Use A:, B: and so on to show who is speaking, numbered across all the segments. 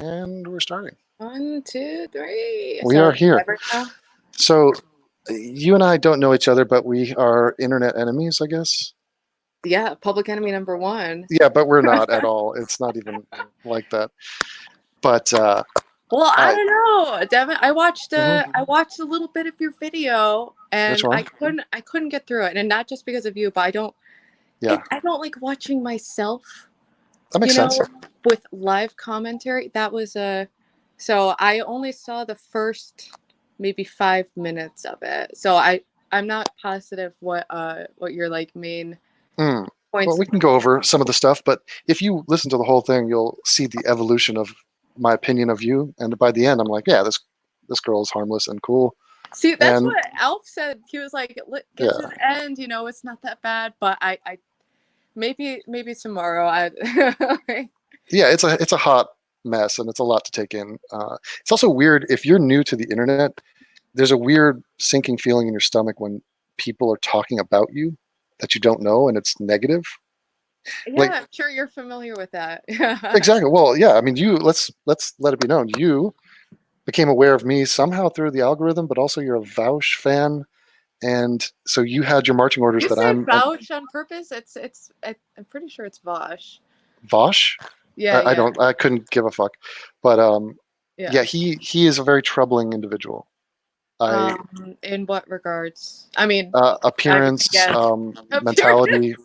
A: And we're starting.
B: 1, 2, 3.
A: We are here.
B: Now?
A: So you and I don't know each other, but we are internet enemies, I guess.
B: Yeah, public enemy number 1.
A: Yeah, but we're not at all. It's not even like that. But
B: well, I don't know, Devon. I watched
A: Mhm.
B: I watched a little bit of your video, and
A: Which one?
B: I couldn't get through it, and not just because of you, but I don't like watching myself.
A: That makes sense.
B: With live commentary. That was so I only saw the first maybe 5 minutes of it. So I'm not positive what your like main points.
A: Well, we can go over some of the stuff, but if you listen to the whole thing, you'll see the evolution of my opinion of you. And by the end, I'm like, yeah, this girl is harmless and cool.
B: See, that's what Alf said. He was like, get to the end, it's not that bad. But I maybe tomorrow.
A: Yeah, it's a hot mess, and it's a lot to take in. It's also weird if you're new to the internet. There's a weird sinking feeling in your stomach when people are talking about you that you don't know, and it's negative.
B: Yeah, I'm sure you're familiar with that.
A: Exactly. Well, yeah. I mean, let's let it be known. You became aware of me somehow through the algorithm, but also you're a Vouch fan, and so you had your marching orders that I'm
B: Vouch on purpose. I'm pretty sure it's Vosh.
A: Vosh.
B: Yeah,
A: I couldn't give a fuck, but yeah, he is a very troubling individual.
B: In what regards? I mean,
A: appearance, mentality,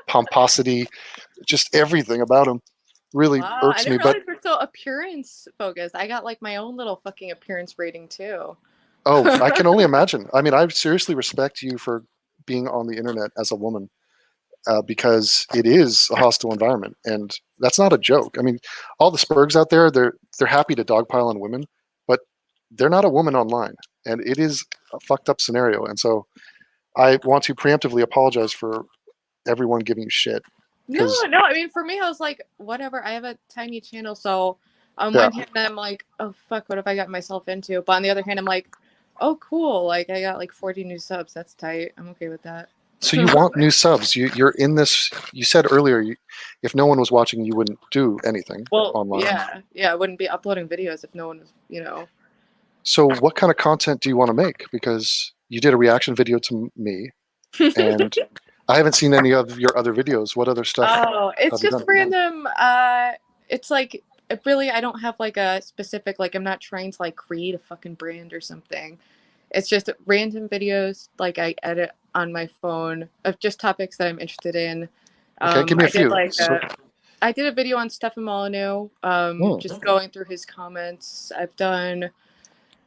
A: pomposity, just everything about him really irks me. But
B: we're so appearance focused. I got like my own little fucking appearance rating too.
A: Oh, I can only imagine. I mean, I seriously respect you for being on the internet as a woman, because it is a hostile environment, and that's not a joke. I mean, all the spurgs out there, they're happy to dogpile on women, but they're not a woman online, and it is a fucked up scenario. And so I want to preemptively apologize for everyone giving you shit.
B: No. I mean, for me, I was like, whatever. I have a tiny channel, so on one hand, I'm like, oh fuck, what have I got myself into? But on the other hand, I'm like, oh cool, like I got like 40 new subs. That's tight. I'm okay with that.
A: So you want new subs? You're in this. You said earlier, if no one was watching, you wouldn't do anything online.
B: Yeah, I wouldn't be uploading videos if no one was,
A: So what kind of content do you want to make? Because you did a reaction video to me, and I haven't seen any of your other videos. What other stuff?
B: Oh, it's just random. It's like really, I don't have like a specific, like I'm not trying to like create a fucking brand or something. It's just random videos like I edit on my phone of just topics that I'm interested in.
A: Okay, give me a few.
B: I did a video on Stefan Molyneux, just going through his comments. I've done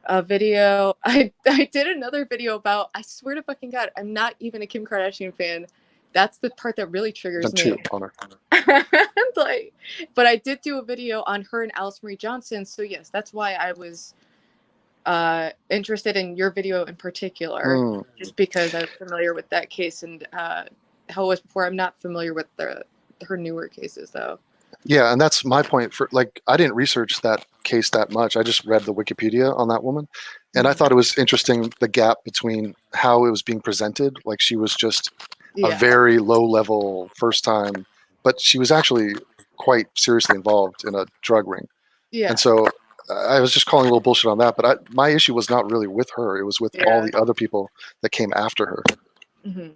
B: a video. I did another video about, I swear to fucking God, I'm not even a Kim Kardashian fan. That's the part that really triggers me. But I did do a video on her and Alice Marie Johnson. So yes, that's why I was interested in your video in particular, just because I'm familiar with that case and how it was before. I'm not familiar with her newer cases though.
A: Yeah, and that's my point. For like, I didn't research that case that much. I just read the Wikipedia on that woman, and I thought it was interesting the gap between how it was being presented. Like she was just a very low level first time, but she was actually quite seriously involved in a drug ring. Yeah, and so I was just calling a little bullshit on that. But my issue was not really with her; it was with all the other people that came after her.
B: Mm-hmm.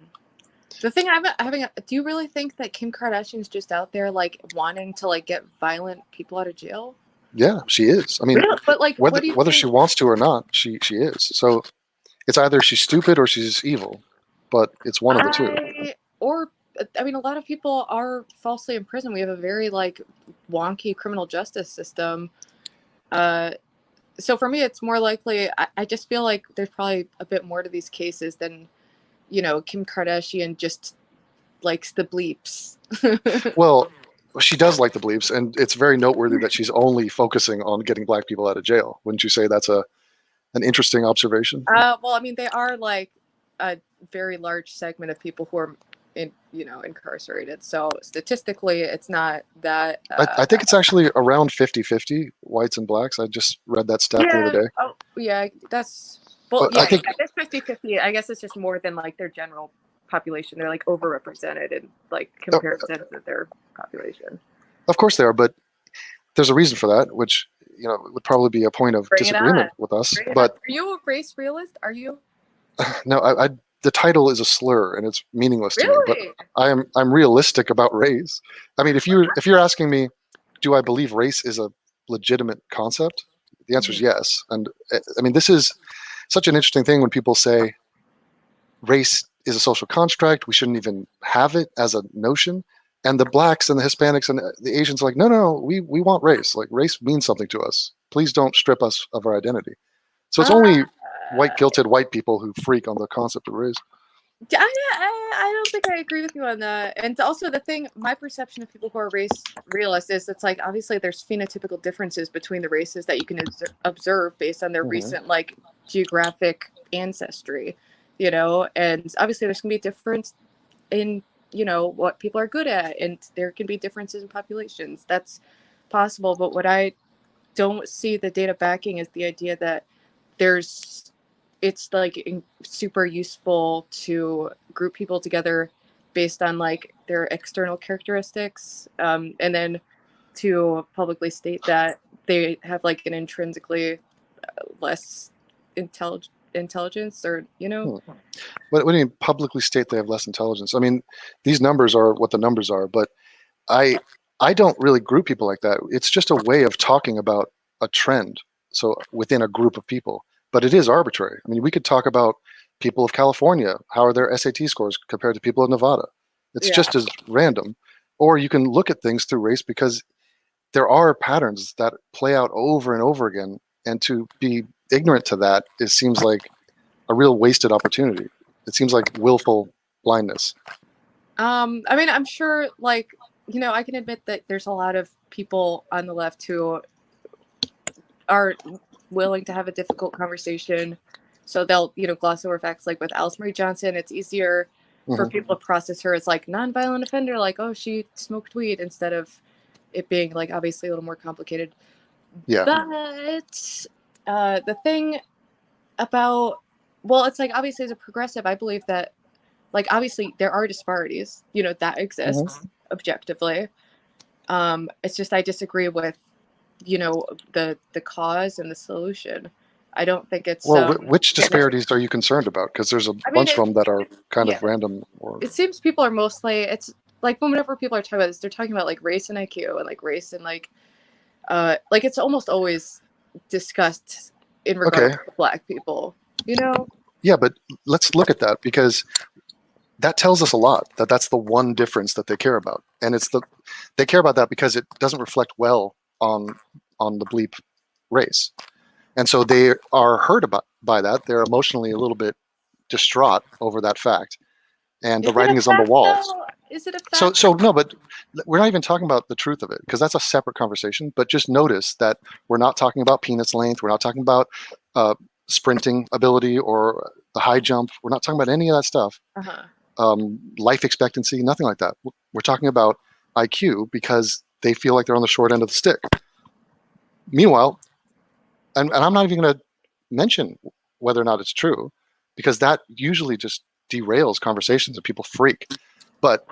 B: The thing I'm having, do you really think that Kim Kardashian's just out there like wanting to like get violent people out of jail?
A: Yeah, she is. I mean,
B: but like,
A: whether she wants to or not, she is. So it's either she's stupid or she's evil, but it's one of the two.
B: Or I mean, a lot of people are falsely in prison. We have a very like wonky criminal justice system. So for me, it's more likely. I just feel like there's probably a bit more to these cases than, Kim Kardashian just likes the bleeps.
A: Well, she does like the bleeps, and it's very noteworthy that she's only focusing on getting black people out of jail. Wouldn't you say that's an interesting observation?
B: Well, I mean, they are like a very large segment of people who are incarcerated. So statistically, it's not that.
A: I think it's actually around 50-50 whites and blacks. I just read that stat the other day.
B: Oh, yeah, that's. Well, I think it's 50-50. I guess it's just more than like their general population. They're like overrepresented in like comparison to their population.
A: Of course they are, but there's a reason for that, which would probably be a point of
B: Bring it
A: disagreement
B: on.
A: with us.
B: Bring it on.
A: But
B: Are you a race realist? Are you?
A: no, the title is a slur and it's meaningless to me. But
B: Really?
A: I'm realistic about race. I mean, if you're asking me, do I believe race is a legitimate concept? The answer is yes. And I mean, this is such an interesting thing when people say race is a social construct. We shouldn't even have it as a notion. And the blacks and the Hispanics and the Asians are like, no, we want race. Like race means something to us. Please don't strip us of our identity. So it's only white guilted white people who freak on the concept of race.
B: I don't think I agree with you on that. And also the thing, my perception of people who are race realists is it's like obviously there's phenotypical differences between the races that you can observe based on their recent like geographic ancestry, and obviously there's gonna be a difference in what people are good at, and there can be differences in populations. That's possible, but what I don't see the data backing is the idea that it's like super useful to group people together based on like their external characteristics, and then to publicly state that they have like an intrinsically less intelligence, or
A: What do you mean publicly state they have less intelligence? I mean, these numbers are what the numbers are, but I don't really group people like that. It's just a way of talking about a trend. So within a group of people, but it is arbitrary. I mean, we could talk about people of California. How are their SAT scores compared to people of Nevada? It's just as random. Or you can look at things through race because there are patterns that play out over and over again. And to be ignorant to that, it seems like a real wasted opportunity. It seems like willful blindness.
B: I mean, I'm sure, like, I can admit that there's a lot of people on the left who are willing to have a difficult conversation. So they'll, gloss over facts. Like with Alice Marie Johnson, it's easier for people to process her as like nonviolent offender, like, oh, she smoked weed, instead of it being like obviously a little more complicated.
A: Yeah.
B: But the thing about, well, it's like obviously as a progressive, I believe that like obviously there are disparities, that exists objectively. It's just I disagree with, the cause and the solution. I don't think it's
A: Well, which disparities are you concerned about? Because there's a bunch of them that are kind of random.
B: It seems people are mostly, it's like whenever people are talking about this, they're talking about like race and IQ and like race and like it's almost always discussed in regard to Black people,
A: Yeah, but let's look at that, because that tells us a lot, that that's the one difference that they care about. And they care about that because it doesn't reflect well on the bleep race. And so they are hurt by that. They're emotionally a little bit distraught over that fact. And the writing is on the walls.
B: Is it a fact?
A: So no, but we're not even talking about the truth of it, because that's a separate conversation. But just notice that we're not talking about penis length. We're not talking about sprinting ability or the high jump. We're not talking about any of that stuff. Life expectancy, nothing like that. We're talking about IQ, because they feel like they're on the short end of the stick. Meanwhile, and I'm not even going to mention whether or not it's true, because that usually just derails conversations and people freak. But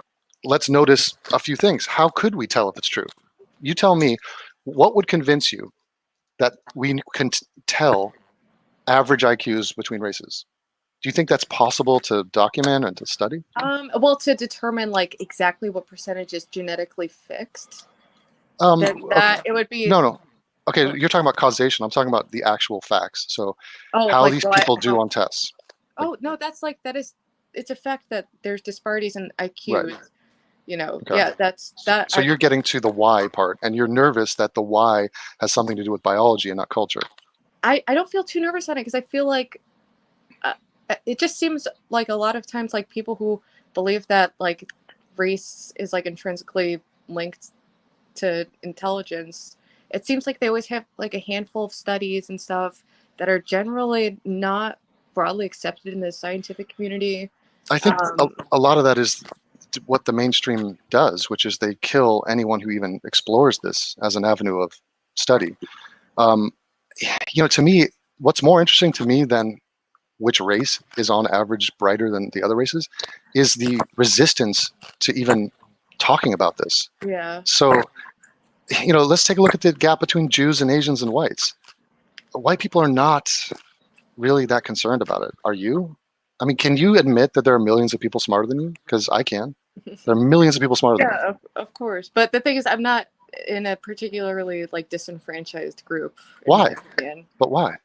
A: let's notice a few things. How could we tell if it's true? You tell me, what would convince you that we can tell average IQs between races? Do you think that's possible to document and to study?
B: Well, to determine like exactly what percentage is genetically fixed, it would be
A: no. Okay, you're talking about causation. I'm talking about the actual facts. So how these people do on tests.
B: Oh, no, it's a fact that there's disparities in IQs.
A: Right.
B: Yeah, that's that.
A: So you're getting to the why part, and you're nervous that the why has something to do with biology and not culture.
B: I don't feel too nervous on it, because I feel like it just seems like a lot of times like people who believe that like race is like intrinsically linked to intelligence, it seems like they always have like a handful of studies and stuff that are generally not broadly accepted in the scientific community.
A: I think a lot of that is what the mainstream does, which is they kill anyone who even explores this as an avenue of study. To me, what's more interesting to me than which race is on average brighter than the other races is the resistance to even talking about this.
B: Yeah.
A: So let's take a look at the gap between Jews and Asians and whites. White people are not really that concerned about it. Are you? I mean, can you admit that there are millions of people smarter than you? Because I can. There are millions of people smarter than me.
B: Yeah, of course. But the thing is, I'm not in a particularly like disenfranchised group.
A: Why? But why?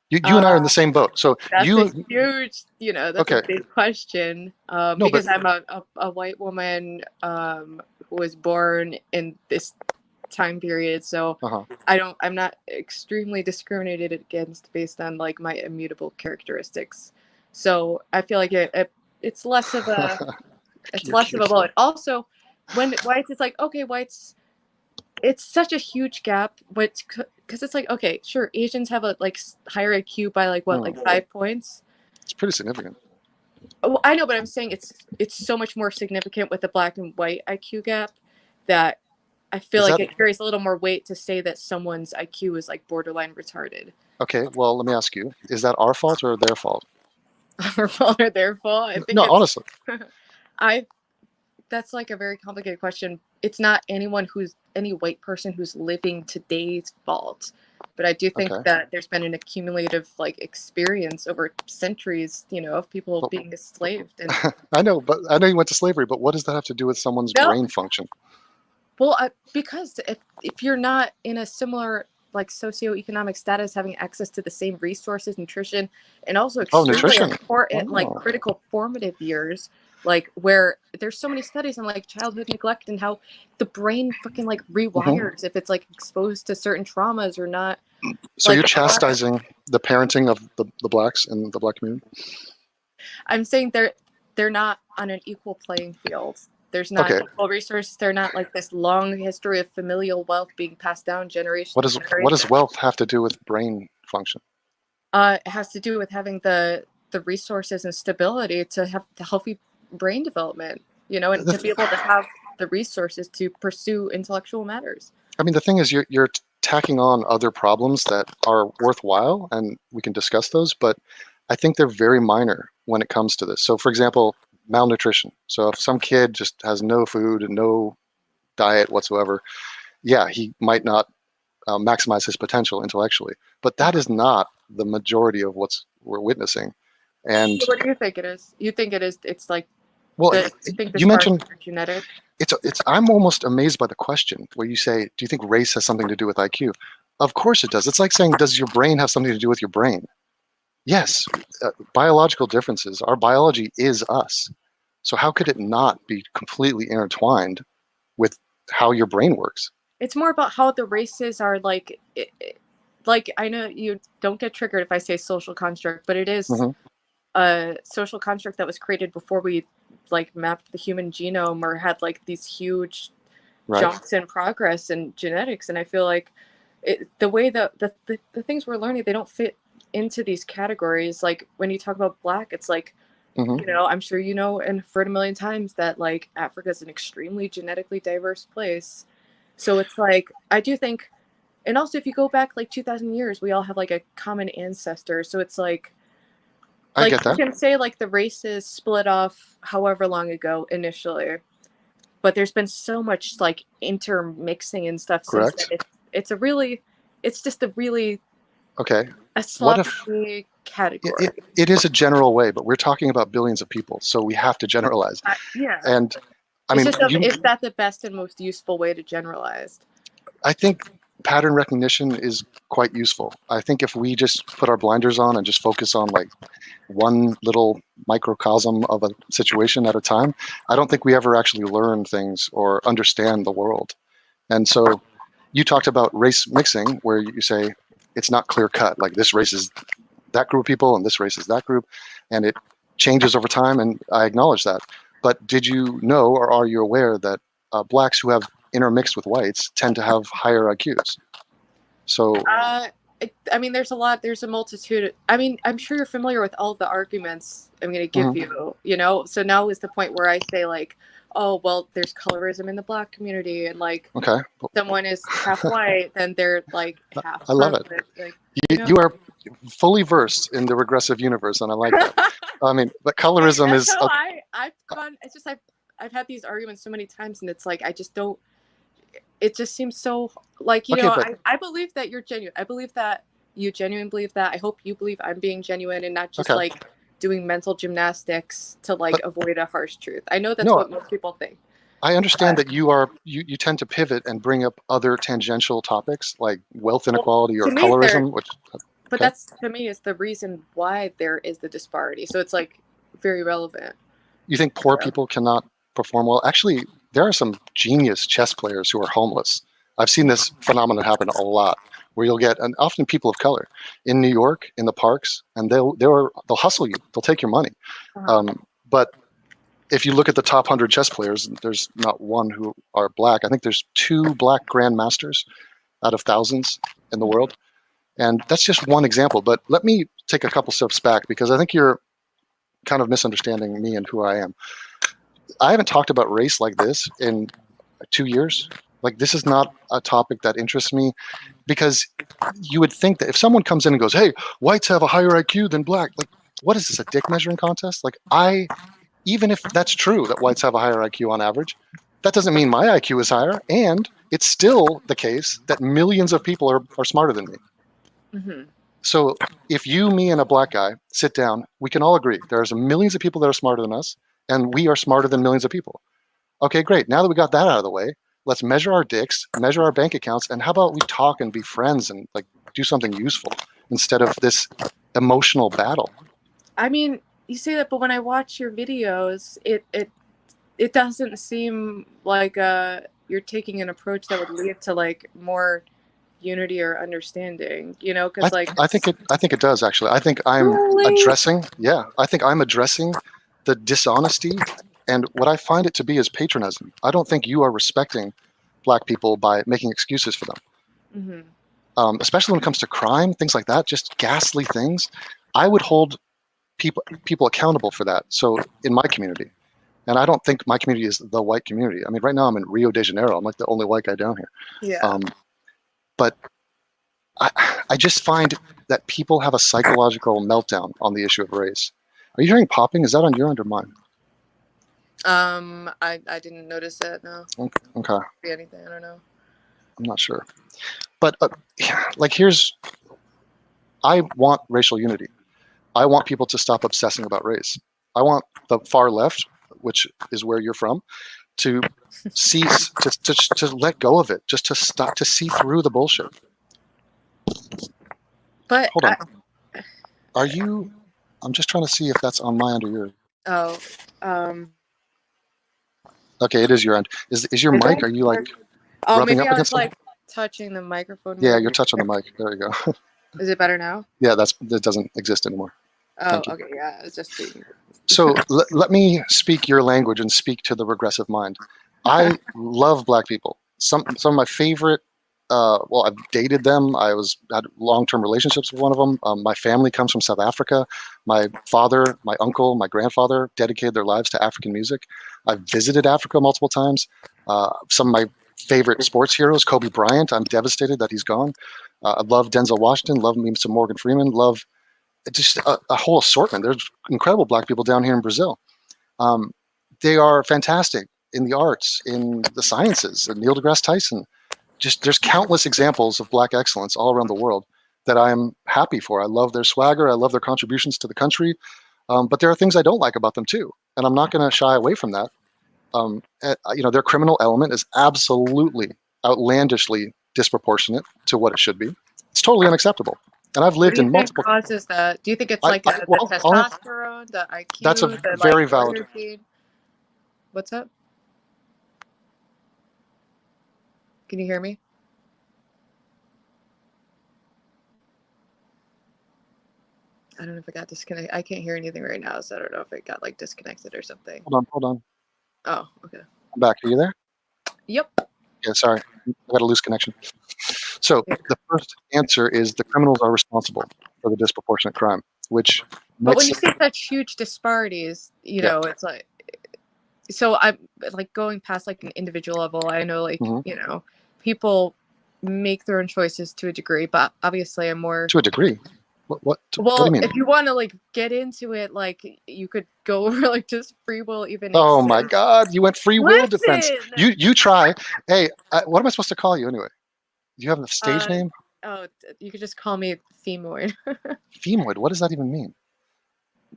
A: You and I are in the same boat. So
B: that's
A: you
B: a huge, that's a big question. Because I'm a white woman who was born in this time period, so I'm not extremely discriminated against based on like my immutable characteristics. So I feel like it's less of a bullet. Also, when whites, it's like, okay, whites, it's such a huge gap, but because it's like, okay, sure, Asians have a like higher IQ by like what, like 5 points.
A: It's pretty significant.
B: Oh, I know, but I'm saying it's so much more significant with the black and white IQ gap that I feel like it carries a little more weight to say that someone's IQ is like borderline retarded.
A: Okay, well, let me ask you: is that our fault or their fault?
B: Our fault or their fault? I think
A: honestly,
B: that's like a very complicated question. It's not any white person who's living today's fault, but I do think that there's been an accumulative like experience over centuries, of people being enslaved. And
A: I know you went to slavery, but what does that have to do with someone's brain function?
B: Well, because if you're not in a similar like socioeconomic status, having access to the same resources, nutrition, and also extremely important like critical formative years, like where there's so many studies on like childhood neglect and how the brain fucking like rewires if it's like exposed to certain traumas or not.
A: So like, you're chastising the parenting of the blacks in the black community?
B: I'm saying they're not on an equal playing field. There's not equal resources. They're not like this long history of familial wealth being passed down generation.
A: What does wealth have to do with brain function?
B: It has to do with having the resources and stability to have the healthy brain development, and to be able to have the resources to pursue intellectual matters.
A: I mean, the thing is, you're tacking on other problems that are worthwhile, and we can discuss those, but I think they're very minor when it comes to this. So, for example, malnutrition. So if some kid just has no food and no diet whatsoever, he might not maximize his potential intellectually. But that is not the majority of what we're witnessing. And
B: so what do you think it is? You think it is? It's like,
A: you mentioned
B: genetic.
A: I'm almost amazed by the question where you say, do you think race has something to do with IQ? Of course it does. It's like saying, does your brain have something to do with your brain? Yes, biological differences. Our biology is us. So how could it not be completely intertwined with how your brain works?
B: It's more about how the races are like, like I know you don't get triggered if I say social construct, but it is a social construct that was created before we like mapped the human genome or had like these huge jumps in progress in genetics. And I feel like the way that the things we're learning, they don't fit into these categories. Like when you talk about black, it's like, I'm sure and heard a million times that like Africa is an extremely genetically diverse place. So it's like, I do think, and also if you go back like 2,000 years, we all have like a common ancestor. So it's like,
A: I get that.
B: You can say like the races split off however long ago initially, but there's been so much like intermixing and stuff.
A: Correct.
B: Since then. It's just a really a sloppy category.
A: It is a general way, but we're talking about billions of people, so we have to generalize. And I mean,
B: is that the best and most useful way to generalize?
A: I think pattern recognition is quite useful. I think if we just put our blinders on and just focus on like one little microcosm of a situation at a time, I don't think we ever actually learn things or understand the world. And so you talked about race mixing, where you say it's not clear cut, like this race is that group of people and this race is that group, and it changes over time, and I acknowledge that. But did you know, or are you aware that blacks who have intermixed with whites tend to have higher IQs? So
B: I mean, there's a multitude. I mean, I'm sure you're familiar with all the arguments I'm going to give you, so now is the point where I say like, oh, well, there's colorism in the black community, and like someone is half white, then they're like half.
A: I love it. Like, you are fully versed in the regressive universe, and I like that. I mean, but colorism is.
B: So I've had these arguments so many times, and it's like I just don't. it just seems so like,
A: Okay, but
B: I believe that you're genuine. I believe that you genuinely believe that. I hope you believe I'm being genuine and not just
A: okay,
B: like doing mental gymnastics to like
A: but
B: avoid a harsh truth. I know that's
A: no,
B: what most people think.
A: I understand
B: But,
A: that you tend to pivot and bring up other tangential topics like wealth
B: well,
A: inequality or
B: to me,
A: colorism, which
B: but
A: okay.
B: that's to me is the reason why there is the disparity. So it's like very relevant.
A: You think poor
B: So,
A: people cannot perform well? Actually, there are some genius chess players who are homeless. I've seen this phenomenon happen a lot, where you'll get, and often people of color, in New York in the parks, and they'll hustle you. They'll take your money.
B: uh,
A: But if you look at the top 100 chess players, there's not one who are black. I think there's 2 black grandmasters out of thousands in the world, and that's just one example. But let me take a couple steps back because I think you're kind of misunderstanding me and who I am. I haven't talked about race like this in 2 years. Like, this is not a topic that interests me because you would think that if someone comes in and goes, "Hey, whites have a higher IQ than black," like, what is this, a dick measuring contest? Like, even if that's true that whites have a higher IQ on average, that doesn't mean my IQ is higher. And it's still the case that millions of people are smarter than me.
B: mhm.
A: So if you, me, and a black guy sit down, we can all agree there's millions of people that are smarter than us, and we are smarter than millions of people. Okay, great. Now that we got that out of the way, let's measure our dicks, measure our bank accounts, and how about we talk and be friends and like do something useful instead of this emotional battle?
B: I mean, you say that, but when I watch your videos, it doesn't seem like you're taking an approach that would lead to like more unity or understanding.
A: I,
B: Because like
A: I think it does actually. I think I'm
B: really,
A: addressing, yeah, I think I'm addressing the dishonesty, and what I find it to be is patronism. I don't think you are respecting black people by making excuses for them,
B: hmm
A: especially when it comes to crime, things like that, just ghastly things. I would hold people accountable for that. So in my community, and I don't think my community is the white community. I mean, right now I'm in Rio de Janeiro. I'm like the only white guy down here.
B: yeah.
A: Um, but I just find that people have a psychological meltdown on the issue of race. Are you hearing popping? Is that on your end or mine?
B: I didn't notice that. No,
A: Okay,
B: be anything. I don't know.
A: I'm not sure. But like, I want racial unity. I want people to stop obsessing about race. I want the far left, which is where you're from, to cease to let go of it, just to stop, to see through the bullshit.
B: But
A: Hold on. Are you? I'm just trying to see if that's on my end or yours.
B: oh, um,
A: Okay, it is your end. Is your
B: is
A: mic?
B: it?
A: Are you like
B: Oh,
A: rubbing
B: maybe
A: up
B: I was
A: against something?
B: like touching the microphone.
A: Yeah,
B: More.
A: you're touching the mic. There you go.
B: Is it better now?
A: Yeah, that doesn't exist anymore.
B: Oh,
A: Thank you.
B: okay, yeah. It's just being.
A: So let me speak your language and speak to the regressive mind. I love black people. Some of my favorite. Well, I've dated them. Had long-term relationships with one of them. My family comes from South Africa. My father, my uncle, my grandfather dedicated their lives to African music. I've visited Africa multiple times. Some of my favorite sports heroes, Kobe Bryant. I'm devastated that he's gone. I love Denzel Washington. Love me some Morgan Freeman. Love just a whole assortment. There's incredible black people down here in Brazil. Um, they are fantastic in the arts, in the sciences. And Neil deGrasse Tyson. Just there's countless examples of black excellence all around the world that I'm happy for. I love their swagger. I love their contributions to the country. But there are things I don't like about them too, and I'm not going to shy away from that. Their criminal element is absolutely outlandishly disproportionate to what it should be. It's totally unacceptable. And I've
B: What
A: lived
B: do you
A: in
B: think
A: multiple.
B: causes that? Do you think it's like the
A: Well,
B: testosterone, the
A: that's
B: IQ,
A: a
B: the
A: very
B: like
A: valid.
B: warrior gene? What's up? Can you hear me? I don't know if it got disconnected. I can't hear anything right now, so I don't know if it got like disconnected or something.
A: Hold on.
B: Oh, okay.
A: I'm back. Are you there?
B: Yep.
A: Yeah, sorry. I got a loose connection. So
B: Yeah.
A: the first answer is the criminals are responsible for the disproportionate crime, which
B: But when
A: makes
B: you see such huge disparities,
A: yeah.
B: it's like, so I'm like going past like an individual level. I know like,
A: hmm
B: people make their own choices to a degree, but obviously I'm more
A: To a degree. What do
B: Well,
A: you mean?
B: if you want to like get into it, like you could go over like just free will even
A: Oh my
B: exists.
A: God, you went free will defense.
B: Listen.
A: You try. Hey, what am I supposed to call you anyway? Do you have a stage
B: Uh
A: name?
B: oh, you could just call me Femoid.
A: Femoid. What does that even mean?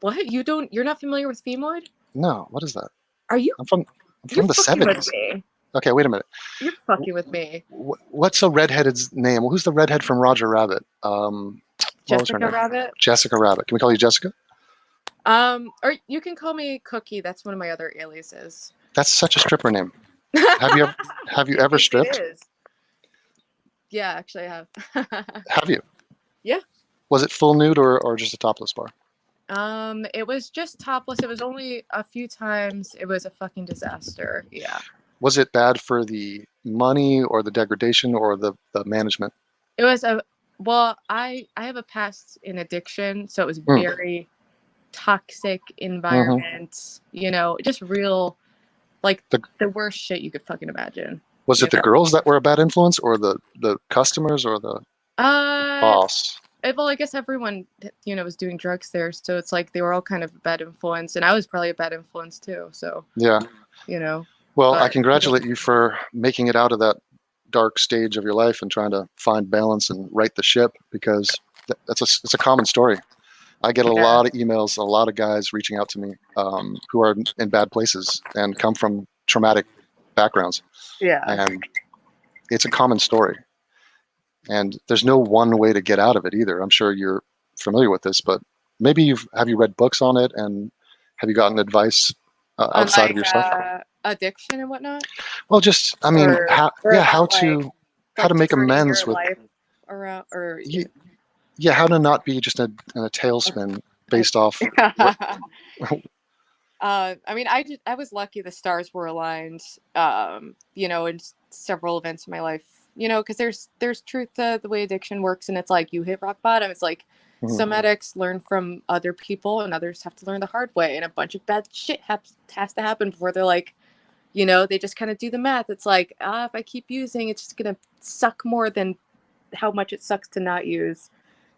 B: What? You're not familiar with Femoid?
A: No, what is that?
B: Are you?
A: I'm
B: You're
A: from the
B: fucking with
A: 70s.
B: me.
A: Okay, wait a minute.
B: You're fucking with me.
A: What's a redheaded's name? Well, who's the redhead from Roger Rabbit? What was her
B: Jessica
A: name?
B: Rabbit.
A: Jessica Rabbit. Can we call you Jessica?
B: Or you can call me Cookie. That's one of my other aliases.
A: That's such a stripper name. Have you ever stripped?
B: It is. Yeah, actually, I have.
A: Have you?
B: Yeah.
A: Was it full nude or just a topless bar?
B: It was just topless. It was only a few times. It was a fucking disaster. Yeah.
A: Was it bad for the money or the degradation or the management?
B: It was well, I have a past in addiction, so it was very toxic environment, just real like the worst shit you could fucking imagine.
A: Was it the girls that were a bad influence or the customers or the boss?
B: Well, I guess everyone, was doing drugs there, so it's like they were all kind of a bad influence, and I was probably a bad influence too. So
A: yeah, Well, I congratulate you for making it out of that dark stage of your life and trying to find balance and right the ship, because it's a common story. I get a lot of emails, a lot of guys reaching out to me who are in bad places and come from traumatic backgrounds.
B: Yeah,
A: and it's a common story. And there's no one way to get out of it either. I'm sure you're familiar with this, but maybe have you read books on it, and have you gotten advice outside of yourself?
B: Addiction and whatnot.
A: Well, just how to make amends with
B: life around, or
A: how to not be just in a tailspin based off.
B: I mean, I was lucky the stars were aligned, in several events in my life, because there's truth to the way addiction works, and it's like you hit rock bottom. It's like some addicts learn from other people, and others have to learn the hard way, and a bunch of bad shit has to happen before they're like, they just kind of do the math. It's like, if I keep using, it's just gonna suck more than how much it sucks to not use.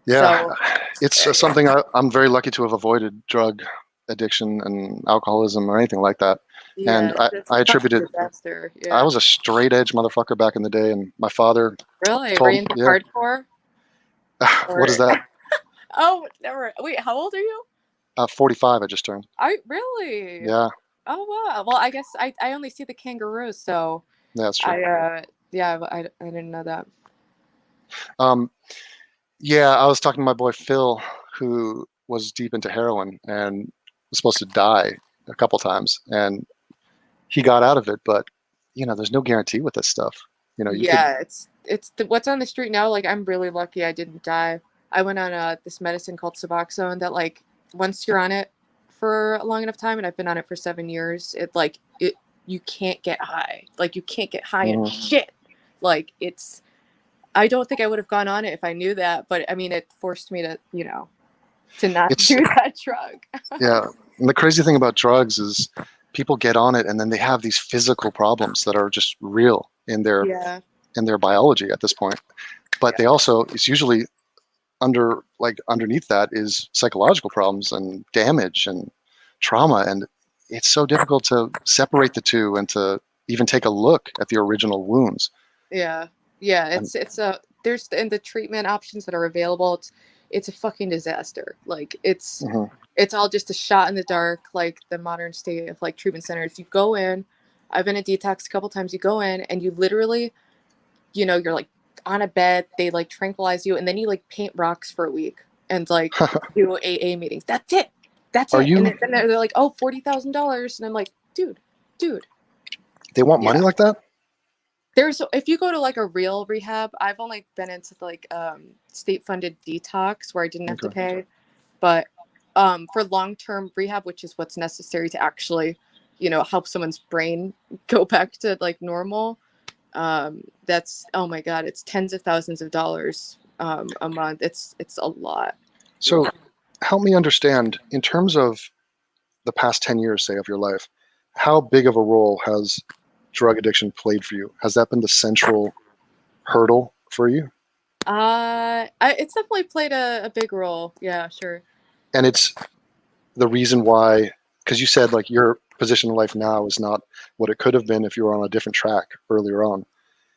A: Yeah, so, it's something I'm very lucky to have avoided drug addiction and alcoholism or anything like that. Yeah, and I attributed. Yeah. I was a straight edge motherfucker back in the day, and my father.
B: Really? Were you into hardcore?
A: What is that?
B: Oh, never. Wait, how old are you?
A: 45. I just turned.
B: Really?
A: Yeah.
B: Oh wow. Well, I guess I only see the kangaroos, so.
A: Yeah, that's true.
B: I didn't know that.
A: Yeah, I was talking to my boy Phil, who was deep into heroin and was supposed to die a couple times, and he got out of it. But there's no guarantee with this stuff.
B: It's what's on the street now. Like, I'm really lucky I didn't die. I went on this medicine called Suboxone that, like, once you're on it for a long enough time, and I've been on it for 7 years, you can't get high. Like, you can't get high and shit. Like, I don't think I would have gone on it if I knew that, but I mean, it forced me to, to not do that drug.
A: Yeah. And the crazy thing about drugs is people get on it and then they have these physical problems that are just real in their biology at this point. But they also, it's usually underneath that is psychological problems and damage and trauma. And it's so difficult to separate the two and to even take a look at the original wounds.
B: Yeah. Yeah, there's the treatment options that are available. It's a fucking disaster. Like, it's all just a shot in the dark, like the modern state of like treatment centers. You go in, I've been in detox a couple times. You go in and you literally, you're like on a bed. They like tranquilize you, and then you like paint rocks for a week and like do AA meetings. That's it. And then they're like, oh, $40,000, and I'm like, dude.
A: They want money like that?
B: If you go to like a real rehab, I've only been into like state funded detox where I didn't have to pay, but for long-term rehab, which is what's necessary to actually, help someone's brain go back to like normal, that's, oh my God, it's tens of thousands of dollars a month. It's a lot.
A: So help me understand, in terms of the past 10 years, say, of your life, how big of a role has drug addiction played for you? Has that been the central hurdle for you?
B: It's definitely played a big role. Yeah, sure.
A: And it's the reason why, because you said like your position in life now is not what it could have been if you were on a different track earlier on.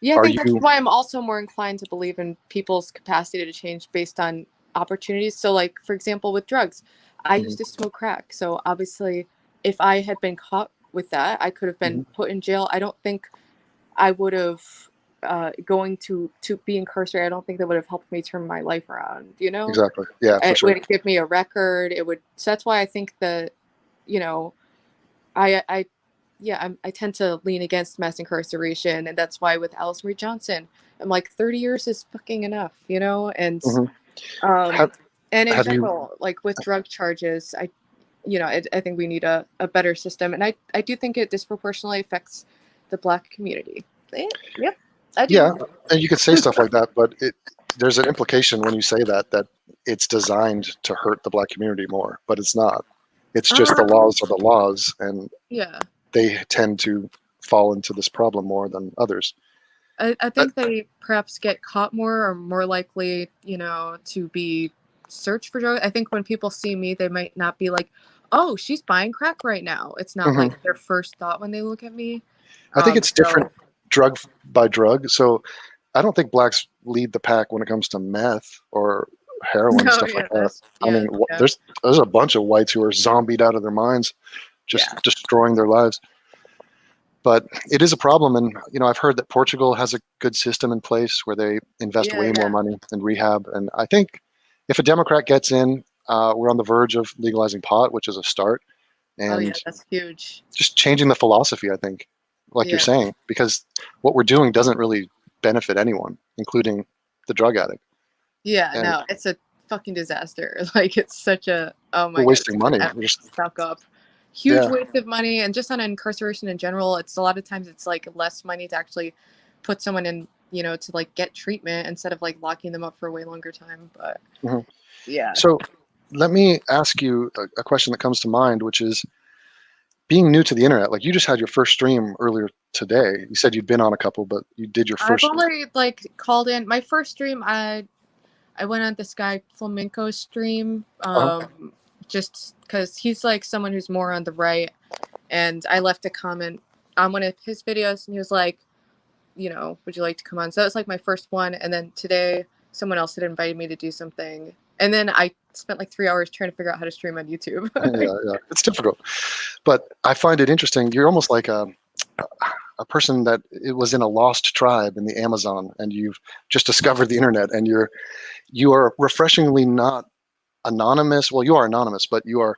B: Yeah, I
A: Are
B: think that's
A: you?
B: why I'm also more inclined to believe in people's capacity to change based on opportunities. So, like, for example, with drugs, I
A: Mhm,
B: used to smoke crack. So, obviously, if I had been caught with that, I could have been
A: mhm.
B: put in jail. I don't think I would have going to be incarcerated. I don't think that would have helped me turn my life around.
A: Exactly. Yeah, for
B: It
A: sure.
B: would give me a record. It would. So that's why I think that, you know, I yeah, I tend to lean against mass incarceration, and that's why with Alice Marie Johnson, I'm like 30 years is fucking enough, and
A: Hmm.
B: um,
A: Have
B: and in
A: Have you?
B: general, like with drug charges, I think we need a better system, and I do think it disproportionately affects the Black community. Yep, I
A: Yeah,
B: do.
A: and you could say stuff like that, but there's an implication when you say that it's designed to hurt the Black community more, but it's not. It's just the
B: Um,
A: laws are the laws, and
B: yeah,
A: they tend to fall into this problem more than others.
B: I
A: But
B: think they perhaps get caught more or more likely, to be searched for drugs. I think when people see me, they might not be like, "Oh, she's buying crack right now." It's not
A: mhm.
B: like their first thought when they look at me.
A: I think it's different
B: So
A: drug by drug. So I don't think Blacks lead the pack when it comes to meth or heroin
B: no,
A: stuff like
B: yeah,
A: that. I
B: yeah,
A: mean,
B: yeah,
A: there's a bunch of whites who are zombied out of their minds, just
B: yeah,
A: destroying their lives. But it is a problem, and I've heard that Portugal has a good system in place where they invest
B: yeah,
A: way more
B: yeah.
A: money in rehab. And I think if a Democrat gets in, we're on the verge of legalizing pot, which is a start,
B: Oh yeah,
A: and
B: that's huge.
A: just changing the philosophy. I think, like you're
B: Yeah,
A: saying, because what we're doing doesn't really benefit anyone, including the drug addict,
B: yeah.
A: and
B: No, it's a fucking disaster. Like it's such a oh
A: we're
B: my god, it's
A: wasting
B: such an
A: money.
B: effort
A: We're just
B: stuck up. Huge
A: yeah,
B: waste of money, and just on incarceration in general, it's a lot of times it's like less money to actually put someone in, to like get treatment instead of like locking them up for a way longer time. But
A: mhm.
B: yeah,
A: So let me ask you a question that comes to mind, which is being new to the internet. Like you just had your first stream earlier today. You said you'd been on a couple, but you did your
B: I've
A: first.
B: only like called in my first stream. I went on this guy Flamenco stream,
A: Uh-huh.
B: just because he's like someone who's more on the right, and I left a comment on one of his videos, and he was like, would you like to come on? So that was like my first one. And then today, someone else had invited me to do something. And then I spent like 3 hours trying to figure out how to stream on YouTube.
A: Yeah, yeah, it's difficult, but I find it interesting. You're almost like a person that it was in a lost tribe in the Amazon, and you've just discovered the internet, and you are refreshingly not anonymous. Well, you are anonymous, but you are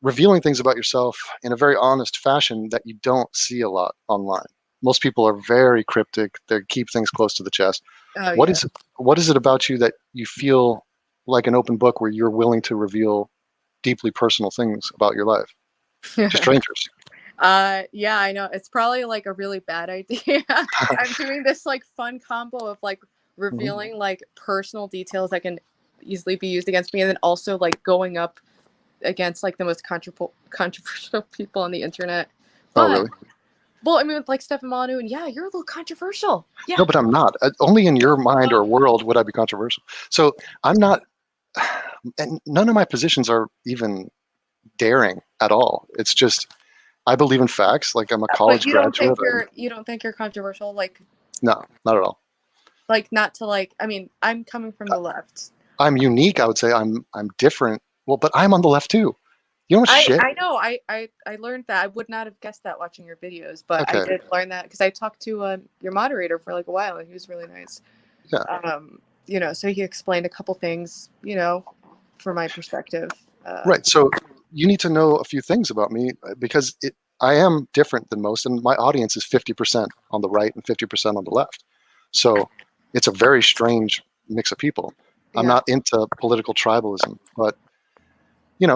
A: revealing things about yourself in a very honest fashion that you don't see a lot online. Most people are very cryptic. They keep things close to the chest.
B: Oh,
A: What
B: yeah.
A: is what is it about you that you feel like an open book where you're willing to reveal deeply personal things about your life to strangers?
B: Yeah, I know. It's probably like a really bad idea. I'm doing this like fun combo of like
A: Mhm.
B: revealing like personal details that can easily be used against me, and then also like going up against like the most controversial people on the internet.
A: Oh,
B: But
A: really?
B: well, I mean, with like Stefan Molyneux, and yeah, you're a little controversial.
A: No,
B: Yeah.
A: but I'm not. Only in your mind or world would I be controversial. So I'm not, and none of my positions are even daring at all. It's just I believe in facts. Like I'm a
B: But
A: college
B: you don't think
A: graduate, and
B: you're controversial,
A: no, not at all.
B: like not to like. I mean, I'm coming from the left.
A: I'm unique. I would say I'm different. Well, but I'm on the left too. You know what shit?
B: I know. I learned that. I would not have guessed that watching your videos, but I
A: Okay,
B: did learn that because I talked to your moderator for like a while, and he was really nice.
A: yeah,
B: So he explained a couple things, from my perspective.
A: right. So you need to know a few things about me because I am different than most, and my audience is 50% on the right and 50% on the left. So it's a very strange mix of people. I'm
B: Yeah.
A: not into political tribalism, but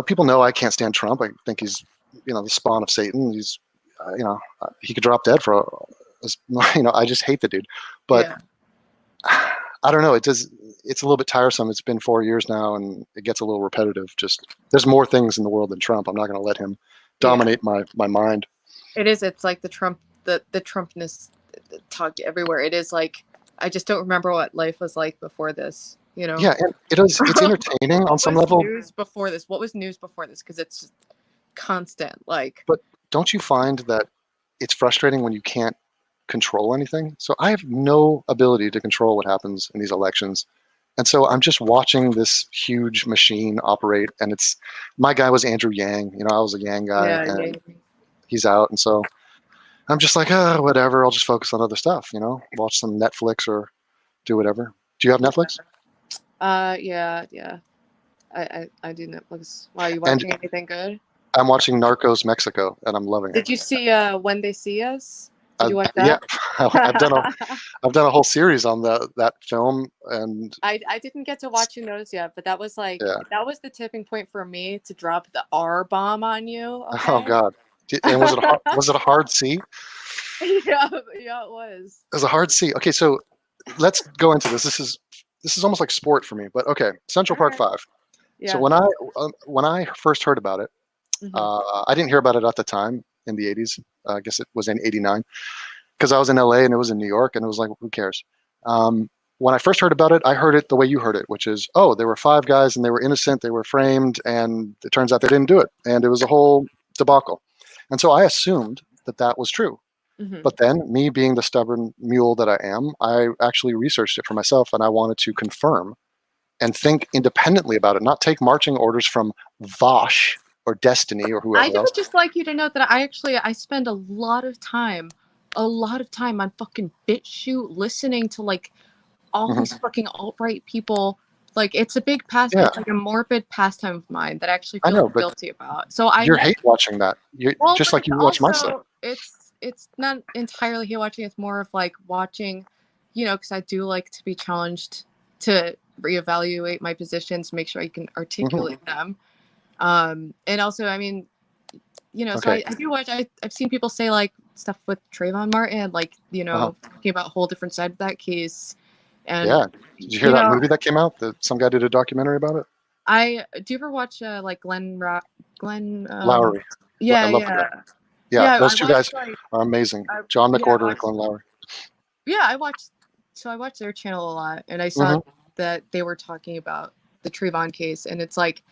A: people know I can't stand Trump. I think he's, the spawn of Satan. He's, he could drop dead for, I just hate the dude. But
B: Yeah.
A: I don't know. It's a little bit tiresome. It's been 4 years now, and it gets a little repetitive. Just there's more things in the world than Trump. I'm not going to let him
B: Yeah.
A: dominate my mind.
B: It is. It's like the Trumpness talked everywhere. It is like I just don't remember what life was like before this. You know.
A: Yeah, and it's entertaining on
B: What
A: some
B: was
A: level.
B: news before this? What was news before this? Because it's just constant. Like,
A: But don't you find that it's frustrating when you can't control anything? So I have no ability to control what happens in these elections. And so I'm just watching this huge machine operate. And my guy was Andrew Yang. I was a Yang guy,
B: yeah, yeah.
A: and he's out. And so I'm just like, whatever. I'll just focus on other stuff, watch some Netflix or do whatever. Do you have Netflix?
B: Yeah. I do Netflix. Wow, you
A: And
B: watching anything good?
A: I'm watching Narcos Mexico, and I'm loving it.
B: Did you see When They See Us? Did you watch
A: Yeah,
B: that?
A: I've done a whole series on that film, and
B: I didn't get to watching those yet, but that was
A: yeah.
B: that was the tipping point for me to drop the R bomb on you. Okay.
A: Oh God! And was it a hard C?
B: Yeah, yeah, it was.
A: It was a hard C. Okay, so let's go into this. This is almost like sport for me, but okay. Central Park
B: Alright.
A: 5.
B: Yeah.
A: So when I first heard about it, I didn't hear about it at the time in the 80s. I guess it was in 89 because I was in LA and it was in New York, and it was like, who cares? When I first heard about it, I heard it the way you heard it, which is, oh, there were 5 guys and they were innocent, they were framed, and it turns out they didn't do it, and it was a whole debacle. And so I assumed that was true. But then, me being the stubborn mule that I am, I actually researched it for myself, and I wanted to confirm and think independently about it, not take marching orders from Vosh or Destiny or whoever
B: I
A: else.
B: would just like you to know that I spend a lot of time on fucking BitChute listening to like all these fucking alt-right people. Like, it's a big it's like a morbid pastime of mine that I actually feel guilty about. So
A: you're hate watching that. Just like you watch my stuff.
B: It's not entirely hate watching. It's more of like watching, because I do like to be challenged to reevaluate my positions, make sure I can articulate them. And also, I mean, so I do watch. I've seen people say like stuff with Trayvon Martin, like talking about a whole different side of that case. And
A: yeah, did you hear that movie that came out? That some guy did a documentary about it.
C: Do you ever watch like Glenn
A: Lowry?
C: Yeah,
A: those two guys are amazing. John McWhorter and Glenn Lowry.
C: Yeah, I watched their channel a lot, and I saw that they were talking about the Trayvon case, and it's like,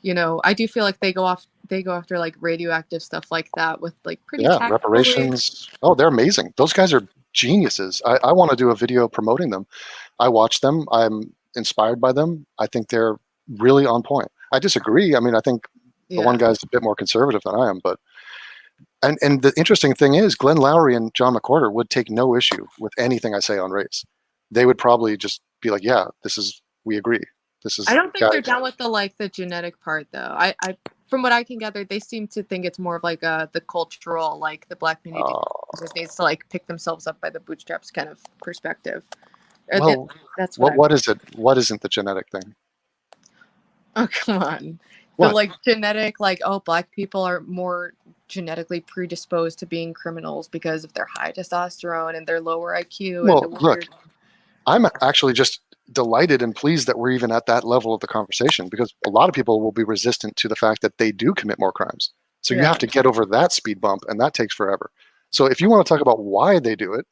C: I do feel like they go after like radioactive stuff like that with like pretty
A: reparations. Oh, they're amazing. Those guys are geniuses. I want to do a video promoting them. I watch them. I'm inspired by them. I think they're really on point. I disagree. I mean, I think the one guy's a bit more conservative than I am, but and the interesting thing is Glenn Lowry and John McWhorter would take no issue with anything I say on race. They would probably just be like, yeah, we agree.
C: I don't think they're down with the genetic part though. I from what I can gather, they seem to think it's more of like the cultural, like the black community just needs to like pick themselves up by the bootstraps kind of perspective.
A: Well,
C: that's
A: what is it? What isn't the genetic thing?
C: Oh, come on.
A: What?
C: The like genetic, like, oh, black people are more genetically predisposed to being criminals because of their high testosterone and their lower IQ.
A: Well, look, I'm actually just delighted and pleased that we're even at that level of the conversation, because a lot of people will be resistant to the fact that they do commit more crimes. So you have to get over that speed bump, and that takes forever. So if you want to talk about why they do it,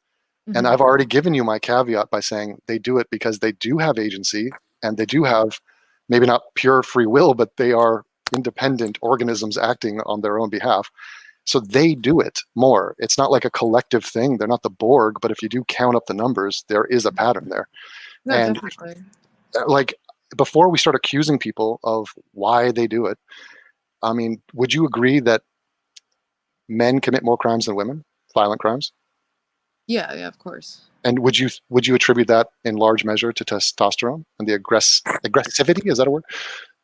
A: and I've already given you my caveat by saying they do it because they do have agency, and they do have maybe not pure free will, but they are independent organisms acting on their own behalf. So they do it more. It's not like a collective thing. They're not the Borg, but if you do count up the numbers, there is a pattern there.
C: No,
A: and
C: definitely.
A: Like, before we start accusing people of why they do it, I mean, would you agree that men commit more crimes than women, violent crimes?
C: Yeah, of course.
A: And would you attribute that in large measure to testosterone and the aggressivity, is that a word,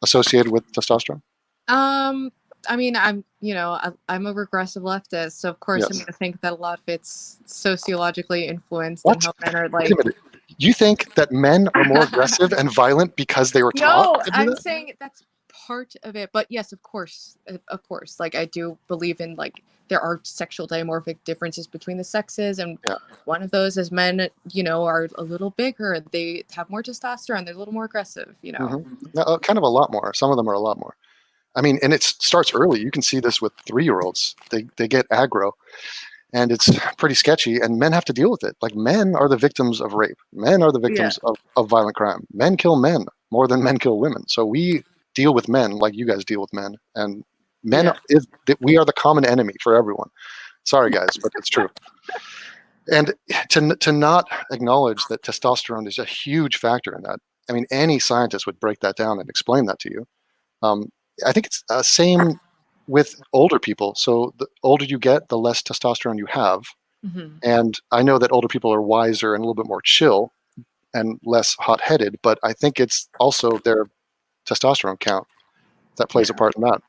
A: associated with testosterone?
C: I mean, I'm a regressive leftist, so of course I'm going to think that a lot of it's sociologically influenced and how men are like.
A: Wait a minute. You think that men are more aggressive and violent because they were taught?
C: No, I'm saying that's part of it, but yes, of course. Like, I do believe in like there are sexual dimorphic differences between the sexes, and one of those is men, are a little bigger, they have more testosterone, they're a little more aggressive,
A: No, kind of a lot more. Some of them are a lot more. I mean, and it starts early. You can see this with 3-year-olds. They get aggro. and it's pretty sketchy, and men have to deal with it. Like, men are the victims of rape. Men are the victims of violent crime. Men kill men more than men kill women. So we deal with men like you guys deal with men, and we are the common enemy for everyone. Sorry, guys, but it's true. And to not acknowledge that testosterone is a huge factor in that. I mean, any scientist would break that down and explain that to you. I think it's same with older people. So the older you get, the less testosterone you have.
C: Mm-hmm.
A: And I know that older people are wiser and a little bit more chill and less hot-headed, but I think it's also their testosterone count that plays a part in that.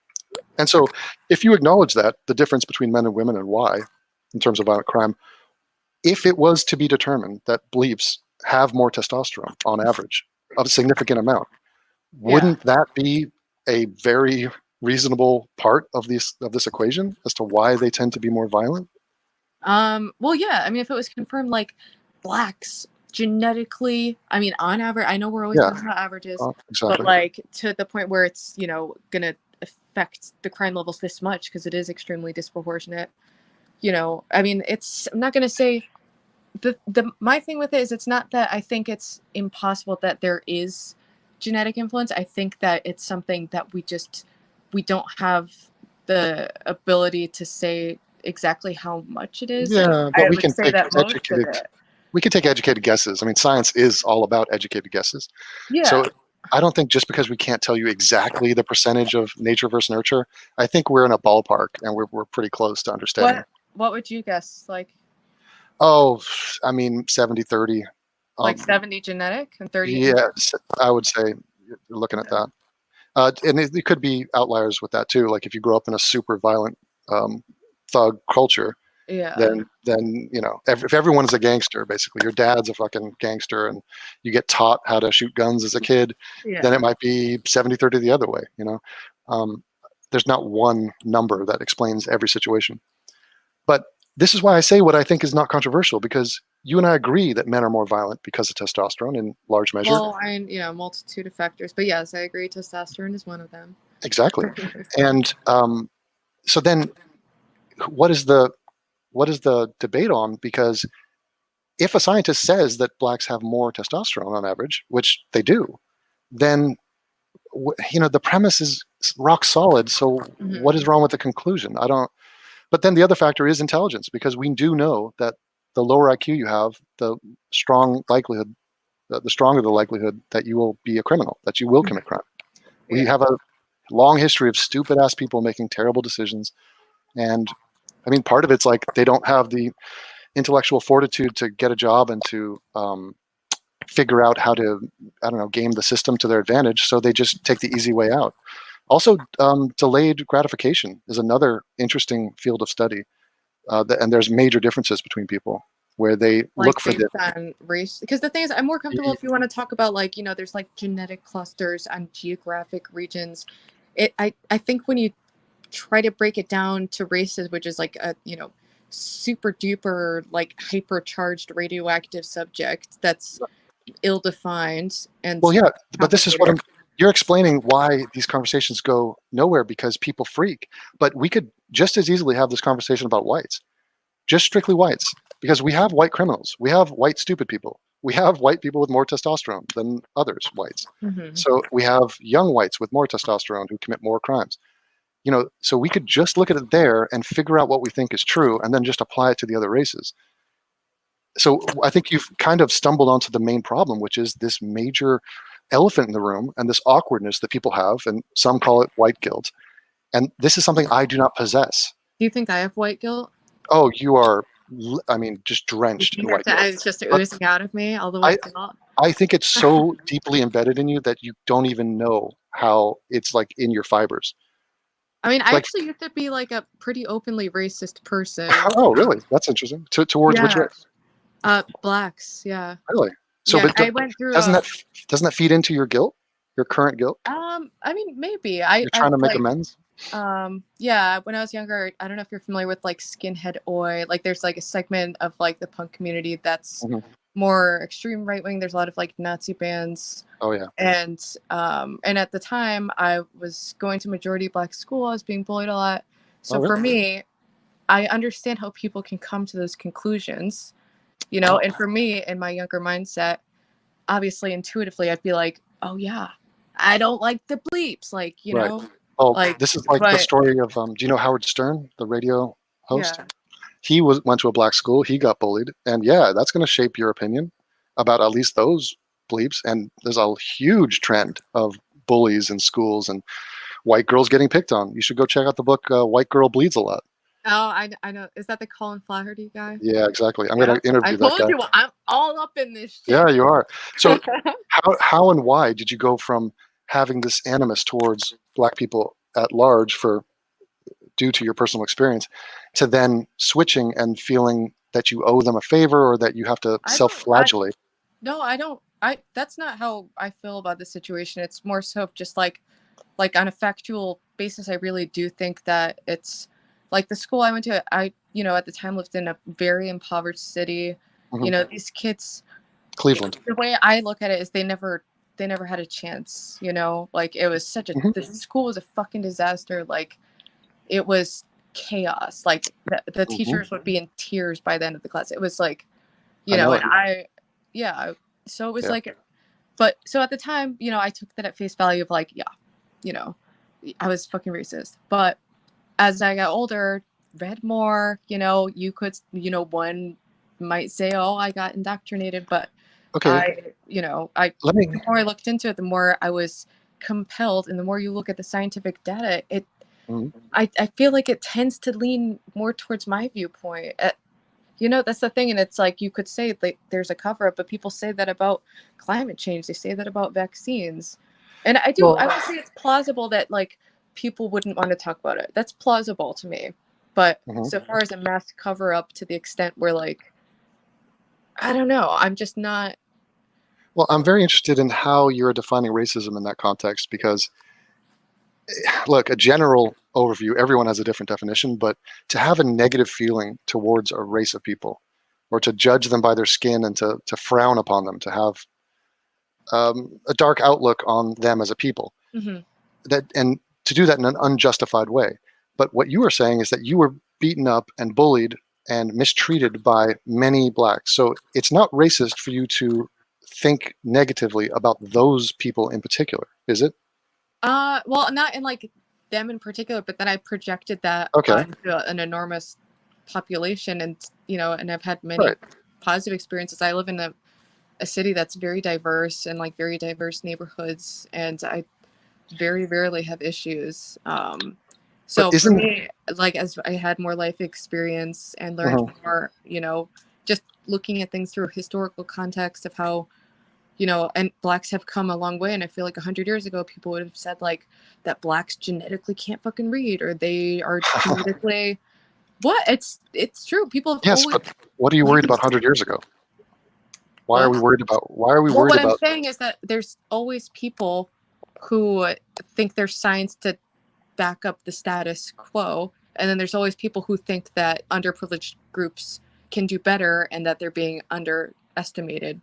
A: And so if you acknowledge that, the difference between men and women and why, in terms of violent crime, if it was to be determined that bleeps have more testosterone on average, of a significant amount, wouldn't that be a very reasonable part of this equation as to why they tend to be more violent?
C: Well, yeah. I mean, if it was confirmed, like, blacks genetically, I mean, on average, I know we're always talking about averages,
A: Exactly.
C: but like to the point where it's, you know, gonna affect the crime levels this much because it is extremely disproportionate. You know, I mean, I'm not gonna say my thing with it is it's not that I think it's impossible that there is genetic influence. I think that it's something that we don't have the ability to say exactly how much it is.
A: Yeah, but we can take
C: educated
A: guesses. I mean, science is all about educated guesses.
C: Yeah.
A: So I don't think just because we can't tell you exactly the percentage of nature versus nurture, I think we're in a ballpark and we're pretty close to understanding.
C: What would you guess? Like,
A: oh, I mean, 70-30.
C: Like 70 genetic and 30.
A: Yeah, I would say you're looking at that. And it could be outliers with that too. Like if you grow up in a super violent thug culture, then you know, if everyone's a gangster, basically your dad's a fucking gangster and you get taught how to shoot guns as a kid, then it might be 70-30 the other way, you know. There's not one number that explains every situation. But this is why I say what I think is not controversial, because you and I agree that men are more violent because of testosterone in large measure.
C: Well, a multitude of factors, but yes, I agree. Testosterone is one of them.
A: Exactly. And so then what is the debate on? Because if a scientist says that blacks have more testosterone on average, which they do, then you know the premise is rock solid. So what is wrong with the conclusion? I don't. But then the other factor is intelligence, because we do know that the lower IQ you have, the stronger the likelihood that you will be a criminal, that you will commit crime. We have a long history of stupid ass people making terrible decisions. And I mean, part of it's like they don't have the intellectual fortitude to get a job and to figure out how to, I don't know, game the system to their advantage. So they just take the easy way out. Also, delayed gratification is another interesting field of study. And there's major differences between people where they look for this
C: on race. Because the thing is, I'm more comfortable if you want to talk about, like, you know, there's like genetic clusters on geographic regions. I think when you try to break it down to races, which is like a, you know, super duper like hypercharged radioactive subject that's ill-defined and
A: but this is what you're explaining why these conversations go nowhere, because people freak. But we could just as easily have this conversation about whites, just strictly whites, because we have white criminals, we have white stupid people, we have white people with more testosterone than others whites. So we have young whites with more testosterone who commit more crimes. You know, so we could just look at it there and figure out what we think is true and then just apply it to the other races. So I think you've kind of stumbled onto the main problem, which is this major elephant in the room and this awkwardness that people have, and some call it white guilt. And this is something I do not possess.
C: Do you think I have white guilt?
A: Oh, you are, I mean, just drenched in white guilt.
C: It's just oozing out of me, all the white guilt.
A: I think it's so deeply embedded in you that you don't even know how it's like in your fibers.
C: I mean, I actually used to be like a pretty openly racist person.
A: Oh, really? That's interesting. Towards which race?
C: Blacks, yeah.
A: Really? So,
C: yeah,
A: but
C: I went through.
A: Doesn't that feed into your guilt, your current guilt?
C: I mean, maybe.
A: You're trying to make amends.
C: Yeah. When I was younger, I don't know if you're familiar with like Skinhead Oi. Like, there's like a segment of like the punk community that's more extreme right wing. There's a lot of like Nazi bands.
A: Oh yeah.
C: And at the time, I was going to majority black school. I was being bullied a lot. So for me, I understand how people can come to those conclusions, you know. And for me, in my younger mindset, obviously intuitively, I'd be like, oh yeah, I don't like the bleeps, like, you
A: Right.
C: know,
A: Oh,
C: like,
A: this is like the
C: but
A: story of do you know Howard Stern, the radio host?
C: yeah.
A: He went to a black school. He got bullied, and yeah, that's going to shape your opinion about at least those bleeps. And there's a huge trend of bullies in schools and white girls getting picked on. You should go check out the book "White Girl Bleeds a Lot."
C: Oh, I know. Is that the Colin Flaherty guy?
A: Yeah, exactly. I'm
C: Yeah.
A: going to
C: I
A: interview that
C: told
A: guy.
C: you, I'm all up in this shit.
A: Yeah, you are. So how and why did you go from having this animus towards black people at large due to your personal experience to then switching and feeling that you owe them a favor or that you have to self-flagellate?
C: No, I don't. That's not how I feel about the situation. It's more so just like on a factual basis, I really do think that it's like the school I went to, you know, at the time lived in a very impoverished city.
A: Mhm.
C: You know, these kids,
A: Cleveland.
C: the way I look at it is they never had a chance, you know, like it was such a,
A: Mhm.
C: the school was a fucking disaster. Like it was chaos. Like the teachers would be in tears by the end of the class. It was like, you
A: I
C: know,
A: know
C: and
A: it.
C: so it was
A: Yeah.
C: like, but so at the time, you know, I took that at face value of like, yeah, you know, I was fucking racist. But as I got older, read more, you know, you could, you know, one might say, oh, I got indoctrinated, but
A: Okay. Let me.
C: the more I looked into it, the more I was compelled, and the more you look at the scientific data,
A: Mhm.
C: I feel like it tends to lean more towards my viewpoint. You know, that's the thing. And it's like, you could say like there's a cover up, but people say that about climate change. They say that about vaccines. And I
A: Well,
C: would say it's plausible that like people wouldn't want to talk about it. That's plausible to me. But
A: Mhm.
C: so far as a mass cover up to the extent where like, I don't know, I'm just not.
A: Well, I'm very interested in how you're defining racism in that context because, look, a general overview, everyone has a different definition, but to have a negative feeling towards a race of people or to judge them by their skin and to frown upon them, to have a dark outlook on them as a people,
C: Mhm.
A: and to do that in an unjustified way. But what you are saying is that you were beaten up and bullied and mistreated by many blacks. So it's not racist for you to think negatively about those people in particular, is it?
C: Well, not in like them in particular, but then I projected that
A: Okay.
C: onto an enormous population, and you know, and I've had many
A: Right.
C: positive experiences. I live in a city that's very diverse and like very diverse neighborhoods, and I very rarely have issues.
A: But
C: So for
A: isn't
C: me, like as I had more life experience and learned
A: Mhm.
C: more, you know, just looking at things through historical context of how, you know, and blacks have come a long way. And I feel like 100 years ago, people would have said like that blacks genetically can't fucking read, or they are genetically what? It's true. People have
A: Yes,
C: always
A: but what are you worried about
C: used
A: 100 years ago? Why are we
C: what?
A: worried about
C: Well, what I'm saying is that there's always people who think there's science to back up the status quo, and then there's always people who think that underprivileged groups can do better and that they're being underestimated,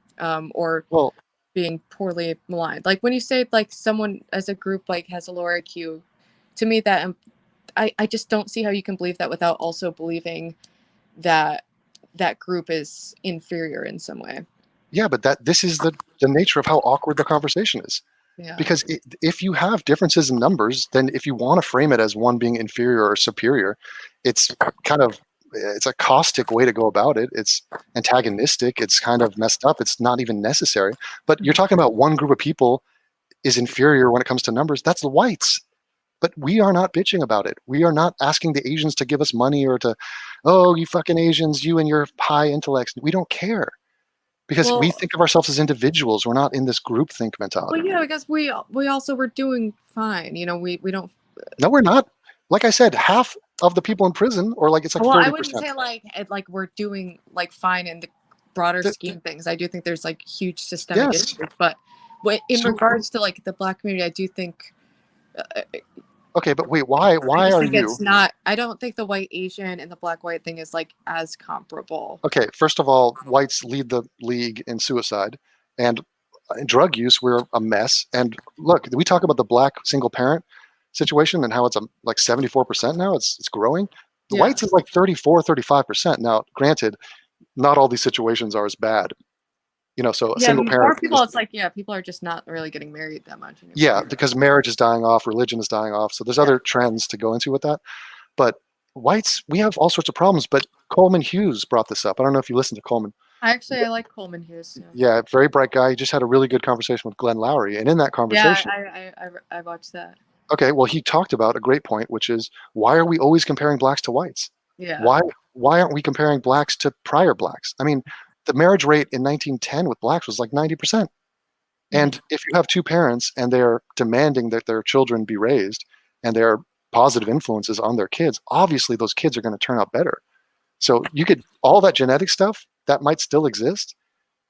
C: or
A: well,
C: being poorly maligned. Like when you say like someone as a group like has a lower IQ, to me that I just don't see how you can believe that without also believing that that group is inferior in some way.
A: yeah, but this is the nature of how awkward the conversation is.
C: Yeah.
A: Because if you have differences in numbers, then if you want to frame it as one being inferior or superior, it's it's a caustic way to go about it. It's antagonistic. It's kind of messed up. It's not even necessary. But you're talking about one group of people is inferior when it comes to numbers. That's the whites. But we are not bitching about it. We are not asking the Asians to give us money or to, oh, you fucking Asians, you and your high intellects. We don't care because we
C: Well,
A: think of ourselves as individuals. We're not in this groupthink mentality.
C: well, yeah, because we also were doing fine. You know, we don't.
A: No, we're not. Like I said, half of the people in prison, or like it's like
C: Well, I
A: 40%.
C: wouldn't say like we're doing like fine in the broader scheme of things. I do think there's like huge systemic
A: Yes.
C: issues, but in
A: So-
C: regards to like the black community, I do think.
A: Okay, but wait, why
C: I
A: are
C: think
A: you?
C: it's not. I don't think the white Asian and the black white thing is like as comparable.
A: Okay, first of all, whites lead the league in suicide, and in drug use, we're a mess. And look, we talk about the black single parent situation and how it's like 74% now. It's growing. The
C: Yeah.
A: whites is like 34, 35%. Now, granted, not all these situations are as bad. So a single parent.
C: More people, it's like, people are just not really getting married that much anymore.
A: Yeah, because marriage is dying off, religion is dying off. So there's other trends to go into with that. But whites, we have all sorts of problems. But Coleman Hughes brought this up. I don't know if you listened to Coleman.
C: I like Coleman Hughes.
A: Yeah, very bright guy. He just had a really good conversation with Glenn Lowry. And in that conversation.
C: Yeah, I watched that.
A: Okay, well, he talked about a great point, which is, why are we always comparing blacks to whites?
C: Yeah.
A: Why aren't we comparing blacks to prior blacks? I mean, the marriage rate in 1910 with blacks was like 90%. And if you have two parents and they're demanding that their children be raised and they're positive influences on their kids, obviously those kids are going to turn out better. So you could, all that genetic stuff, that might still exist,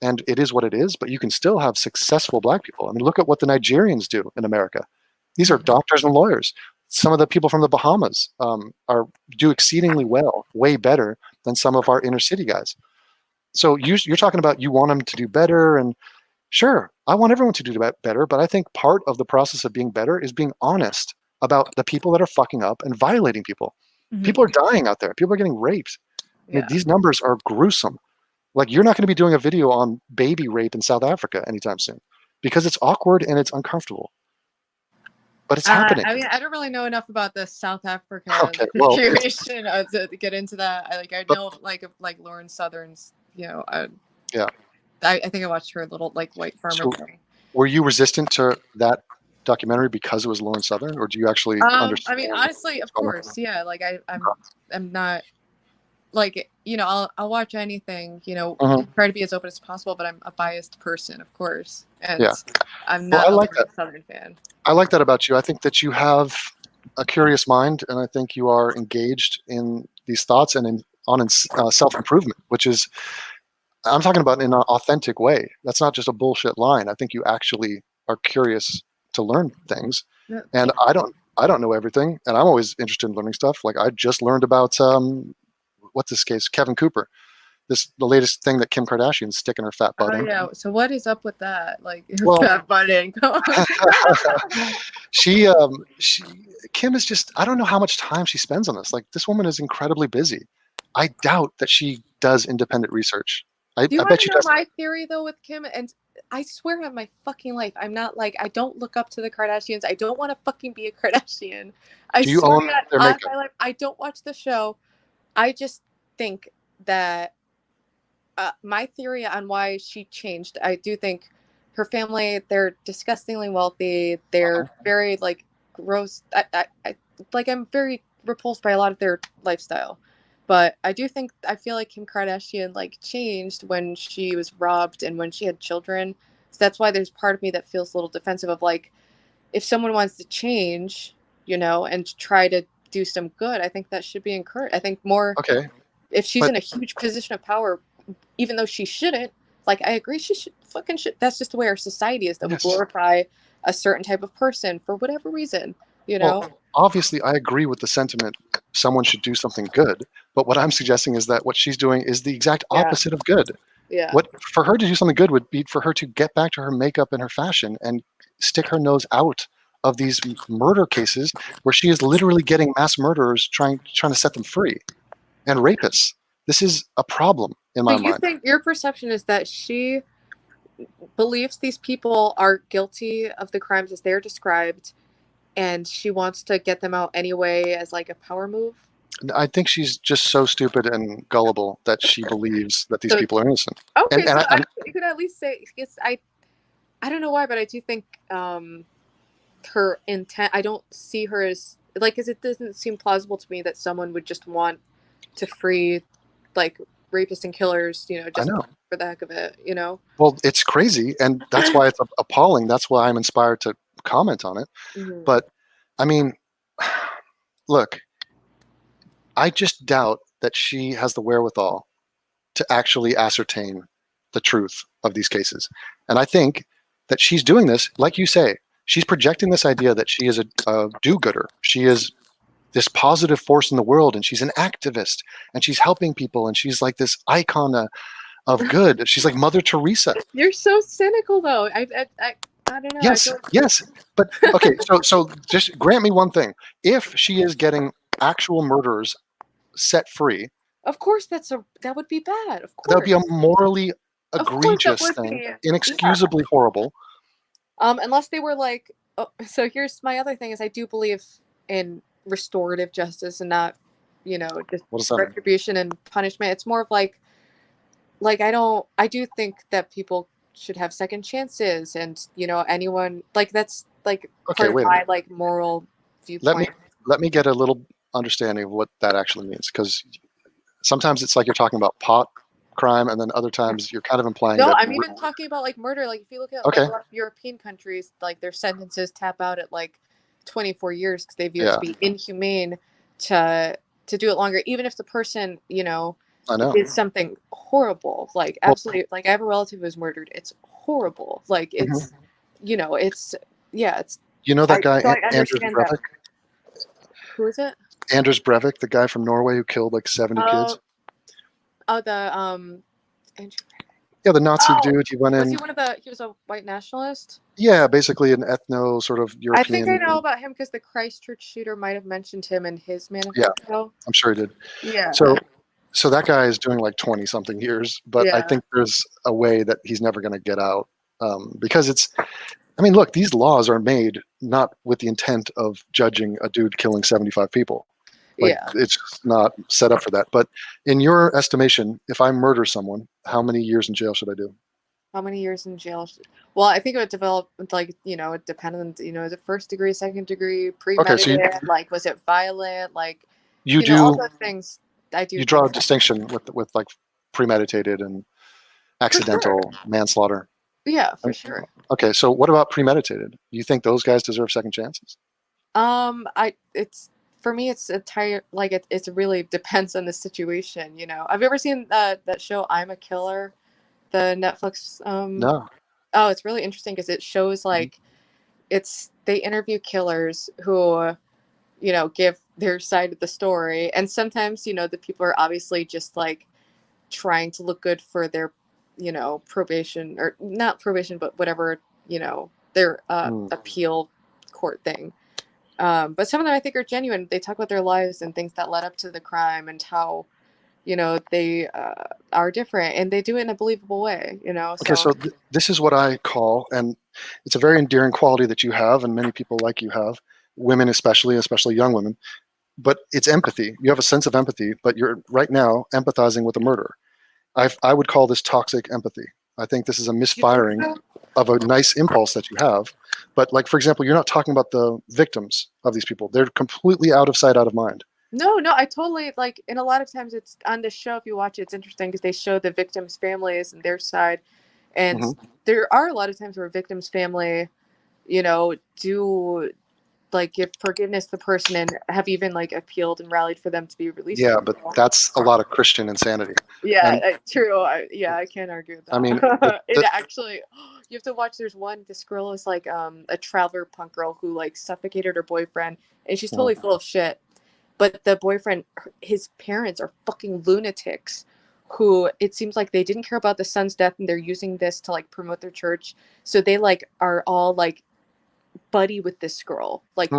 A: and it is what it is, but you can still have successful black people. I mean, look at what the Nigerians do in America. These are doctors and lawyers. Some of the people from the Bahamas do exceedingly well, way better than some of our inner city guys. So you're talking about you want them to do better, and sure, I want everyone to do better, but I think part of the process of being better is being honest about the people that are fucking up and violating people. People are dying out there. People are getting raped. I mean, these numbers are gruesome. Like, you're not going to be doing a video on baby rape in South Africa anytime soon because it's awkward and it's uncomfortable. But it's happening.
C: I mean, I don't really know enough about the South Africa situation to get into that. I know like Lauren Southern's, I think I watched her little white farmer thing.
A: Were you resistant to that documentary because it was Lauren Southern, or do you actually understand?
C: I mean, honestly, of course, yeah. I'm not I'll watch anything, try to be as open as possible, but I'm a biased person, of course. And I'm not a Southern fan.
A: I like that about you. I think that you have a curious mind, and I think you are engaged in these thoughts and in self-improvement, which is, I'm talking about in an authentic way. That's not just a bullshit line. I think you actually are curious to learn things. Yeah. And I don't know everything, and I'm always interested in learning stuff. Like, I just learned about what's this case? Kevin Cooper. The latest thing that Kim Kardashian's sticking her fat butt in.
C: Yeah. So what is up with that? Like, fat butt in.
A: Kim is just, I don't know how much time she spends on this. Like, this woman is incredibly busy. I doubt that she does independent research. I bet she does.
C: My theory though with Kim, and I swear on my fucking life, I'm not I don't look up to the Kardashians. I don't want to fucking be a Kardashian.
A: Do you own their makeup?
C: I don't watch the show. I just think that my theory on why she changed, I do think her family, they're disgustingly wealthy. They're very gross. I'm very repulsed by a lot of their lifestyle. But I feel like Kim Kardashian changed when she was robbed and when she had children. So that's why there's part of me that feels a little defensive of if someone wants to change, and try to do some good, I think that should be encouraged. I think more.
A: Okay.
C: If she's in a huge position of power, even though she shouldn't, I agree she should. That's just the way our society is, that we glorify a certain type of person for whatever reason,
A: Well, obviously, I agree with the sentiment. Someone should do something good. But what I'm suggesting is that what she's doing is the exact opposite of good.
C: Yeah.
A: For her to do something good would be for her to get back to her makeup and her fashion and stick her nose out of these murder cases where she is literally getting mass murderers trying to set them free, and rapists. This is a problem in my mind.
C: You think your perception is that she believes these people are guilty of the crimes as they're described, and she wants to get them out anyway as a power move?
A: I think she's just so stupid and gullible that she believes that these people are innocent.
C: Okay, you could at least say, I don't know why, but I do think her intent, I don't see her as, because it doesn't seem plausible to me that someone would just want to free, rapists and killers, just for the heck of it,
A: Well, it's crazy, and that's why it's appalling. That's why I'm inspired to comment on it. Mm-hmm. But, I mean, look, I just doubt that she has the wherewithal to actually ascertain the truth of these cases. And I think that she's doing this, like you say, she's projecting this idea that she is a do-gooder. She is this positive force in the world, and she's an activist, and she's helping people, and she's like this icon of good. She's like Mother Teresa.
C: You're so cynical, though. I don't know.
A: Yes. But, okay, so just grant me one thing. If she is getting actual murderers set free.
B: Of course, that would be bad. Of
A: That would be a
B: course.
A: morally
B: Of course that
A: egregious
B: would
A: thing,
B: be.
A: inexcusably horrible.
B: Unless they were like, oh, so here's my other thing is I do believe in restorative justice and not, just
A: What does that mean?
B: retribution and punishment. It's more of like I do think that people should have second chances and, anyone like that's like
A: Okay,
B: part of
A: wait a
B: my
A: minute.
B: like moral
A: Let me
B: viewpoint.
A: let me get a little understanding of what that actually means, because sometimes it's like you're talking about pot crime, and then other times you're kind of implying
B: No,
A: that.
B: I'm even talking about like murder. Like if you look at
A: Okay.
B: like a lot of European countries, like their sentences tap out at like 24 years because they view it to be inhumane to do it longer, even if the person,
A: I know.
B: did something horrible. Like absolutely, like I have a relative who was murdered. It's horrible. Like it's, it's it's.
A: You know that guy,
B: So I
A: Anders
B: understand
A: Breivik?
B: that. Who is it?
A: Anders Breivik, the guy from Norway who killed like 70 kids.
B: Oh, the Andrew.
A: Yeah, the Nazi
B: Oh,
A: dude. He went
B: Was
A: in.
B: he was a white nationalist?
A: Yeah, basically an ethno sort of
B: I think I
A: European.
B: know about him because the Christchurch shooter might have mentioned him in his
A: Yeah,
B: manifesto.
A: I'm sure he did.
B: Yeah.
A: So that guy is doing like 20 something years, but I think there's a way that he's never going to get out, because I mean, look, these laws are made not with the intent of judging a dude killing 75 people. Like, it's just not set up for that. But in your estimation, if I murder someone, how many years in jail should I do?
B: How many years in jail? Well, I think it would develop like, it depended on, is it first degree, second degree, premeditated, like was it violent, like
A: you do
B: all those things. I do.
A: You draw a distinction with like premeditated and accidental manslaughter.
B: Yeah, for sure.
A: Okay, so what about premeditated? Do you think those guys deserve second chances?
B: It's for me, it's entire like it really depends on the situation. Have you ever seen that show I'm a Killer, the Netflix?
A: No.
B: Oh, it's really interesting because it shows like they interview killers who, give their side of the story, and sometimes the people are obviously just like trying to look good for their, probation or not probation, but whatever, their appeal court thing. But some of them I think are genuine. They talk about their lives and things that led up to the crime and how, they are different, and they do it in a believable way,
A: Okay, so this is what I call, and it's a very endearing quality that you have, and many people like you have, women especially young women, but it's empathy. You have a sense of empathy, but you're right now empathizing with a murderer. I would call this toxic empathy. I think this is a misfiring of a nice impulse that you have. But like, for example, you're not talking about the victims of these people. They're completely out of sight, out of mind.
B: No, I totally like, and a lot of times it's on the show. If you watch it, it's interesting because they show the victims' families and their side, and there are a lot of times where victims' family, do like give forgiveness to the person and have even like appealed and rallied for them to be released.
A: Yeah, but that's a lot of Christian insanity.
B: Yeah, true. I can't argue with that.
A: I mean,
B: it actually, you have to watch. There's this girl is like a traveler punk girl who like suffocated her boyfriend, and she's totally full of shit. But the boyfriend, his parents are fucking lunatics who it seems like they didn't care about the son's death, and they're using this to like promote their church. So they like are all like buddy with this girl, like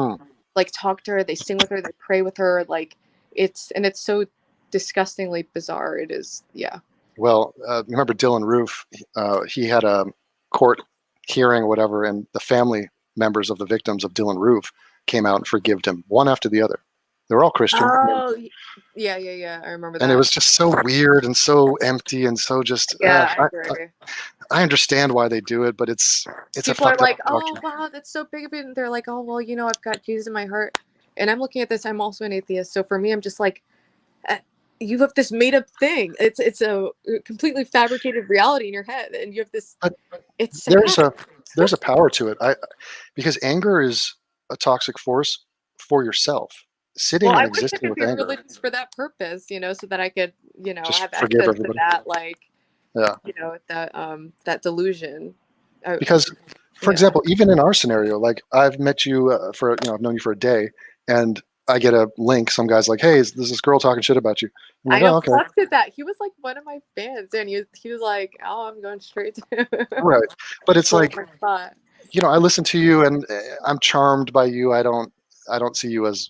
B: talk to her, they sing with her, they pray with her, like it's so disgustingly bizarre. It is.
A: Well, remember Dylan Roof? He had a court hearing or whatever, and the family members of the victims of Dylan Roof came out and forgived him, one after the other. They were all Christian.
B: Oh, yeah. I remember that.
A: And it was just so weird and so empty and so just.
B: I agree.
A: I understand why they do it, but it's
B: people
A: a fucked
B: are like,
A: up
B: oh wow, that's so big of it, and they're like, oh well, I've got Jesus in my heart, and I'm looking at this. I'm also an atheist, so for me, I'm just like, you have this made up thing. It's a completely fabricated reality in your head, and you have this. It's sad.
A: There's a power to it. Because anger is a toxic force for yourself. Sitting and existing with anger.
B: Religious for that purpose, so that I could,
A: just
B: have
A: forgive
B: access
A: everybody.
B: to that, like, that delusion.
A: Because, for example, even in our scenario, like I've met you I've known you for a day, and I get a link. Some guy's like, "Hey, there's this girl talking shit about you." I'm like,
B: I know.
A: okay.
B: Plus did that. He was like one of my fans, and he was like, "Oh, I'm going straight to."
A: Right, but it's like,
B: spot.
A: I listen to you, and I'm charmed by you. I don't see you as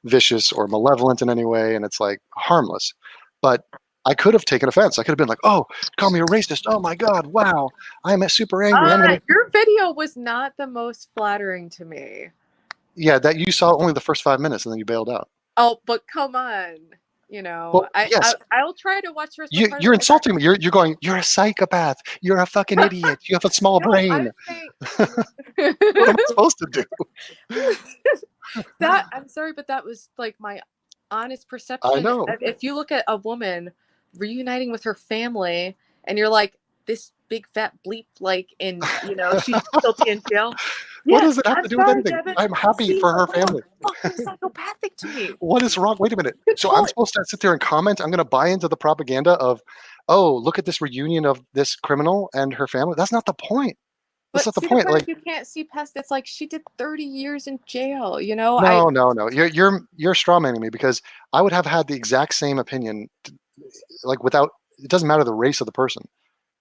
A: vicious or malevolent in any way, and it's like harmless. But I could have taken offense. I could have been like, "Oh, call me a racist. Oh my God, wow, I'm super angry. I'm gonna."
B: Your video was not the most flattering to me.
A: Yeah, that you saw only the first 5 minutes and then you bailed out.
B: Oh, but come on.
A: Well, yes,
B: I'll try to watch the rest of
A: you're insulting me. You're going. You're a psychopath. You're a fucking idiot. You have a small brain. What am I supposed to do?
B: I'm sorry, but that was like my honest
A: I
B: perception.
A: know.
B: If you look at a woman reuniting with her family and you're like, this big fat bleep, like, and she's guilty in jail.
A: What does it have
B: I'm
A: to do with
B: sorry,
A: anything?
B: Devon.
A: I'm happy for her family.
B: Fucking psychopathic to me.
A: What is wrong? Wait a minute. So I'm supposed to sit there and comment? I'm going to buy into the propaganda of, oh, look at this reunion of this criminal and her family. That's not the point. That's not the point. Like,
B: you can't see past. It's like she did 30 years in jail.
A: no. You're strawmanning me, because I would have had the exact same opinion, like without. It doesn't matter the race of the person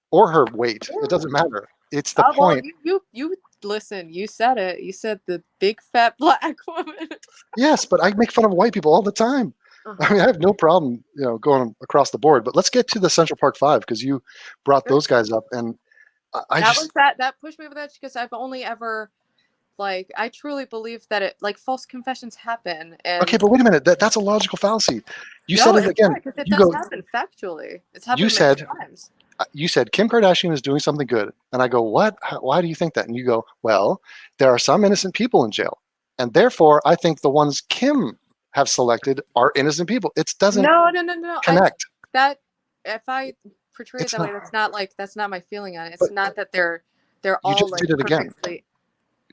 A: or her weight. It doesn't matter. It's the point.
B: Well, you listen. You said it. You said the big fat black woman.
A: Yes, but I make fun of white people all the time. I mean, I have no problem, going across the board. But let's get to the Central Park Five, because you brought those guys up, and
B: that pushed me over that, because I've only ever, I truly believe that it, false confessions happen. And
A: okay, but wait a minute. That's a logical fallacy. You said it again.
B: It does happen factually. It's happened many times.
A: You said Kim Kardashian is doing something good, and I go, what? Why do you think that? And you go, well, there are some innocent people in jail, and therefore I think the ones Kim have selected are innocent people. It doesn't connect.
B: If I portray it that way, that's not my feeling on it. It's not that they're all. You just
A: did it again.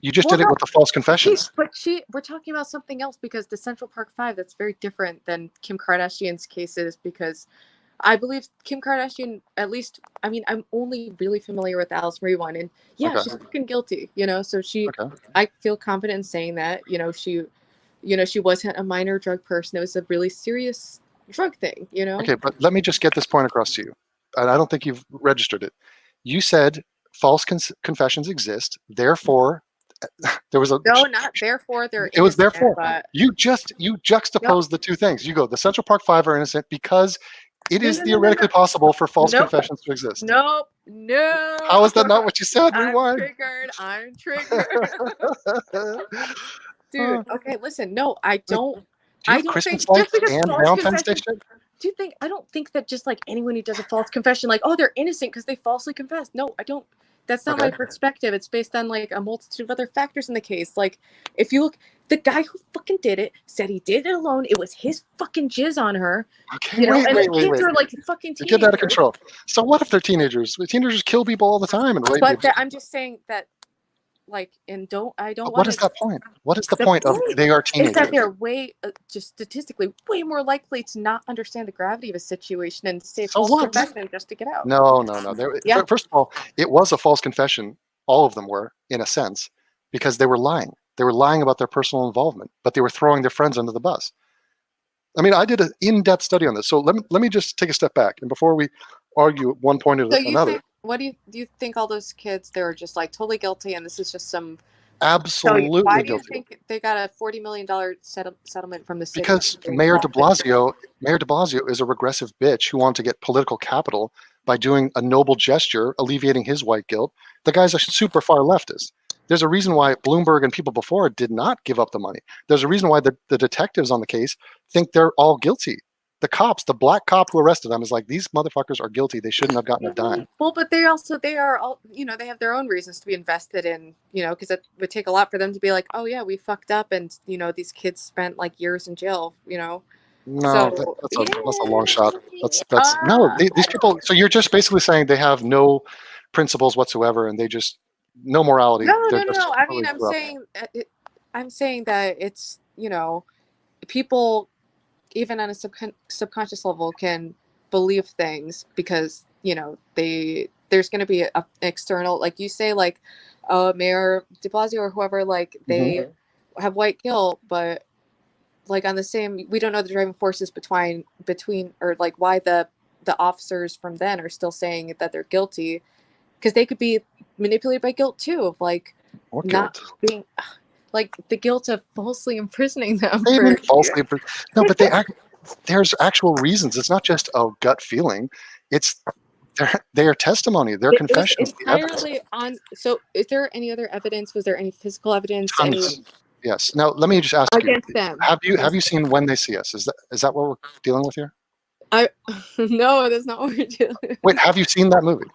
A: You just did it with the false confessions.
B: We're talking about something else, because the Central Park Five, that's very different than Kim Kardashian's cases, because I believe Kim Kardashian, at least, I mean, I'm only really familiar with the Alice Marie one, and she's fucking guilty, so I feel confident in saying that, she wasn't a minor drug person. It was a really serious drug thing,
A: Okay, but let me just get this point across to you. And I don't think you've registered it. You said false confessions exist, therefore there was a
B: not therefore they're
A: it was therefore you juxtapose the two things. You go, the Central Park Five are innocent because it is theoretically possible for false confessions to exist.
B: No.
A: How is that not what you said? Rewind.
B: I'm triggered. Dude, okay, listen. No, I don't.
A: Do you have Christmas lights and Valentine's Day shit?
B: I don't think that just anyone who does a false confession, they're innocent because they falsely confessed. No, I don't. That's not my perspective. It's based on a multitude of other factors in the case. If you look, the guy who fucking did it said he did it alone. It was his fucking jizz on her.
A: Okay, wait.
B: Kids are fucking teenagers.
A: You get out of control. So what if they're teenagers? Teenagers kill people all the time and rape people.
B: I'm just saying that. What is
A: that point? What is the point of they are teenagers?
B: Is that they're just statistically way more likely to not understand the gravity of a situation and say false confession just to get out.
A: No. First of all, it was a false confession. All of them were, in a sense, because they were lying. They were lying about their personal involvement, but they were throwing their friends under the bus. I mean, I did an in-depth study on this. So let me just take a step back, and before we argue one point or another.
B: What do you think all those kids, they were just totally guilty, and this is just some
A: absolutely
B: why
A: guilty?
B: Do you think they got a $40 million settlement from the city?
A: Because Mayor de Blasio is a regressive bitch who wanted to get political capital by doing a noble gesture, alleviating his white guilt. The guy's a super far leftist. There's a reason why Bloomberg and people before did not give up the money. There's a reason why the detectives on the case think they're all guilty. The cops, the black cop who arrested them, is like, these motherfuckers are guilty. They shouldn't have gotten a dime.
B: Well, but they are all, they have their own reasons to be invested in, because it would take a lot for them to be like, oh yeah, we fucked up, and these kids spent years in jail, No,
A: that's a long shot. No, these people. So you're just basically saying they have no principles whatsoever, and they just no morality.
B: No. I mean, I'm saying that it's people, even on a subconscious level, can believe things because there's going to be an external, like you say, Mayor de Blasio or whoever, they have white guilt, but on the same, we don't know the driving forces between or why the officers from then are still saying that they're guilty, because they could be manipulated by guilt too,
A: or
B: not
A: guilt.
B: being
C: like the guilt of falsely imprisoning them
A: They
C: for
A: didn't falsely. No, but there's actual reasons. It's not just a gut feeling. It's their testimony, their
C: It was
A: confessions, the evidence.
C: entirely on. So, is there any other evidence? Was there any physical evidence? Any
A: Tons. Yes. Now let me just ask you:
C: against them?
A: Have you seen When They See Us? Is that what we're dealing with here?
C: I no, that's not what we're doing.
A: Wait, have you seen that movie?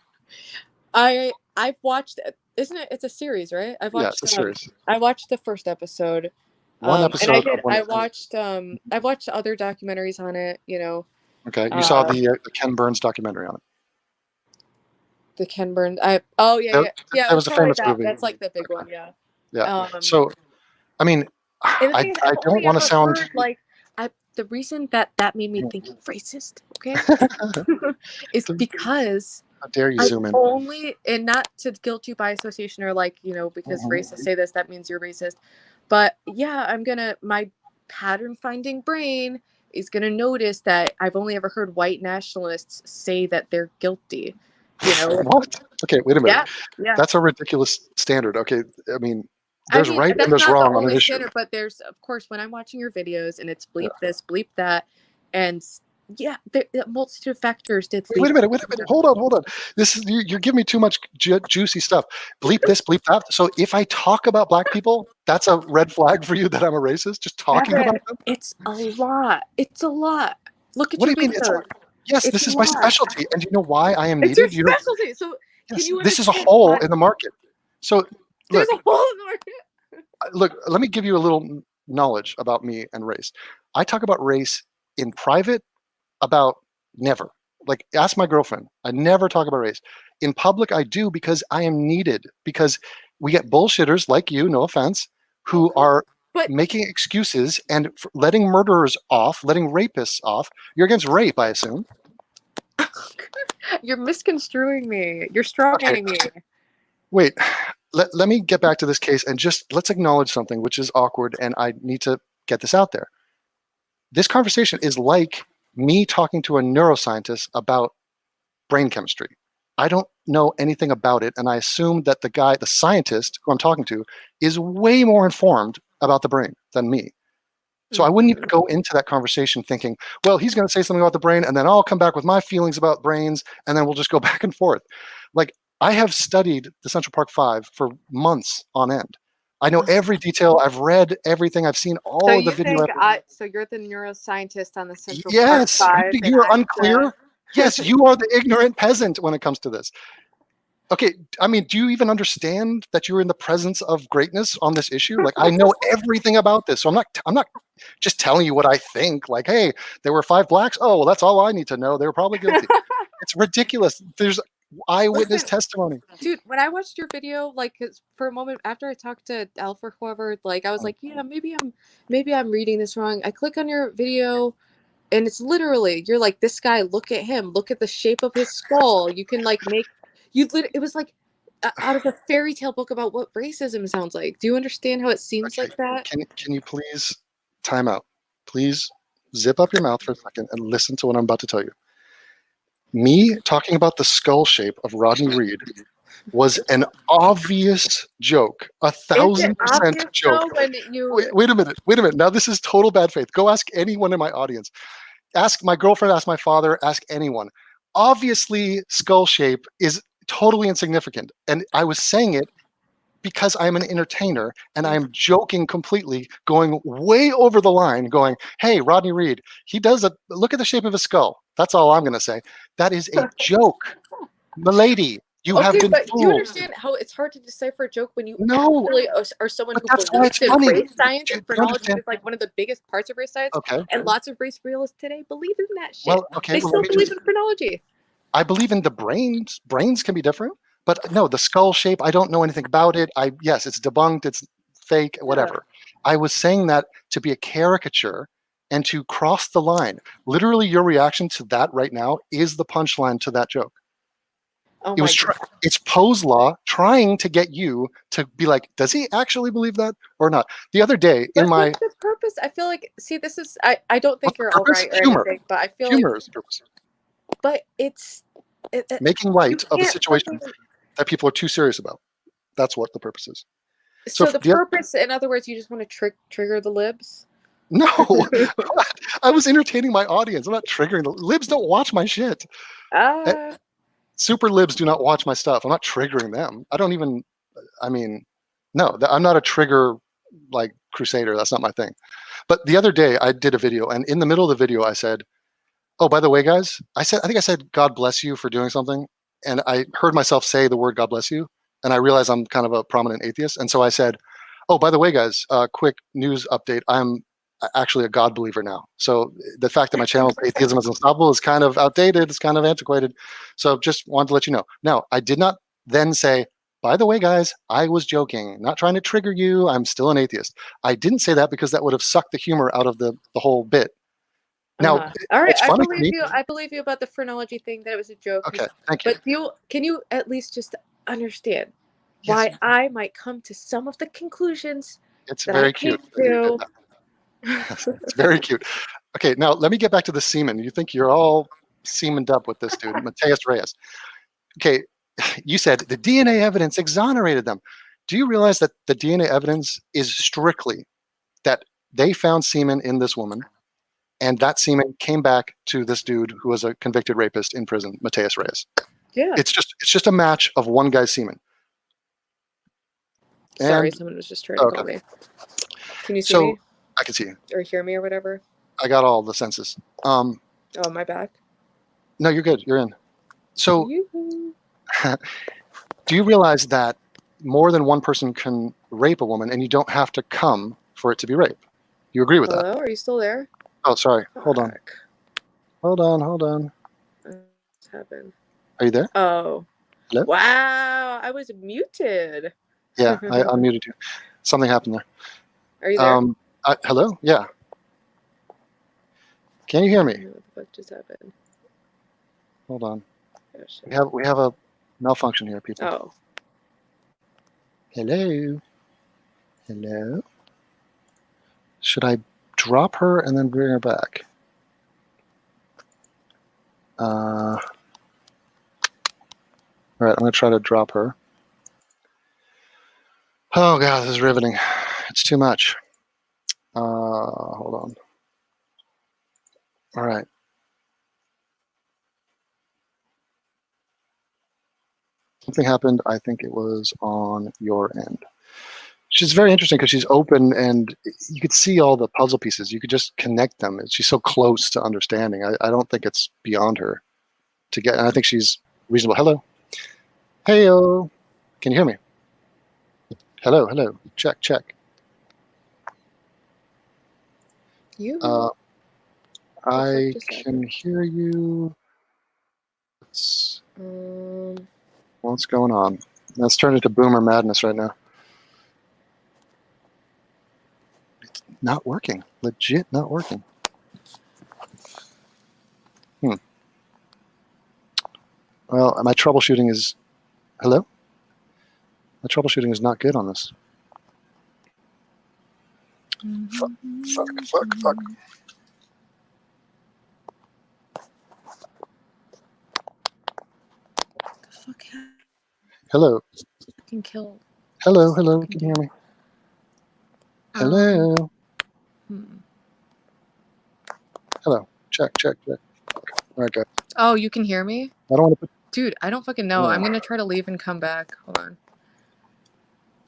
C: I've watched. Isn't it? It's a series, right? I've watched.
A: Yes, a series.
C: I watched the first episode.
A: One episode.
C: And I watched. I've watched other documentaries on it. You know.
A: Okay, you saw the Ken Burns documentary on it.
C: The Ken Burns. Yeah.
A: That was a famous movie.
C: That's like the big one. Yeah.
A: Yeah. So, I mean, I don't want to sound
C: like the reason that made me think racist. Okay, is because.
A: How dare you zoom in?
C: Only, and not to guilt you by association or like, you know, because racists say this, that means you're racist. But yeah, my pattern finding brain is going to notice that I've only ever heard white nationalists say that they're guilty. You know?
A: What? Okay, wait a minute.
C: Yeah.
A: That's a ridiculous standard. Okay, I mean, there's right and there's wrong on an issue.
C: Standard, but there's, of course, when I'm watching your videos and it's bleep this, bleep that, and yeah, the multitude of factors did.
A: Wait a minute. Hold on. This is you're giving me too much juicy stuff. Bleep this, bleep that. So if I talk about black people, that's a red flag for you that I'm a racist. Just talking about them.
C: It's a lot. Look at
A: what do you mean? It's a lot? Yes, this is my specialty, and you know why I am needed.
C: It's your specialty. So
A: yes, this is a hole in the market. So
C: there's a hole in the market.
A: Look, let me give you a little knowledge about me and race. I talk about race in private. About never. Like, ask my girlfriend. I never talk about race. In public, I do because I am needed. Because we get bullshitters like you, no offense, who are making excuses and letting murderers off, letting rapists off. You're against rape, I assume.
C: You're misconstruing me. You're strawmanning me.
A: Wait, let me get back to this case and just let's acknowledge something, which is awkward, and I need to get this out there. This conversation is like me talking to a neuroscientist about brain chemistry. I don't know anything about it, and I assume that the scientist who I'm talking to, is way more informed about the brain than me. So I wouldn't even go into that conversation thinking, well, he's going to say something about the brain, and then I'll come back with my feelings about brains, and then we'll just go back and forth. Like, I have studied the Central Park Five for months on end. I know every detail. I've read everything. I've seen all of the video.
C: So you're the neuroscientist on the Central Park
A: Yes,
C: Five.
A: you're unclear. Yes, you are the ignorant peasant when it comes to this. Okay, I mean, do you even understand that you're in the presence of greatness on this issue? Like, I know everything about this, so I'm not just telling you what I think. Like, hey, there were 5 blacks. Oh, well, that's all I need to know. They were probably guilty. It's ridiculous. There's eyewitness testimony.
C: Dude, when I watched your video, like, for a moment after I talked to Alf or whoever, like, I was like, yeah, maybe I'm reading this wrong. I click on your video, and it's literally, you're like, this guy, look at him, look at the shape of his skull. You can like make it was like out of a fairy tale book about what racism sounds like. Do you understand how it seems like that?
A: Can you please time out? Please zip up your mouth for a second and listen to what I'm about to tell you. Me talking about the skull shape of Rodney Reed was an obvious joke, 1,000% joke. Wait a minute. Now this is total bad faith. Go ask anyone in my audience. Ask my girlfriend, ask my father, ask anyone. Obviously, skull shape is totally insignificant. And I was saying it because I'm an entertainer and I'm joking completely, going way over the line, going, hey, Rodney Reed, look at the shape of his skull. That's all I'm going to say. That is a joke. Milady, you have been fooled.
C: Do you understand how it's hard to decipher a joke when you really are someone who believes in race science and phrenology is like one of the biggest parts of race science?
A: Okay.
C: And lots of race realists today believe in that shit.
A: Well, okay,
C: they still believe in phrenology.
A: I believe in the brains. Brains can be different. But no, the skull shape, I don't know anything about it. Yes, it's debunked, it's fake, whatever. I was saying that to be a caricature and to cross the line. Literally, your reaction to that right now is the punchline to that joke.
C: Oh,
A: it's Poe's law trying to get you to be like, does he actually believe that or not? The other day
C: what's the purpose? I feel like, see, this is, I don't think you're all right or anything, but I feel
A: humor is the purpose.
C: But it's
A: making light of a situation that people are too serious about. That's what the purpose is.
B: So
A: So
B: the purpose, in other words, you just want to trigger the libs?
A: no, I was entertaining my audience. I'm not triggering the libs. Don't watch my shit. Super libs do not watch my stuff. I'm not triggering them. I don't even. I mean, no, I'm not a trigger like crusader. That's not my thing. But the other day I did a video, and in the middle of the video I said, "Oh, by the way, guys," I think I said, "God bless you for doing something," and I heard myself say the word "God bless you," and I realized I'm kind of a prominent atheist, and so I said, "Oh, by the way, guys, quick news update. I'm actually a God believer now. So the fact that my channel is Atheism is Unstoppable is kind of outdated. It's kind of antiquated. So just wanted to let you know." Now, I did not then say, "By the way, guys, I was joking, not trying to trigger you. I'm still an atheist." I didn't say that because that would have sucked the humor out of the whole bit. Now,
B: all right,
A: it's funny to me.
B: I believe you about the phrenology thing, that it was a joke.
A: Okay, thank you.
B: But can you at least just understand why I might come to some of the conclusions
A: it's
B: that
A: very
B: I came
A: cute.
B: to?
A: It's very cute. Okay, now let me get back to the semen. You think you're all semened up with this dude, Mateus Reyes. Okay, you said the DNA evidence exonerated them. Do you realize that the DNA evidence is strictly that they found semen in this woman, and that semen came back to this dude who was a convicted rapist in prison, Mateus Reyes?
B: Yeah.
A: It's just a match of one guy's semen.
B: Sorry,
A: And,
B: someone was just trying to call me. Can you see me?
A: I can see you.
B: Or hear me or whatever?
A: I got all the senses.
B: Oh, my back.
A: No, you're good. You're in. So,
B: Yoo-hoo.
A: do you realize that more than one person can rape a woman, and you don't have to come for it to be rape? You agree with that?
B: Hello? Are you still there?
A: Oh, sorry. Hold on.
B: Fuck.
A: Hold on.
B: What's happened?
A: Are you there?
B: Oh.
A: Hello?
B: Wow, I was muted.
A: Yeah, I unmuted you. Something happened there.
B: Are you there?
A: Hello? Yeah. Can you hear
B: I
A: me?
B: don't know what the fuck just happened.
A: Hold on.
B: Oh, shit.
A: We have a malfunction here, people.
B: Oh.
A: Hello? Hello? Should I drop her and then bring her back? All right, I'm going to try to drop her. Oh, God, this is riveting. It's too much. Hold on. All right. Something happened. I think it was on your end. She's very interesting because she's open and you could see all the puzzle pieces. You could just connect them. She's so close to understanding. I don't think it's beyond her to get. And I think she's reasonable. Hello. Heyo. Can you hear me? Hello. Check.
B: You?
A: I can hear you. What's going on? Let's turn into boomer madness right now. It's not working. Legit not working. Well, my troubleshooting is... Hello? My troubleshooting is not good on this. Fuck.
B: Fuck.
A: Hello.
B: Fucking killed.
A: Hello. Can you hear me? Hello. Hello. Check. All right, guys.
B: Oh, you can hear me?
A: I don't want to put...
B: Dude, I don't fucking know.
A: Yeah.
B: I'm gonna try to leave and come back. Hold on.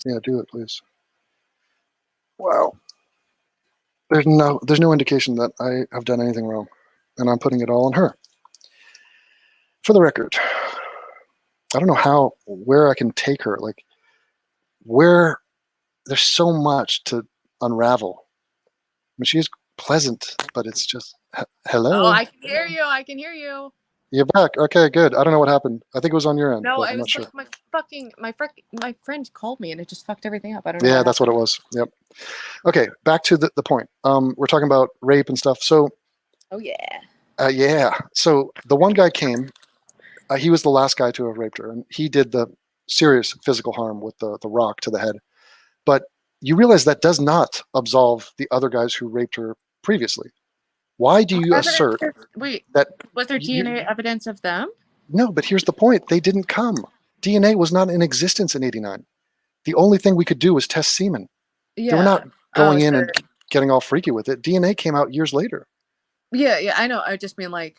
A: Yeah, do it, please. Wow. There's no indication that I have done anything wrong, and I'm putting it all on her. For the record, I don't know where I can take her. Like, where there's so much to unravel. I mean, she is pleasant, but it's just hello.
B: Oh, I can hear you.
A: You're back. Okay, good. I don't know what happened. I think it was on your end.
B: No,
A: but
B: I
A: I'm
B: was
A: not
B: like
A: sure.
B: my friend called me and it just fucked everything up. I don't know.
A: Yeah, that's what it was. Yep. Okay, back to the point. We're talking about rape and stuff. So.
B: Oh yeah.
A: Yeah. So the one guy came. He was the last guy to have raped her, and he did the serious physical harm with the rock to the head. But you realize that does not absolve the other guys who raped her previously. Why do you assert that?
B: Was there DNA evidence of them?
A: No, but here's the point. They didn't come. DNA was not in existence in '89. the only thing we could do was test semen.
B: Yeah.
A: They were not going in
B: sure.
A: and getting all freaky with it. DNA came out years later.
B: Yeah, I know. I just mean like,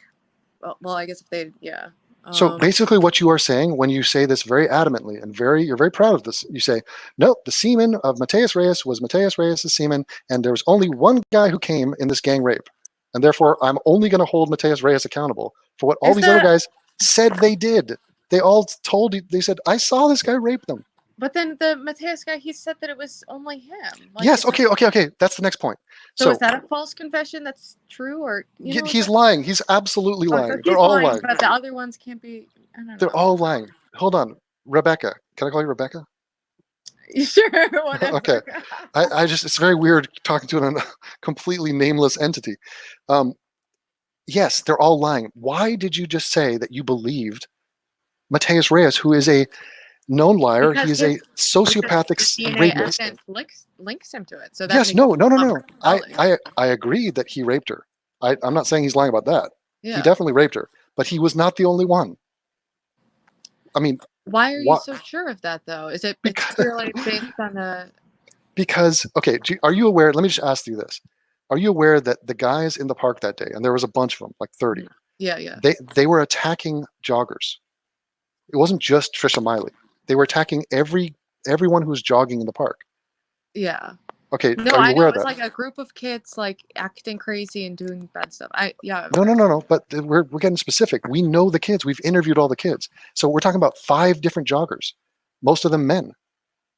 B: well, I guess if they, yeah.
A: So basically what you are saying when you say this very adamantly and you're very proud of this, you say, nope, the semen of Mateus Reyes was Mateus Reyes' semen, and there was only one guy who came in this gang rape. And therefore, I'm only going to hold Mateus Reyes accountable for what all these other guys said they did. They all told you, they said, I saw this guy rape them.
B: But then the Mateus guy, he said that it was only him. Like,
A: yes, okay. That's the next point.
B: So is that a false confession that's true? Or
A: he's lying. He's absolutely lying.
B: So
A: They're all lying.
B: But the other ones can't be, I don't know.
A: They're all lying. Hold on. Rebecca. Can I call you Rebecca?
B: Sure, whatever.
A: Okay. I just, it's very weird talking to a completely nameless entity. Yes, they're all lying. Why did you just say that you believed Mateus Reyes, who is a known liar? He is a sociopathic rapist.
B: Links him to it. So
A: yes, no. I agree that he raped her. I'm not saying he's lying about that. Yeah. He definitely raped her, but he was not the only one. I mean,
B: why are you so sure of that, though? Is it purely based on the?
A: Because are you aware? Let me just ask you this: are you aware that the guys in the park that day, and there was a bunch of them, like 30?
B: Yeah.
A: They were attacking joggers. It wasn't just Trisha Miley. They were attacking everyone who was jogging in the park.
B: Yeah.
A: Okay.
B: No, I know it was like a group of kids like acting crazy and doing bad stuff.
A: No. But we're getting specific. We know the kids. We've interviewed all the kids. So we're talking about 5 different joggers, most of them men,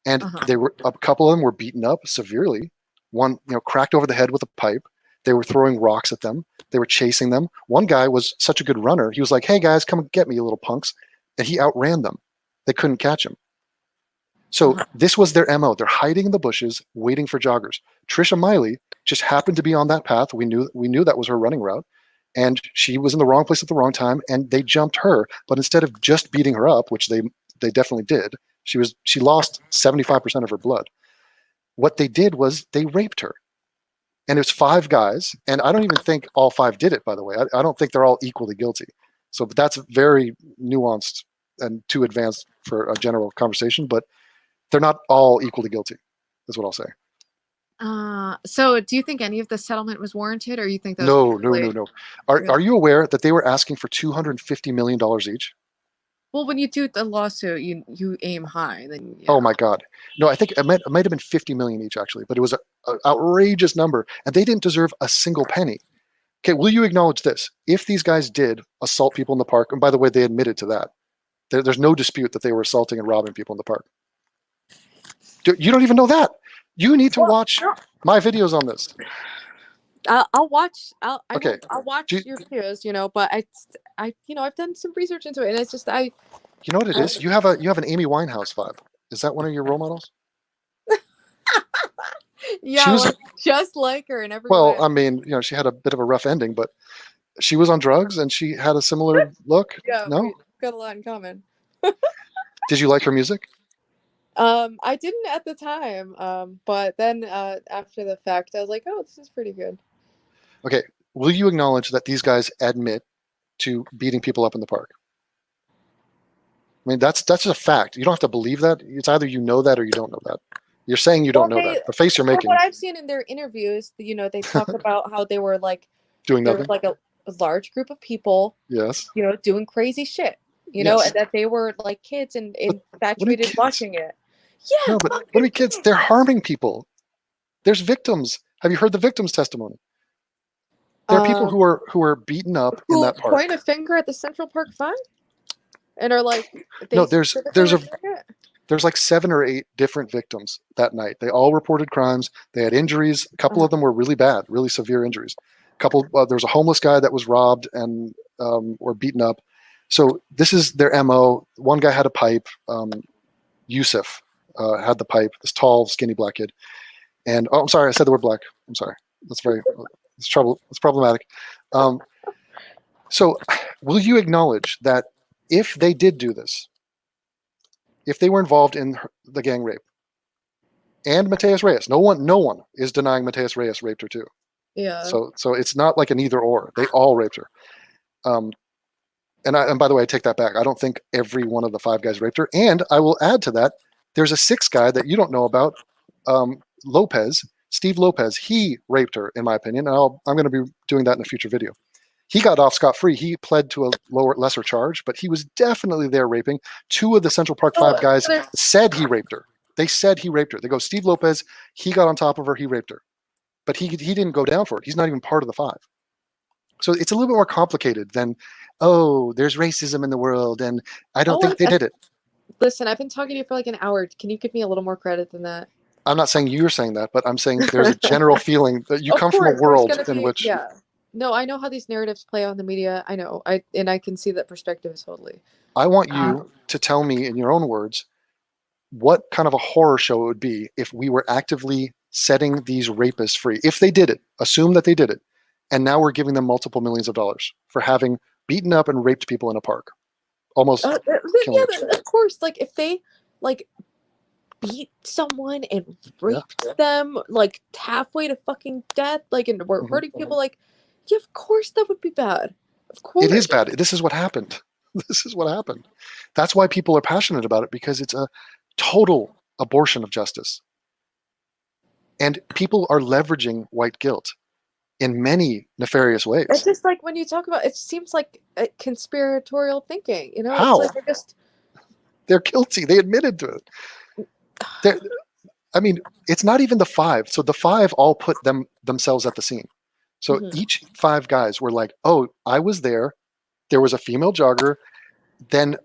A: and a couple of them were beaten up severely. One, cracked over the head with a pipe. They were throwing rocks at them. They were chasing them. One guy was such a good runner. He was like, "Hey guys, come and get me, you little punks," and he outran them. They couldn't catch him. So this was their MO. They're hiding in the bushes, waiting for joggers. Trisha Miley just happened to be on that path. We knew that was her running route, and she was in the wrong place at the wrong time, and they jumped her. But instead of just beating her up, which they definitely did, she lost 75% of her blood. What they did was they raped her. And it was 5 guys, and I don't even think all 5 did it, by the way. I don't think they're all equally guilty. So that's very nuanced and too advanced for a general conversation, but they're not all equally guilty, is what I'll say.
B: So do you think any of the settlement was warranted, or you think those?
A: No. Are you aware that they were asking for $250 million each?
B: Well, when you do the lawsuit, you aim high. Then.
A: Oh my God, no! I think it might have been 50 million each actually, but it was an outrageous number, and they didn't deserve a single penny. Okay, will you acknowledge this? If these guys did assault people in the park, and by the way, they admitted to that. There's no dispute that they were assaulting and robbing people in the park. You don't even know that. You need to watch my videos on this.
B: I'll watch. I'll watch your videos. But I've done some research into it, and it's just You
A: know what it is? You have an Amy Winehouse vibe. Is that one of your role models?
B: Yeah, she was just like her in every way.
A: Well, I mean, she had a bit of a rough ending, but she was on drugs and she had a similar look.
B: Yeah,
A: no,
B: we've got a lot in common.
A: Did you like her music?
B: I didn't at the time, but then after the fact, I was like, oh, this is pretty good.
A: Okay, will you acknowledge that these guys admit to beating people up in the park? I mean, that's just a fact. You don't have to believe that. It's either you know that or you don't know that. You're saying you don't know that. The face you're making.
B: What I've seen in their interviews, they talk about how they were like
A: doing nothing.
B: There was like a large group of people.
A: Yes.
B: Doing crazy shit. And that they were like kids and infatuated watching it. Yeah.
A: No, but what are kids? They're harming people. There's victims. Have you heard the victims' testimony? There are people who are beaten up in that park.
B: Point a finger at the Central Park 5 and are like,
A: no, there's like 7 or 8 different victims that night. They all reported crimes. They had injuries. A couple of them were really bad, really severe injuries. There was a homeless guy that was robbed and or beaten up. So this is their MO. One guy had a pipe. Yusuf had the pipe. This tall, skinny black kid. And I'm sorry, I said the word black. I'm sorry. It's problematic. So will you acknowledge that if they did do this, if they were involved in the gang rape, and Mateus Reyes, no one is denying Mateus Reyes raped her too.
B: Yeah.
A: So it's not like an either or. They all raped her. And by the way, I take that back. I don't think every one of the 5 guys raped her. And I will add to that, There's a sixth guy that you don't know about, Steve Lopez. He raped her, in my opinion. And I'm going to be doing that in a future video. He got off scot-free. He pled to a lesser charge, but he was definitely there raping. Two of the Central Park Five guys said he raped her. They said he raped her. They go, Steve Lopez, he got on top of her, he raped her. But he didn't go down for it. He's not even part of the five. So it's a little bit more complicated than, oh, there's racism in the world, and I don't think they did it.
C: Listen, I've been talking to you for like an hour. Can you give me a little more credit than that?
A: I'm not saying you're saying that, but I'm saying there's a general feeling that you come from a world in which...
C: Yeah. No, I know how these narratives play out in the media. I know. I can see that perspective totally.
A: I want you to tell me in your own words what kind of a horror show it would be if we were actively setting these rapists free. If they did it, assume that they did it, and now we're giving them multiple millions of dollars for having beaten up and raped people in a park. Almost
C: yeah, of course. Like if they like beat someone and raped them like halfway to fucking death, like and were hurting people, like yeah, of course that would be bad. Of course.
A: It is bad. This is what happened. This is what happened. That's why people are passionate about it, because it's a total abortion of justice. And people are leveraging white guilt in many nefarious ways.
C: It's just like when you talk about it, seems like a conspiratorial thinking, you know?
A: How?
C: It's like
A: they're guilty. They admitted to it. I mean, it's not even the five. So the five all put themselves at the scene. So each five guys were like, oh, I was there. There was a female jogger. Then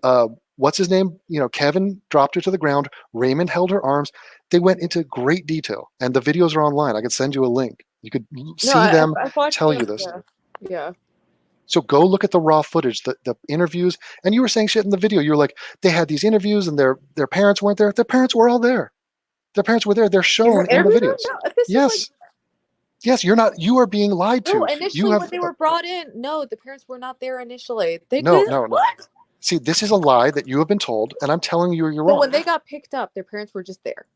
A: what's his name? Kevin dropped her to the ground. Raymond held her arms. They went into great detail. And the videos are online. I could send you a link. You could see them tell you this.
C: Yeah.
A: So go look at the raw footage, the interviews. And you were saying shit in the video. You were like, they had these interviews and their parents weren't there. Their parents were all there. Their parents were there. They're shown in the videos.
C: No,
A: yes. Yes, you are being lied to.
C: No, initially when they were brought in, no, the parents were not there initially.
A: No.
C: What?
A: See, this is a lie that you have been told, and I'm telling you you're wrong.
C: But when they got picked up, their parents were just there.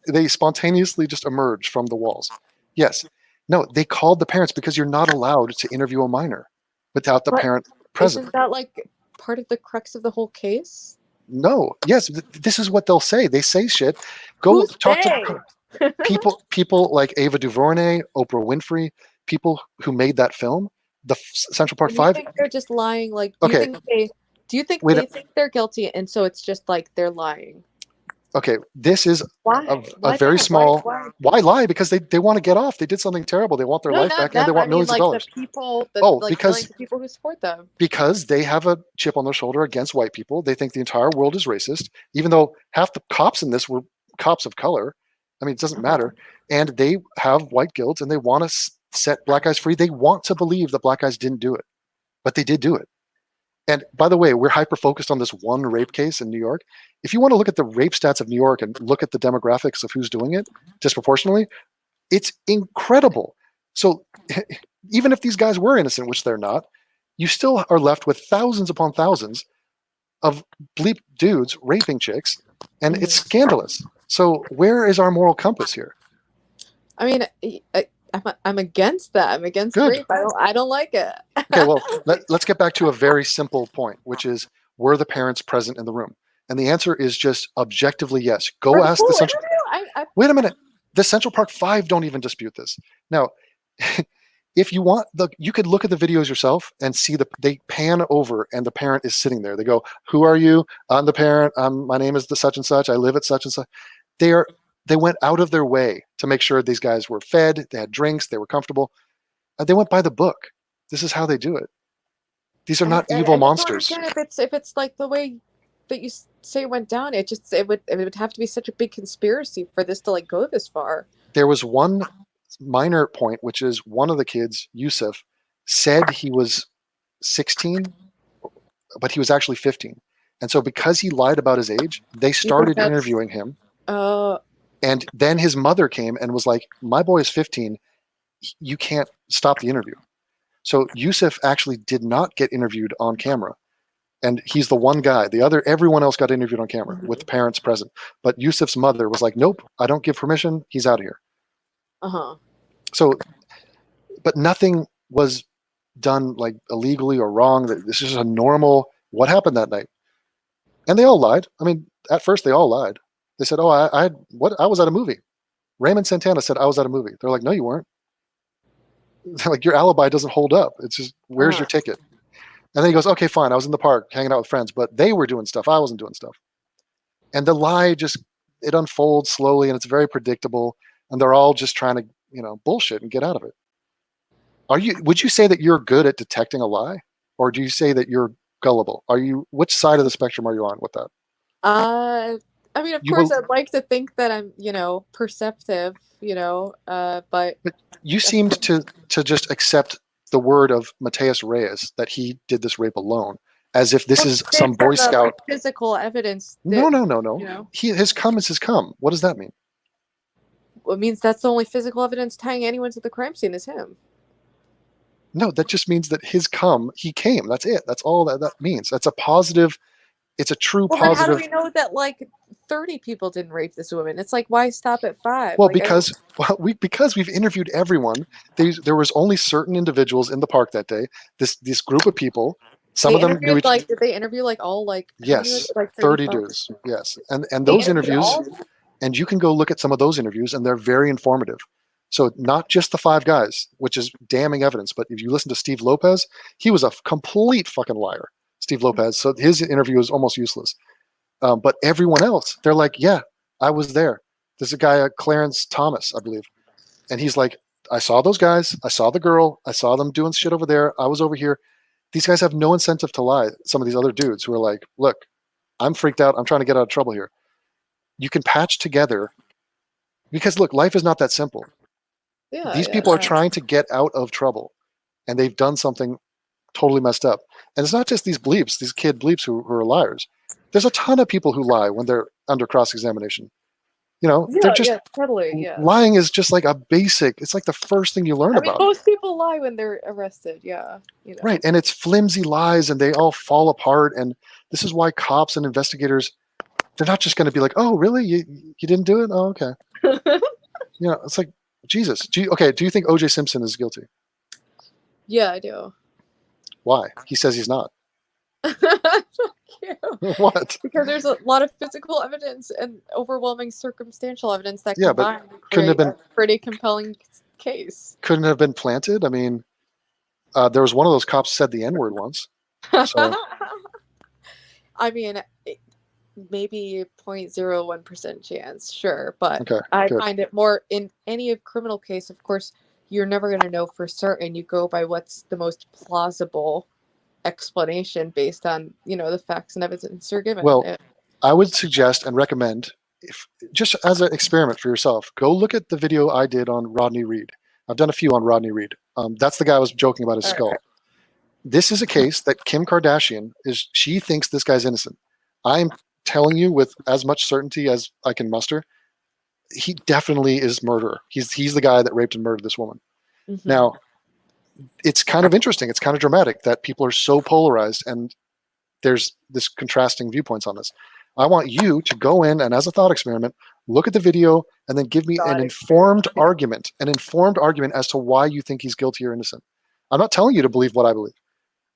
A: They spontaneously just emerged from the walls. Yes. No, they called the parents because you're not allowed to interview a minor without the parent present.
C: Isn't that like part of the crux of the whole case?
A: No. Yes, this is what they'll say. They say shit. Go talk to people like Ava DuVernay, Oprah Winfrey, people who made that film, the Central Park Five.
C: Do you think they're just lying? Like, do you think they think they're guilty, and so it's just like they're lying?
A: Okay, this is a very small. Why lie? Because they want to get off. They did something terrible. They want their life back, and they want millions of dollars.
C: Because people who support them.
A: Because they have a chip on their shoulder against white people. They think the entire world is racist, even though half the cops in this were cops of color. I mean, it doesn't matter. And they have white guilt, and they want to set black guys free. They want to believe that black guys didn't do it, but they did do it. And by the way, we're hyper-focused on this one rape case in New York. If you want to look at the rape stats of New York and look at the demographics of who's doing it disproportionately, it's incredible. So even if these guys were innocent, which they're not, you still are left with thousands upon thousands of bleep dudes raping chicks, and it's scandalous. So where is our moral compass here?
C: I mean, I'm against that. I'm against rape. I don't like it.
A: Okay, well, let's get back to a very simple point, which is, were the parents present in the room? And the answer is just objectively yes. Go ask the Central... Wait a minute. The Central Park Five don't even dispute this. Now, if you want, you could look at the videos yourself and see they pan over and the parent is sitting there. They go, "Who are you? I'm the parent. My name is the such and such. I live at such and such." They went out of their way to make sure these guys were fed, they had drinks, they were comfortable. They went by the book. This is how they do it. These are not evil monsters.
C: If it's like the way that you say it went down, it would have to be such a big conspiracy for this to like go this far.
A: There was one minor point, which is one of the kids, Yusuf, said he was 16, but he was actually 15. And so because he lied about his age, they started interviewing him. And then his mother came and was like, "My boy is 15. You can't stop the interview." So Yusuf actually did not get interviewed on camera. And he's the one guy. Everyone else got interviewed on camera with the parents present. But Yusuf's mother was like, "Nope, I don't give permission. He's out of here." So, but nothing was done like illegally or wrong. This is a normal, what happened that night. And they all lied. I mean, at first they all lied. They said, oh, I was at a movie. Raymond Santana said, I was at a movie. They're like, no, you weren't. They're like, your alibi doesn't hold up. It's just, where's your ticket? And then he goes, okay, fine. I was in the park hanging out with friends, but they were doing stuff. I wasn't doing stuff. And the lie just, it unfolds slowly and it's very predictable. And they're all just trying to, bullshit and get out of it. Would you say that you're good at detecting a lie? Or do you say that you're gullible? Which side of the spectrum are you on with that?
B: I mean, of course, I'd like to think that I'm, perceptive, but
A: you seemed to just accept the word of Mateus Reyes that he did this rape alone, as if this is some Boy Scout.
B: Physical evidence.
A: No. His cum is his cum. What does that mean?
B: It means that's the only physical evidence tying anyone to the crime scene is him.
A: No, that just means that his cum, he came. That's it. That's all that means. That's a positive. It's a true positive.
B: How do we know that 30 people didn't rape this woman? It's like, why stop at 5?
A: Well, because we've interviewed everyone. There was only certain individuals in the park that day. This group of people. Some of them knew
B: did they interview all
A: yes, 30 dudes. Yes, and those interviews, and you can go look at some of those interviews, and they're very informative. So not just the 5 guys, which is damning evidence, but if you listen to Steve Lopez, he was a complete fucking liar. Steve Lopez. So his interview is almost useless. But everyone else, they're like, yeah, I was there. There's a guy, Clarence Thomas, I believe. And he's like, I saw those guys. I saw the girl. I saw them doing shit over there. I was over here. These guys have no incentive to lie. Some of these other dudes who are like, look, I'm freaked out. I'm trying to get out of trouble here. You can patch together because, look, life is not that simple.
B: Yeah,
A: these people are trying to get out of trouble, and they've done something totally messed up. And it's not just these bleeps, these kid bleeps who are liars. There's a ton of people who lie when they're under cross-examination. They're just
B: totally.
A: Lying is just like a basic. It's like the first thing you learn about.
B: Most people lie when they're arrested. Yeah.
A: Right, and it's flimsy lies, and they all fall apart. And this is why cops and investigators, they're not just going to be like, "Oh, really? You didn't do it? Oh, okay." It's like Jesus. Do you think O.J. Simpson is guilty?
B: Yeah, I do.
A: Why? He says he's not.
B: Fuck you.
A: What?
B: Because there's a lot of physical evidence and overwhelming circumstantial evidence that
A: but couldn't have been
B: a pretty compelling case.
A: Couldn't have been planted. I mean, there was one of those cops said the N-word once. So.
B: I mean, maybe 0.01% chance, sure, but
A: okay,
B: I find it more in any criminal case. Of course, you're never going to know for certain. You go by what's the most plausible explanation based on the facts and evidence you're given.
A: Well, I would suggest and recommend, if just as an experiment for yourself, go look at the video I did on Rodney Reed. I've done a few on Rodney Reed. That's the guy I was joking about his skull. Right. This is a case that Kim Kardashian she thinks this guy's innocent. I'm telling you with as much certainty as I can muster, he definitely is murderer. He's the guy that raped and murdered this woman. Mm-hmm. Now, it's kind of interesting. It's kind of dramatic that people are so polarized, and there's this contrasting viewpoints on this. I want you to go in and, as a thought experiment, look at the video and then give me an informed argument as to why you think he's guilty or innocent. I'm not telling you to believe what I believe.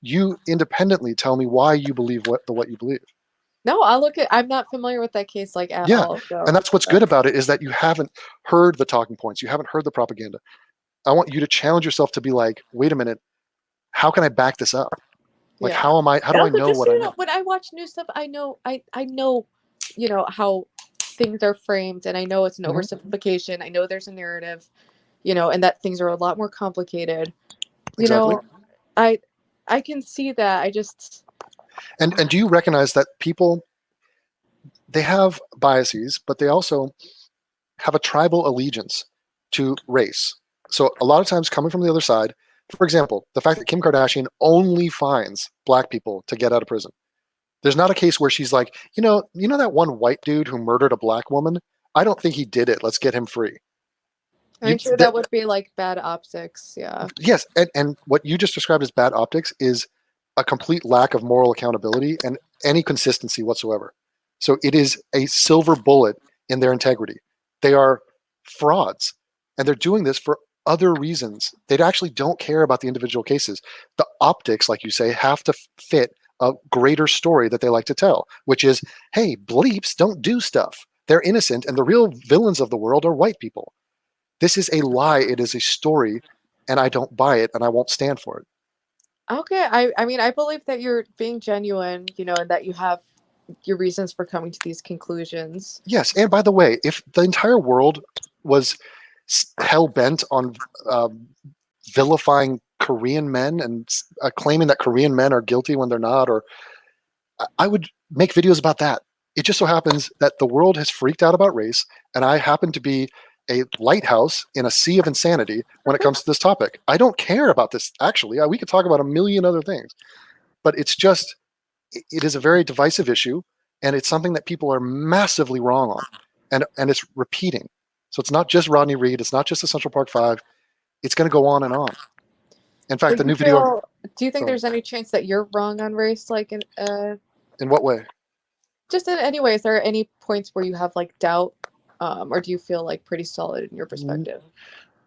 A: You independently tell me why you believe what you believe.
B: No, I'm not familiar with that case at all. So.
A: And that's what's good about it, is that you haven't heard the talking points. You haven't heard the propaganda. I want you to challenge yourself to be like, wait a minute, how can I back this up? Like, how do I know what I know?
B: When I watch new stuff, I know, how things are framed, and I know it's an oversimplification. I know there's a narrative, and that things are a lot more complicated.
A: Exactly.
B: I can see that. I just.
A: And do you recognize that people, they have biases, but they also have a tribal allegiance to race. So a lot of times coming from the other side, for example, the fact that Kim Kardashian only finds black people to get out of prison. There's not a case where she's like, you know that one white dude who murdered a black woman? I don't think he did it. Let's get him free.
B: I'm sure that would be like bad optics. Yeah.
A: Yes. And what you just described as bad optics is a complete lack of moral accountability and any consistency whatsoever. So it is a silver bullet in their integrity. They are frauds, and they're doing this for other reasons. They actually don't care about the individual cases. The optics, like you say, have to fit a greater story that they like to tell, which is, hey, bleeps don't do stuff. they're innocent, and the real villains of the world are white people. This is a lie. It is a story, and I don't buy it, and I won't stand for it.
B: Okay, I mean, I believe that you're being genuine, and that you have your reasons for coming to these conclusions.
A: Yes, and by the way, if the entire world was hell bent on vilifying Korean men and claiming that Korean men are guilty when they're not, or I would make videos about that. It just so happens that the world has freaked out about race, and I happen to be a lighthouse in a sea of insanity when it comes to this topic. I don't care about this, actually. We could talk about a million other things, but it's just, it is a very divisive issue, and it's something that people are massively wrong on, and it's repeating. So it's not just Rodney Reed, it's not just the Central Park Five, it's going to go on and on. In fact, the new video...
B: Do you think there's any chance that you're wrong on race, like
A: in what way?
B: Just in any way? Is there any points where you have like doubt, or do you feel like pretty solid in your perspective?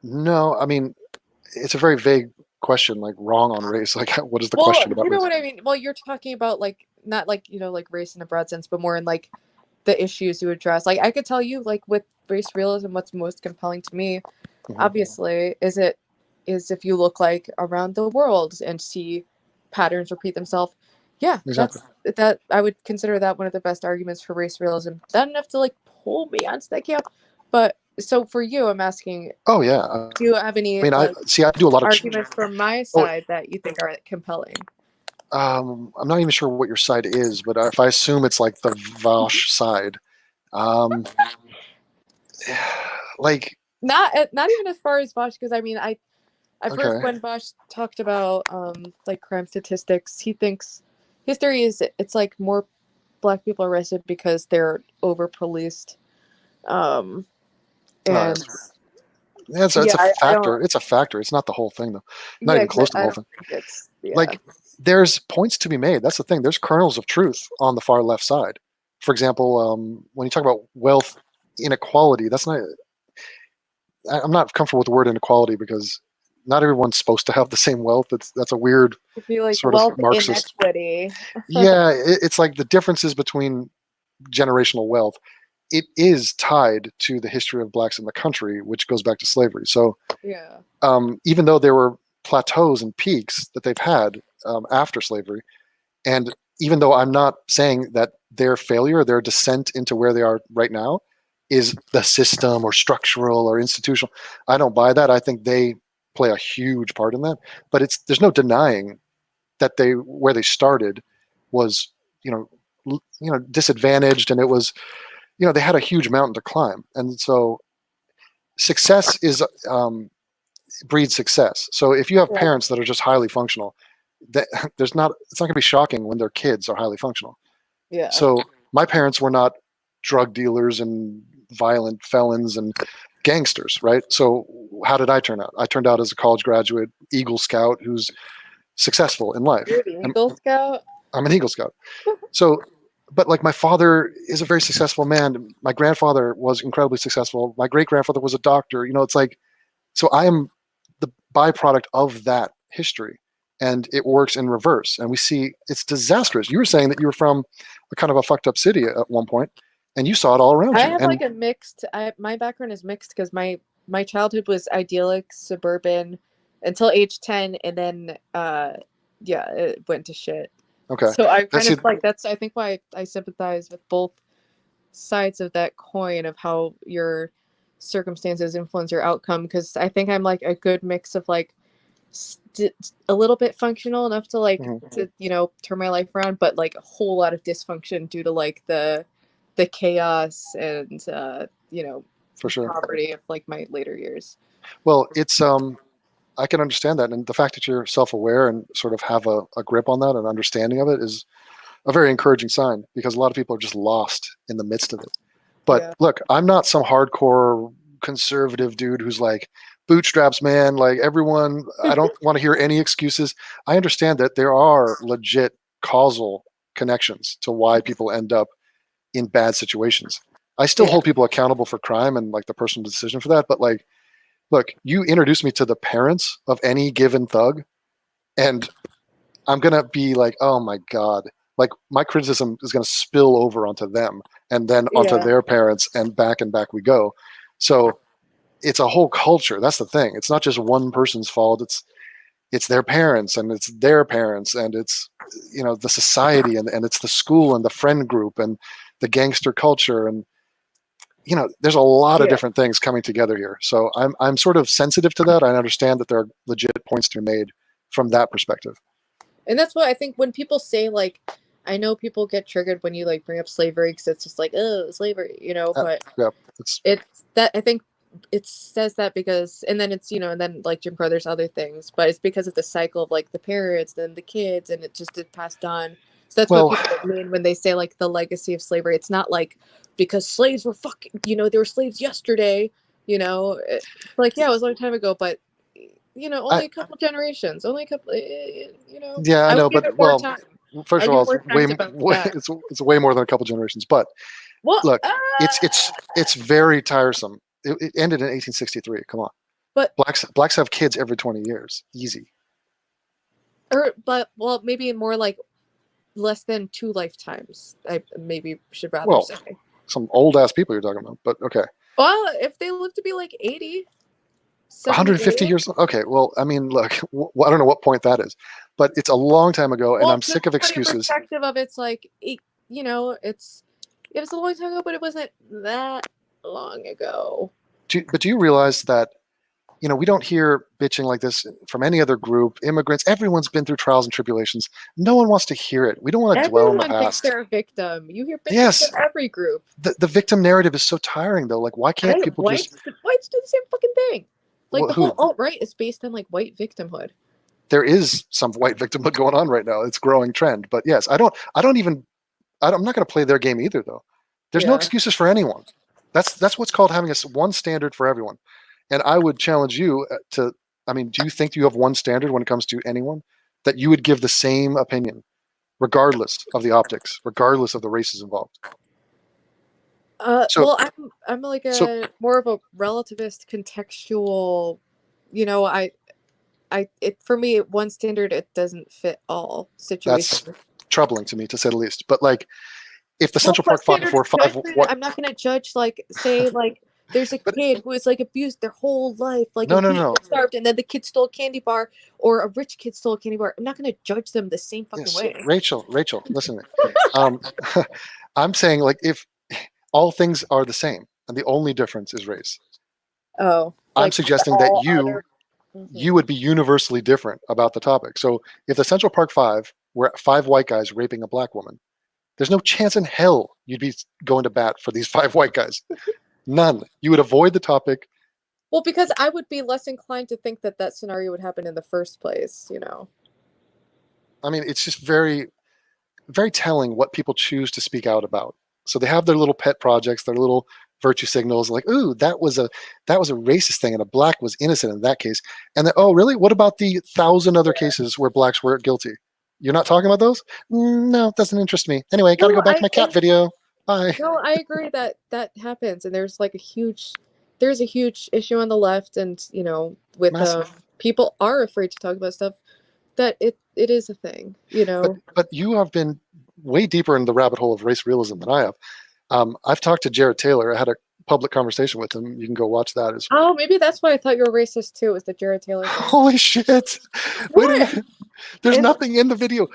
A: No, I mean, it's a very vague question, like wrong on race. Like, what is the question about
B: you know
A: race?
B: what I mean? Well, you're talking about like not like like race in a broad sense, but more in like the issues you address. Like I could tell you, like with race realism, what's most compelling to me, obviously, is if you look like around the world and see patterns repeat themselves. Yeah,
A: exactly.
B: that I would consider that one of the best arguments for race realism. Not enough to like pull me onto that camp, but so for you, I'm asking.
A: Oh yeah.
B: Do you have any?
A: I mean, I do a lot of
B: arguments from my side that you think are compelling.
A: I'm not even sure what your side is, but if I assume it's like the Vosh side, like
B: not even as far as Vosh, because I mean I've heard when Vosh talked about like crime statistics, he thinks his theory is it's like more black people arrested because they're over policed, and
A: it's a factor. It's a factor. It's not the whole thing though. Not even close to the whole thing. Like there's points to be made. That's the thing. There's kernels of truth on the far left side. For example, when you talk about wealth inequality, that's not. I'm not comfortable with the word inequality because not everyone's supposed to have the same wealth. That's a weird
B: like
A: sort of Marxist. Yeah, it's like the differences between generational wealth. It is tied to the history of blacks in the country, which goes back to slavery. So, even though there were plateaus and peaks that they've had after slavery, and even though I'm not saying that their failure, their descent into where they are right now, is the system or structural or institutional, I don't buy that. I think they play a huge part in that. But there's no denying that where they started was disadvantaged, and it was. They had a huge mountain to climb. And so success breeds success. So if you have parents that are just highly functional, it's not going to be shocking when their kids are highly functional.
B: Yeah.
A: So my parents were not drug dealers and violent felons and gangsters, right? So how did I turn out? I turned out as a college graduate, Eagle Scout, who's successful in life.
B: You're the Eagle Scout?
A: I'm an Eagle Scout. So but like my father is a very successful man. My grandfather was incredibly successful. My great-grandfather was a doctor. It's like, so I am the byproduct of that history, and it works in reverse. And we see it's disastrous. You were saying that you were from a kind of a fucked up city at one point, and you saw it all around you.
B: I have like a mixed. My background is mixed because my childhood was idyllic, suburban, until age 10, and then it went to shit.
A: Okay.
B: So I kind of like that's I think why I sympathize with both sides of that coin of how your circumstances influence your outcome, because I think I'm like a good mix of like a little bit functional enough to like to turn my life around, but like a whole lot of dysfunction due to like the chaos and
A: for sure
B: poverty of like my later years.
A: Well, it's I can understand that, and the fact that you're self-aware and sort of have a grip on that and understanding of it is a very encouraging sign, because a lot of people are just lost in the midst of it. But look, I'm not some hardcore conservative dude who's like, bootstraps, man, like everyone, I don't want to hear any excuses. I understand that there are legit causal connections to why people end up in bad situations. I still hold people accountable for crime and like the personal decision for that, but like, look, you introduce me to the parents of any given thug, and I'm going to be like, oh my God, like my criticism is going to spill over onto them and then onto
B: Yeah.
A: their parents and back we go. So it's a whole culture. That's the thing. It's not just one person's fault. It's their parents and it's their parents and it's, you know, the society and it's the school and the friend group and the gangster culture. And, you know, there's a lot of different things coming together here. So I'm sort of sensitive to that. I understand that there are legit points to be made from that perspective.
C: And that's what I think when people say, like, I know people get triggered when you like bring up slavery because it's just like, oh, slavery, you know, but
A: Yeah,
C: it's that I think it says that because, and then it's, you know, and then like Jim Crow, there's other things, but it's because of the cycle of like the parents, then the kids, and it just passed on. So that's what people mean when they say like the legacy of slavery. It's not like because slaves were fucking, you know, they were slaves yesterday, you know, like, yeah, it was a long time ago, but you know, only a couple generations, only a couple, you know.
A: Yeah, I know, but
C: time.
A: First of all, it's way more than a couple generations. But look, it's very tiresome. It ended in 1863. Come on,
C: but
A: blacks have kids every 20 years, easy.
C: But well, maybe more like less than 2 lifetimes. I maybe should rather say.
A: Some old ass people you're talking about, but okay.
C: Well, if they live to be like 80.
A: 150 years. Okay, well, I mean, look, I don't know what point that is, but it's a long time ago, and I'm sick of excuses.
C: Perspective of it's like, you know, it was a long time ago, but it wasn't that long ago.
A: But do you realize that, you know, we don't hear bitching like this from any other group? Immigrants, everyone's been through trials and tribulations. No one wants to hear it. We don't want to dwell on the past.
C: Everyone thinks they're a victim. You hear bitches from every group.
A: The victim narrative is so tiring, though. Like, why can't people
C: whites do the same fucking thing. Like the whole alt-right is based on like white victimhood.
A: There is some white victimhood going on right now. It's a growing trend. But yes, I'm not going to play their game either, though. There's no excuses for anyone. That's what's called having one standard for everyone. And I would challenge you to, I mean, do you think you have one standard when it comes to anyone that you would give the same opinion, regardless of the optics, regardless of the races involved?
C: Well, I'm like more of a relativist, contextual, you know, for me, one standard, it doesn't fit all situations.
A: That's troubling to me, to say the least. But like, if the Central Park 545,
C: I'm not going to judge, like, say, like, there's a kid who is like abused their whole life, like starved, and then the kid stole a candy bar, or a rich kid stole a candy bar. I'm not going to judge them the same fucking way.
A: Rachel, listen to me. I'm saying, like, if all things are the same and the only difference is race.
C: Oh,
A: I'm suggesting that you would be universally different about the topic. So if the Central Park 5 were 5 white guys raping a black woman, there's no chance in hell you'd be going to bat for these 5 white guys. None. You would avoid the topic.
C: Well, because I would be less inclined to think that scenario would happen in the first place, you know.
A: I mean, it's just very, very telling what people choose to speak out about. So they have their little pet projects, their little virtue signals, like, ooh, that was a racist thing, and a black was innocent in that case. And then, oh, really? What about the 1,000 other cases where blacks were guilty? You're not talking about those? No, it doesn't interest me. Anyway, gotta go back to my cat video. Bye.
C: No, I agree that happens, and there's like a huge issue on the left, and you know, with people are afraid to talk about stuff that it is a thing, you know.
A: But you have been way deeper in the rabbit hole of race realism than I have. I've talked to Jared Taylor. I had a public conversation with him. You can go watch that as well.
C: Oh, maybe that's why I thought you were racist too, was the Jared Taylor thing.
A: Holy shit. Wait a minute. There's nothing in the video.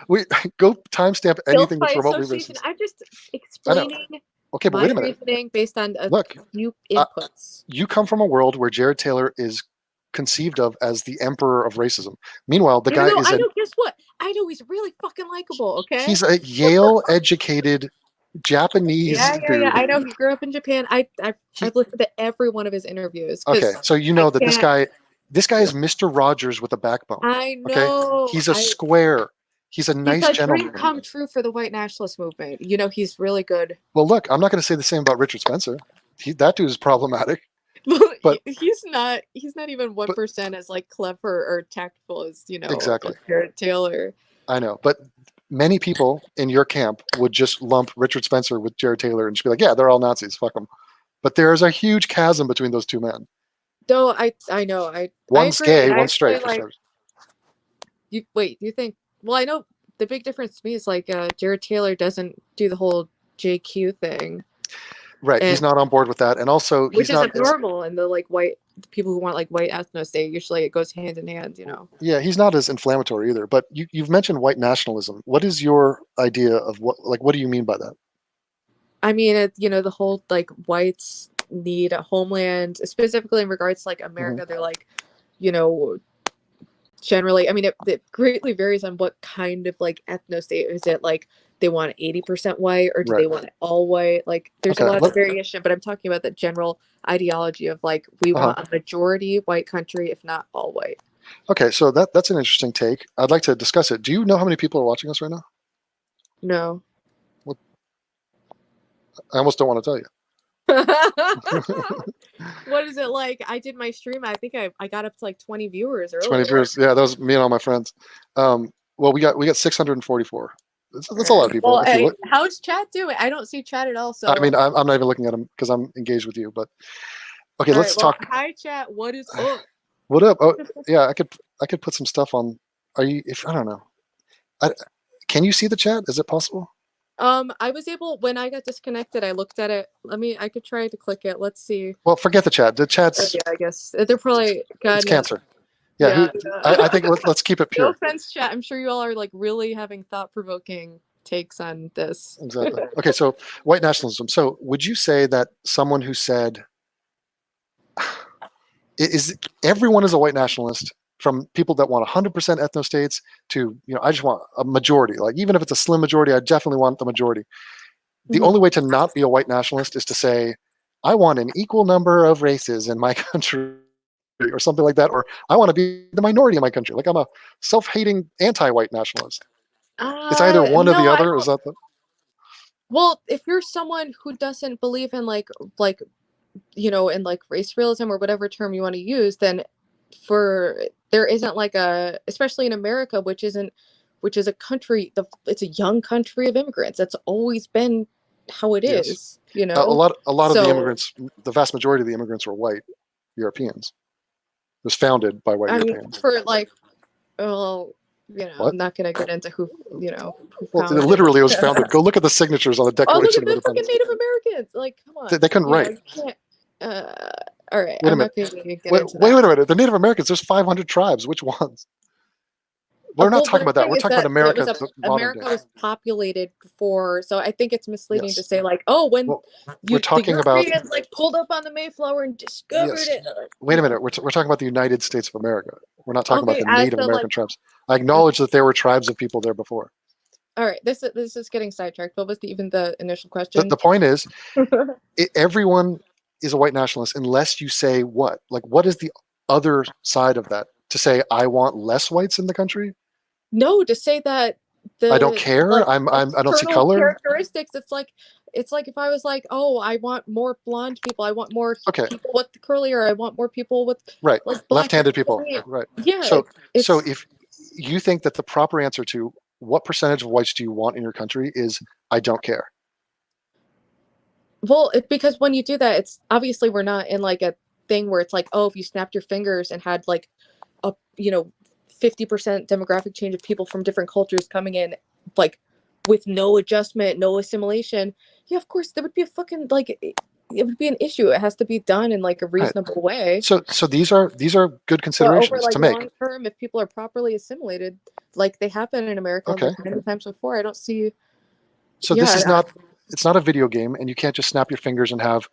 A: Go timestamp anything that's remotely racist.
C: I'm just explaining
A: but wait a minute.
C: Reasoning based on a few inputs.
A: You come from a world where Jared Taylor is conceived of as the emperor of racism. Meanwhile, the guy is
C: guess what? I know he's really fucking likable, okay?
A: He's a Yale-educated Japanese dude.
C: Yeah. I know he grew up in Japan. I've listened to every one of his interviews.
A: Okay, so you know that this guy is Mr. Rogers with a backbone.
C: I know.
A: Okay? He's a square. He's a nice gentleman.
C: Dream come true for the white nationalist movement. You know, he's really good.
A: Well, look, I'm not going to say the same about Richard Spencer. That dude is problematic.
C: But he's not even 1% as like clever or tactful as, you know,
A: exactly.
C: Jared Taylor.
A: I know, but many people in your camp would just lump Richard Spencer with Jared Taylor and just be like, yeah, they're all Nazis, fuck them. But there's a huge chasm between those two men.
C: No, I know.
A: One's gay, one's straight.
C: Like, you think? Well, I know the big difference to me is like Jared Taylor doesn't do the whole JQ thing,
A: Right. He's
C: and
A: not on board with that. And also
C: which
A: he's
C: is
A: not,
C: abnormal. And the people who want like white ethno state, usually it goes hand in hand, you know.
A: yeah, he's not as inflammatory either. But you've mentioned white nationalism. What is your idea of what do you mean by that?
C: I mean, the whole like whites need a homeland, specifically in regards to like America. They're like, you know, generally, I mean, it greatly varies on what kind of like ethno state. Is it like they want 80% white, or do
A: Right.
C: they want it all white? Like, there's a
A: Okay,
C: lot of variation, but I'm talking about the general ideology of like we want a majority white country, if not all white.
A: Okay, so that's an interesting take. I'd like to discuss it. Do you know how many people are watching us right now?
C: No.
A: I almost don't want to tell you.
C: What is it like? I did my stream. I think I got up to like 20 viewers earlier.
A: 20 viewers. Yeah, that was me and all my friends. Well, we got 644. That's a lot of people.
C: Well, hey, how's chat doing? I don't see chat at all. So
A: I mean, I'm not even looking at them because I'm engaged with you. But okay, let's talk.
C: Hi, chat. What is up?
A: What up? Oh, yeah, I could put some stuff on. Are you? If I don't know, can you see the chat? Is it possible?
C: I was able, when I got disconnected, I looked at it. I could try to click it. Let's see.
A: Well, forget the chat. The chat's.
C: Yeah, I guess they're probably.
A: It's cancer. Yeah, I think let's keep it pure.
C: No offense, chat. I'm sure you all are like really having thought-provoking takes on this.
A: Exactly. Okay, so white nationalism. So would you say that someone who said, everyone is a white nationalist, from people that want 100% ethno states to, I just want a majority. Like, even if it's a slim majority, I definitely want the majority. The only way to not be a white nationalist is to say, I want an equal number of races in my country, or something like that, or I want to be the minority in my country. Like, I'm a self-hating anti-white nationalist. It's either one or the other. Is that the?
C: Well, if you're someone who doesn't believe in like in like race realism or whatever term you want to use, then there isn't like especially in America, which is a country, it's a young country of immigrants. That's always been how it is.
A: A lot of the immigrants, the vast majority of the immigrants were white Europeans. It was founded by white Europeans.
C: For like, well, I'm not gonna get into who
A: Well, literally, it was founded. Go look at the signatures on the Declaration
C: of Independence. Oh, look at the fucking Native Americans! Like, come on.
A: They couldn't write.
C: All right.
A: Wait a minute. Wait a minute. The Native Americans. There's 500 tribes. Which ones? We're not talking about that. We're talking about America.
C: America was populated before, so I think it's misleading to say like, oh, when
A: we're talking about
C: like pulled up on the Mayflower and discovered it.
A: Wait a minute. We're talking about the United States of America. We're not talking about the Native American tribes. I acknowledge that there were tribes of people there before.
C: All right, this is getting sidetracked. What was even the initial question?
A: The point is, everyone is a white nationalist unless you say what? Like, what is the other side of that? To say I want less whites in the country?
C: No, to say that
A: I don't care. I don't see color.
C: Characteristics. It's like if I was like, oh, I want more blonde people. I want more people with curlier. I want more people with
A: like left-handed people. Right.
C: Yeah.
A: So if you think that the proper answer to what percentage of whites do you want in your country is I don't care.
C: Well, because when you do that, it's obviously we're not in like a thing where it's like, oh, if you snapped your fingers and had like a 50% demographic change of people from different cultures coming in, like with no adjustment, no assimilation. Yeah, of course, there would be a fucking like it would be an issue. It has to be done in like a reasonable way.
A: So these are good considerations
C: over, like,
A: to make.
C: Long term, if people are properly assimilated, like they happen in America many times before, I don't see.
A: So this is not. It's not a video game, and you can't just snap your fingers and have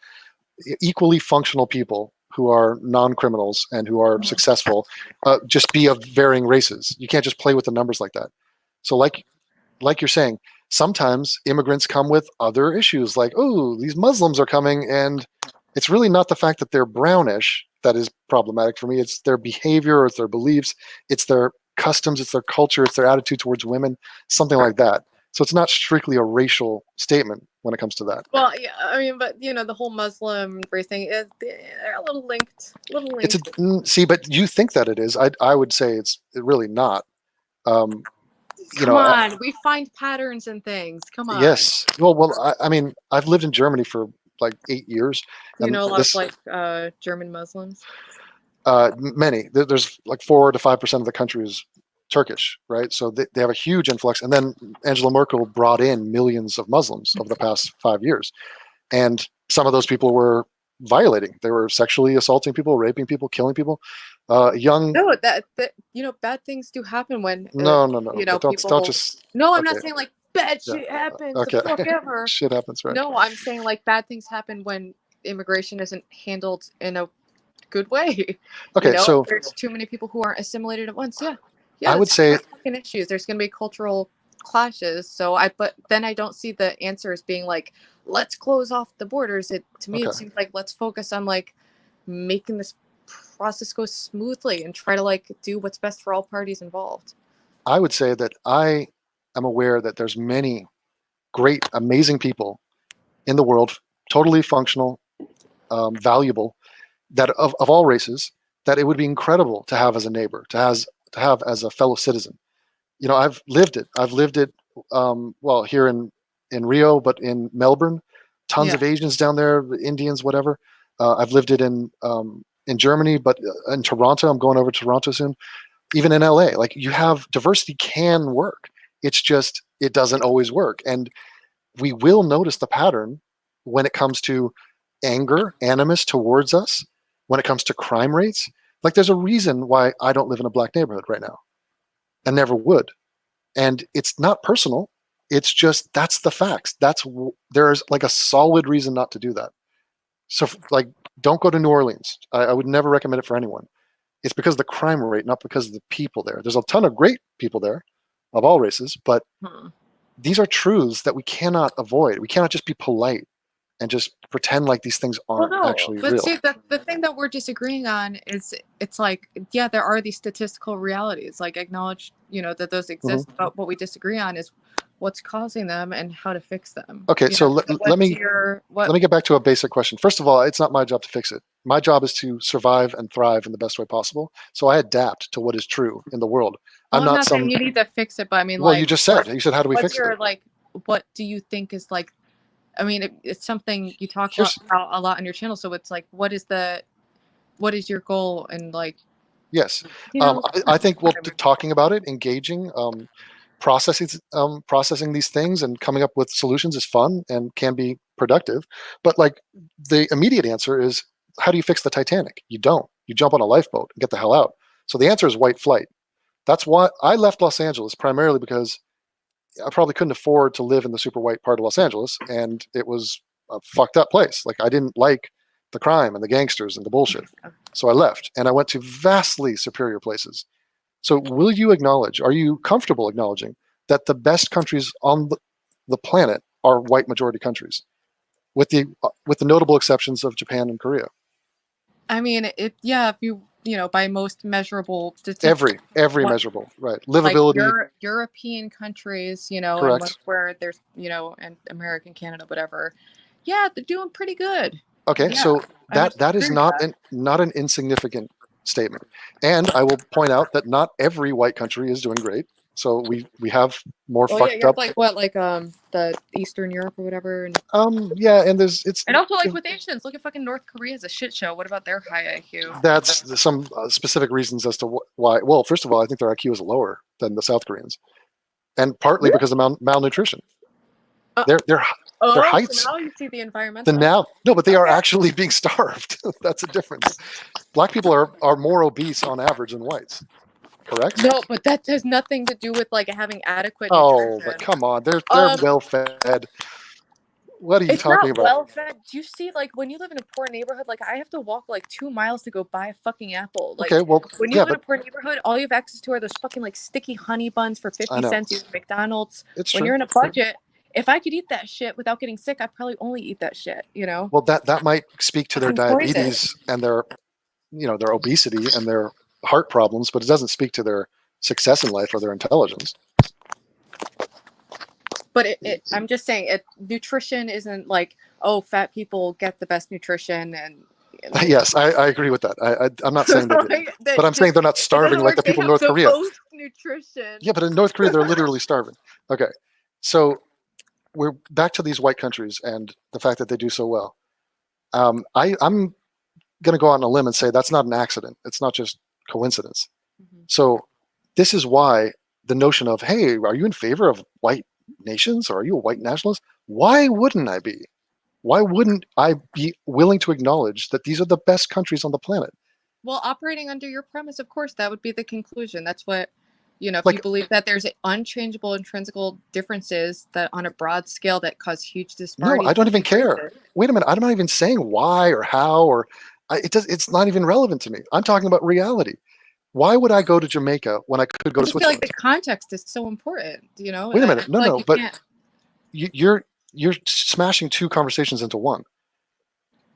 A: equally functional people who are non-criminals and who are successful just be of varying races. You can't just play with the numbers like that. So like you're saying, sometimes immigrants come with other issues, like, oh, these Muslims are coming, and it's really not the fact that they're brownish that is problematic for me. It's their behavior, or it's their beliefs, it's their customs, it's their culture, it's their attitude towards women, something like that. So it's not strictly a racial statement when it comes to that.
C: Well, yeah, I mean, but the whole Muslim race thing is they're a little linked.
A: See, but you think that it is. I would say it's really not.
C: Come on, we find patterns in things. Come on.
A: Yes. Well, I mean, I've lived in Germany for like 8 years.
C: You know a lot of like German Muslims.
A: Many. There's like 4 to 5% of the country is Turkish, right? So they have a huge influx. And then Angela Merkel brought in millions of Muslims over the past 5 years. And some of those people were violating. They were sexually assaulting people, raping people, killing people. Young.
B: No, that bad things do happen when
A: No. But don't
B: people.
A: just.
B: No, I'm
A: Okay.
B: not saying like bad
A: Yeah.
B: shit happens.
A: Okay.
B: The fuck ever.
A: Shit happens, right?
B: No, I'm saying like bad things happen when immigration isn't handled in a good way.
A: Okay, so
B: there's too many people who aren't assimilated at once. Yeah,
A: I would
B: that's
A: say
B: fucking issues. There's going to be cultural clashes. But then I don't see the answer as being like, let's close off the borders. To me,
A: Okay.
B: it seems like let's focus on like making this process go smoothly and try to like do what's best for all parties involved.
A: I would say that I am aware that there's many great, amazing people in the world, totally functional, valuable, that of all races, that it would be incredible to have as a neighbor, to have as a fellow citizen. I've lived it. Well, here in Rio, but in Melbourne, tons of Asians down there, Indians, whatever. I've lived it in Germany, but in Toronto, I'm going over to Toronto soon. Even in LA, like you have diversity can work. It's just, it doesn't always work. And we will notice the pattern when it comes to anger, animus towards us, when it comes to crime rates. Like there's a reason why I don't live in a black neighborhood right now and never would. And it's not personal. It's just, that's the facts. There's like a solid reason not to do that. So like, don't go to New Orleans. I would never recommend it for anyone. It's because of the crime rate, not because of the people there. There's a ton of great people there of all races, but these are truths that we cannot avoid. We cannot just be polite and just pretend like these things aren't actually real.
B: But see, the thing that we're disagreeing on is it's like, yeah, there are these statistical realities, like acknowledge, that those exist, but what we disagree on is what's causing them and how to fix them.
A: Okay, so let me get back to a basic question. First of all, it's not my job to fix it. My job is to survive and thrive in the best way possible. So I adapt to what is true in the world.
B: I'm not saying you need to fix it, but I mean,
A: well, you just said, how do we fix it?
B: What do you think is like, I mean, it's something you talk about a lot on your channel. So it's like, what is your goal? And like,
A: yes, I think talking about it, engaging, processing these things and coming up with solutions is fun and can be productive. But like the immediate answer is, how do you fix the Titanic? You don't. You jump on a lifeboat and get the hell out. So the answer is white flight. That's why I left Los Angeles, primarily because I probably couldn't afford to live in the super white part of Los Angeles, and it was a fucked up place. Like I didn't like the crime and the gangsters and the bullshit. So I left and I went to vastly superior places. So will you acknowledge, are you comfortable acknowledging that the best countries on the planet are white majority countries, with the notable exceptions of Japan and Korea?
B: I mean, if you, by most measurable statistics.
A: Every measurable, right. Livability.
B: Like European countries, and where there's, and American, Canada, whatever. Yeah, they're doing pretty good.
A: Okay,
B: Yeah,
A: so that is not an insignificant statement. And I will point out that not every white country is doing great. So we have more fucked up.
B: Like what, like the Eastern Europe or whatever. And
A: and
B: also like with Asians, look at fucking North Korea as a shit show. What about their high IQ?
A: That's some specific reasons as to why. Well, first of all, I think their IQ is lower than the South Koreans, and partly because of malnutrition. Their heights.
B: So now you see the environmental.
A: No, but they are actually being starved. That's a difference. Black people are more obese on average than whites. Correct?
B: No, but that has nothing to do with like having adequate
A: nutrition.
B: nutrition.
A: But come on, they're well fed. What are you talking about?
B: Well fed. Do you see, like, when you live in a poor neighborhood, like I have to walk like 2 miles to go buy a fucking apple. Like,
A: okay, well,
B: when you live in a poor neighborhood, all you have access to are those fucking like sticky honey buns for 50 cents at McDonald's. When you're in a budget, if I could eat that shit without getting sick, I'd probably only eat that shit.
A: Well, that might speak to their diabetes and their obesity and their heart problems, but it doesn't speak to their success in life or their intelligence.
B: But I'm just saying, nutrition isn't like, oh, fat people get the best nutrition and.
A: Yes, I agree with that. I'm not saying they do, but I'm saying they're not starving like the people in North Korea.
B: Nutrition.
A: Yeah, but in North Korea, they're literally starving. Okay, so we're back to these white countries and the fact that they do so well. I'm going to go out on a limb and say that's not an accident. It's not just coincidence. So this is why the notion of, hey, are you in favor of white nations, or are you a white nationalist? Why wouldn't I be? Why wouldn't I be willing to acknowledge that these are the best countries on the planet?
C: Well, operating under your premise, of course, that would be the conclusion. That's what, if you
A: Like,
C: believe that there's unchangeable intrinsical differences that on a broad scale that cause huge
A: no,
C: disparities.
A: I don't even care. Wait a minute, I'm not even saying why or how, or it's not even relevant to me. I'm talking about reality. Why would I go to Jamaica when I could go
C: I
A: to
C: just feel like
A: Switzerland?
C: the context is so important,
A: Wait a minute,
C: I feel
A: no,
C: you
A: but
C: can't.
A: you're smashing two conversations into one.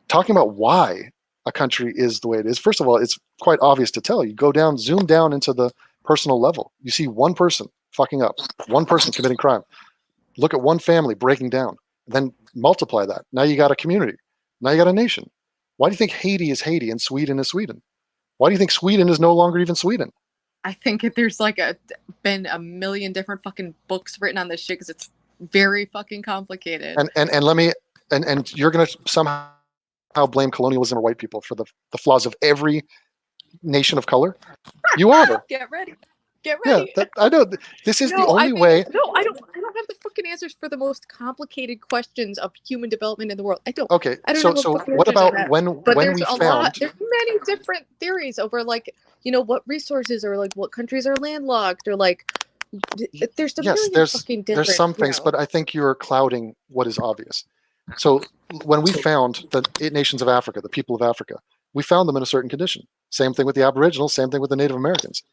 A: Talking about why a country is the way it is. First of all, it's quite obvious to tell. You go down, zoom down into the personal level. You see one person fucking up, one person committing crime. Look at one family breaking down. Then multiply that. Now you got a community. Now you got a nation. Why do you think Haiti is Haiti and Sweden is Sweden? Why do you think Sweden is no longer even Sweden?
C: I think there's like been a million different fucking books written on this shit because it's very fucking complicated.
A: And let me and you're gonna somehow blame colonialism or white people for the flaws of every nation of color. You are.
C: Get ready. Get
A: Yeah,
C: ready.
A: I know. This is the only way.
C: No, I don't have the fucking answers for the most complicated questions of human development in the world. I don't.
A: Okay,
C: I don't
A: so
C: have the
A: so
C: fucking
A: what
C: answers on
A: about
C: that.
A: when
C: But
A: when
C: there's
A: we
C: a
A: found?
C: lot. There's many different theories over like what resources or like what countries are landlocked or like there's a
A: Yes,
C: million fucking different.
A: there's some things, but I think you're clouding what is obvious. So when we found the 8 nations of Africa, the people of Africa, we found them in a certain condition. Same thing with the Aboriginals, same thing with the Native Americans.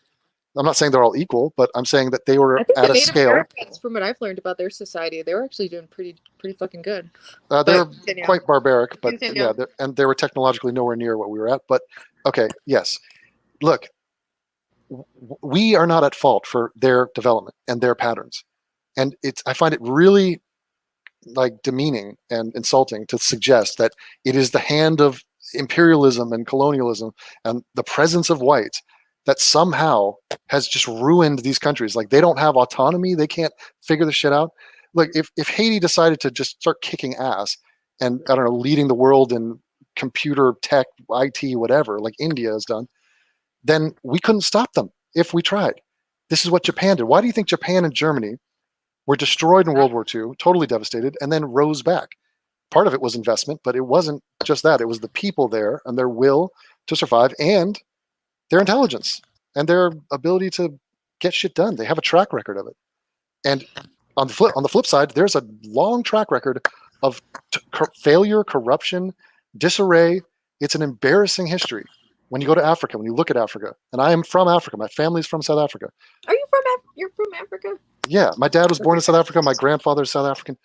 A: I'm not saying they're all equal, but I'm saying that they were
C: I think
A: at
C: the
A: a
C: Native
A: scale.
C: Americans, from what I've learned about their society, they were actually doing pretty fucking good.
A: They're
C: Continue.
A: quite barbaric, but
C: Continue.
A: yeah, and they were technologically nowhere near what we were at. But okay, yes, look, we are not at fault for their development and their patterns, and I find it really like demeaning and insulting to suggest that it is the hand of imperialism and colonialism and the presence of whites that somehow has just ruined these countries. Like they don't have autonomy, they can't figure the shit out. Like if Haiti decided to just start kicking ass and I don't know, leading the world in computer tech, IT, whatever, like India has done, then we couldn't stop them if we tried. This is what Japan did. Why do you think Japan and Germany were destroyed in World War II, totally devastated, and then rose back? Part of it was investment, but it wasn't just that. It was the people there and their will to survive and their intelligence and their ability to get shit done. They have a track record of it. And on the flip side, there's a long track record of failure, corruption, disarray. It's an embarrassing history. When you go to Africa, when you look at Africa, and I am from Africa, my family's from South Africa.
C: Are you you're from Africa?
A: Yeah, my dad was born in South Africa. My grandfather's South African.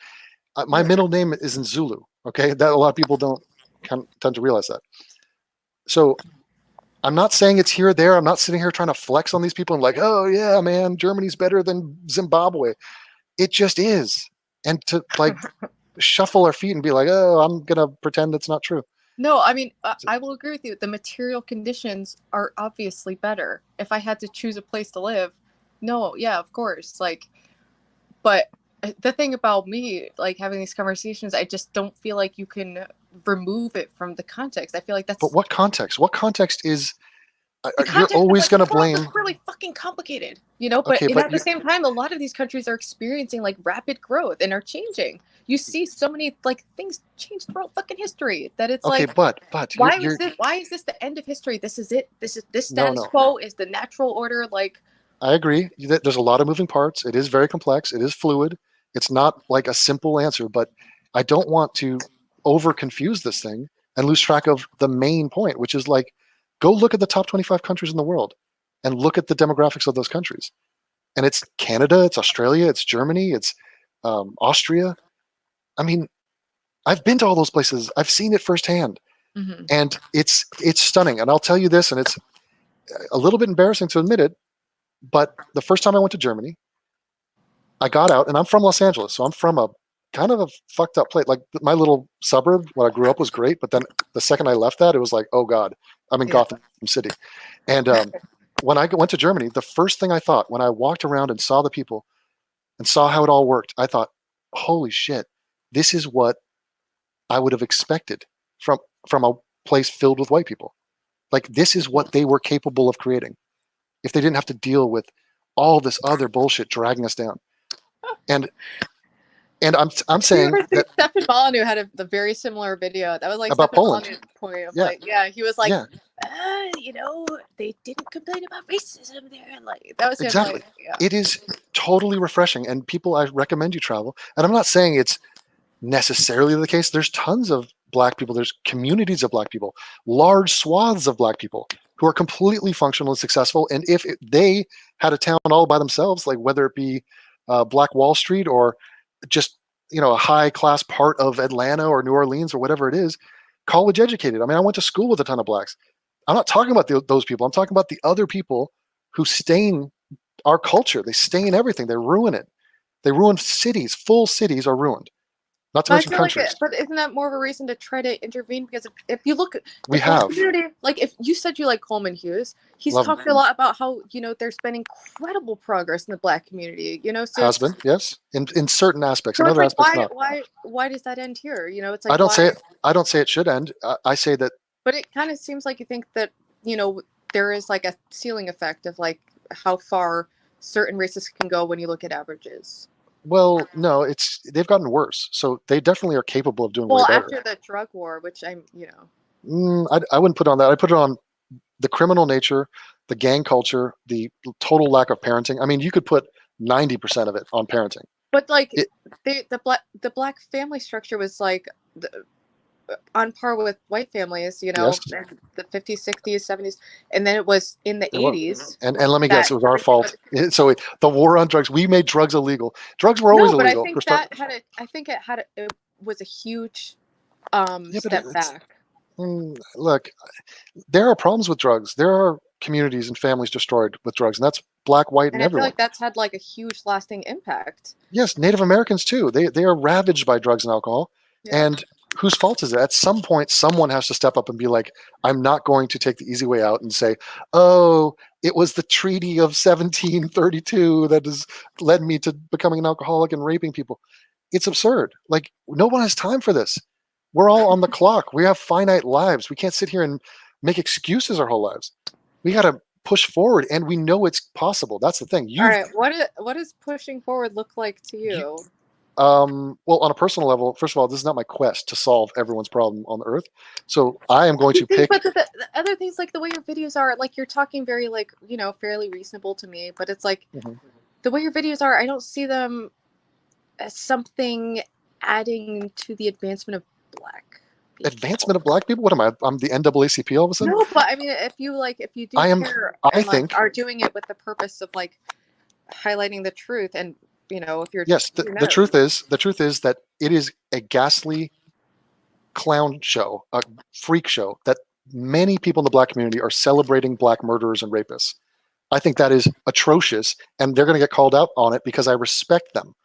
A: My middle name is in Zulu. Okay, that a lot of people don't tend to realize that. So I'm not saying it's here or there. I'm not sitting here trying to flex on these people and like, oh yeah, man, Germany's better than Zimbabwe. It just is. And to like shuffle our feet and be like, oh, I'm gonna pretend it's not true.
C: No, I mean, I will agree with you. The material conditions are obviously better. If I had to choose a place to live, no, yeah, of course. Like, but the thing about me, like having these conversations, I just don't feel like you can remove it from the context. I feel like that's.
A: But what context? What context is? You're
C: Context
A: always going to blame.
C: It's really fucking complicated, But,
A: okay, but
C: at the same time, a lot of these countries are experiencing like rapid growth and are changing. You see so many like things change throughout fucking history that it's
A: okay,
C: like,
A: but
C: why is this the end of history? This is it. This status quo is the natural order. Like,
A: I agree. There's a lot of moving parts. It is very complex. It is fluid. It's not like a simple answer, but I don't want to over confuse this thing and lose track of the main point, which is like, go look at the top 25 countries in the world and look at the demographics of those countries. And it's Canada, it's Australia, it's Germany, it's Austria. I mean, I've been to all those places. I've seen it firsthand.
C: mm-hmm.
A: And it's stunning. And I'll tell you this, and it's a little bit embarrassing to admit it, but the first time I went to Germany, I got out, and I'm from Los Angeles, so I'm from a kind of a fucked up place. Like my little suburb where I grew up was great, but then the second I left that, it was like, oh God, I'm in Gotham City. And when I went to Germany, the first thing I thought when I walked around and saw the people and saw how it all worked, I thought, holy shit, this is what I would have expected from a place filled with white people. Like this is what they were capable of creating if they didn't have to deal with all this other bullshit dragging us down. And I'm saying that
B: Stephen Molyneux had the very similar video. That was like
A: about
B: Stephen
A: Poland.
B: Molyneux's point of he was like,
A: Yeah.
B: they didn't complain about racism there. Like that was him,
A: Exactly.
B: like, yeah.
A: It is totally refreshing, and people, I recommend you travel. And I'm not saying it's necessarily the case. There's tons of Black people. There's communities of Black people, large swaths of Black people who are completely functional and successful. And if they had a town all by themselves, like whether it be Black Wall Street or just a high class part of Atlanta or New Orleans or whatever it is, college educated. I mean, I went to school with a ton of Blacks. I'm not talking about those people. I'm talking about the other people who stain our culture. They stain everything. They ruin it. They ruin cities. Full cities are ruined. Not to mention countries.
B: But isn't that more of a reason to try to intervene? Because if you look at
A: we have
B: community, like if you said you like Coleman Hughes, he's talked a lot about how there's been incredible progress in the Black community. So
A: has been, yes, in certain aspects.
B: So
A: in other aspects, not.
B: Why does that end here? It's like
A: I don't say it should end. I say that.
B: But it kind of seems like you think that there is like a ceiling effect of like how far certain races can go when you look at averages.
A: Well, no, they've gotten worse. So they definitely are capable of doing way better.
B: After the drug war, which I
A: wouldn't put it on that. I put it on the criminal nature, the gang culture, the total lack of parenting. I mean, you could put 90% of it on parenting.
B: But like the Black family structure was like on par with white families,
A: Yes.
B: in the 50s, 60s, 70s, and then it was in the 80s.
A: And let me guess, it was our fault. So the war on drugs, we made drugs illegal. Drugs were always illegal.
B: I think it was a huge step back.
A: Look, there are problems with drugs. There are communities and families destroyed with drugs, and that's Black, white, and everyone.
B: I feel like that's had like a huge lasting impact.
A: Yes, Native Americans too. They are ravaged by drugs and alcohol. Yeah. And whose fault is it? At some point, someone has to step up and be like, I'm not going to take the easy way out and say, oh, it was the Treaty of 1732 that has led me to becoming an alcoholic and raping people. It's absurd. Like, no one has time for this. We're all on the clock. We have finite lives. We can't sit here and make excuses our whole lives. We got to push forward, and we know it's possible. That's the thing.
B: All right. What does pushing forward look like to you?
A: Well, on a personal level, first of all, this is not my quest to solve everyone's problem on the earth. So I am going to pick.
B: But the other things, like the way your videos are, like you're talking very like, fairly reasonable to me, but it's like the way your videos are, I don't see them as something adding to the advancement of Black people.
A: Advancement of Black people? What am I? I'm the NAACP all of a sudden?
B: No, but I mean, if you do are doing it with the purpose of like highlighting the truth, and if you're
A: the truth is that it is a ghastly clown show, a freak show that many people in the Black community are celebrating Black murderers and rapists. I think that is atrocious, and they're going to get called out on it because I respect them.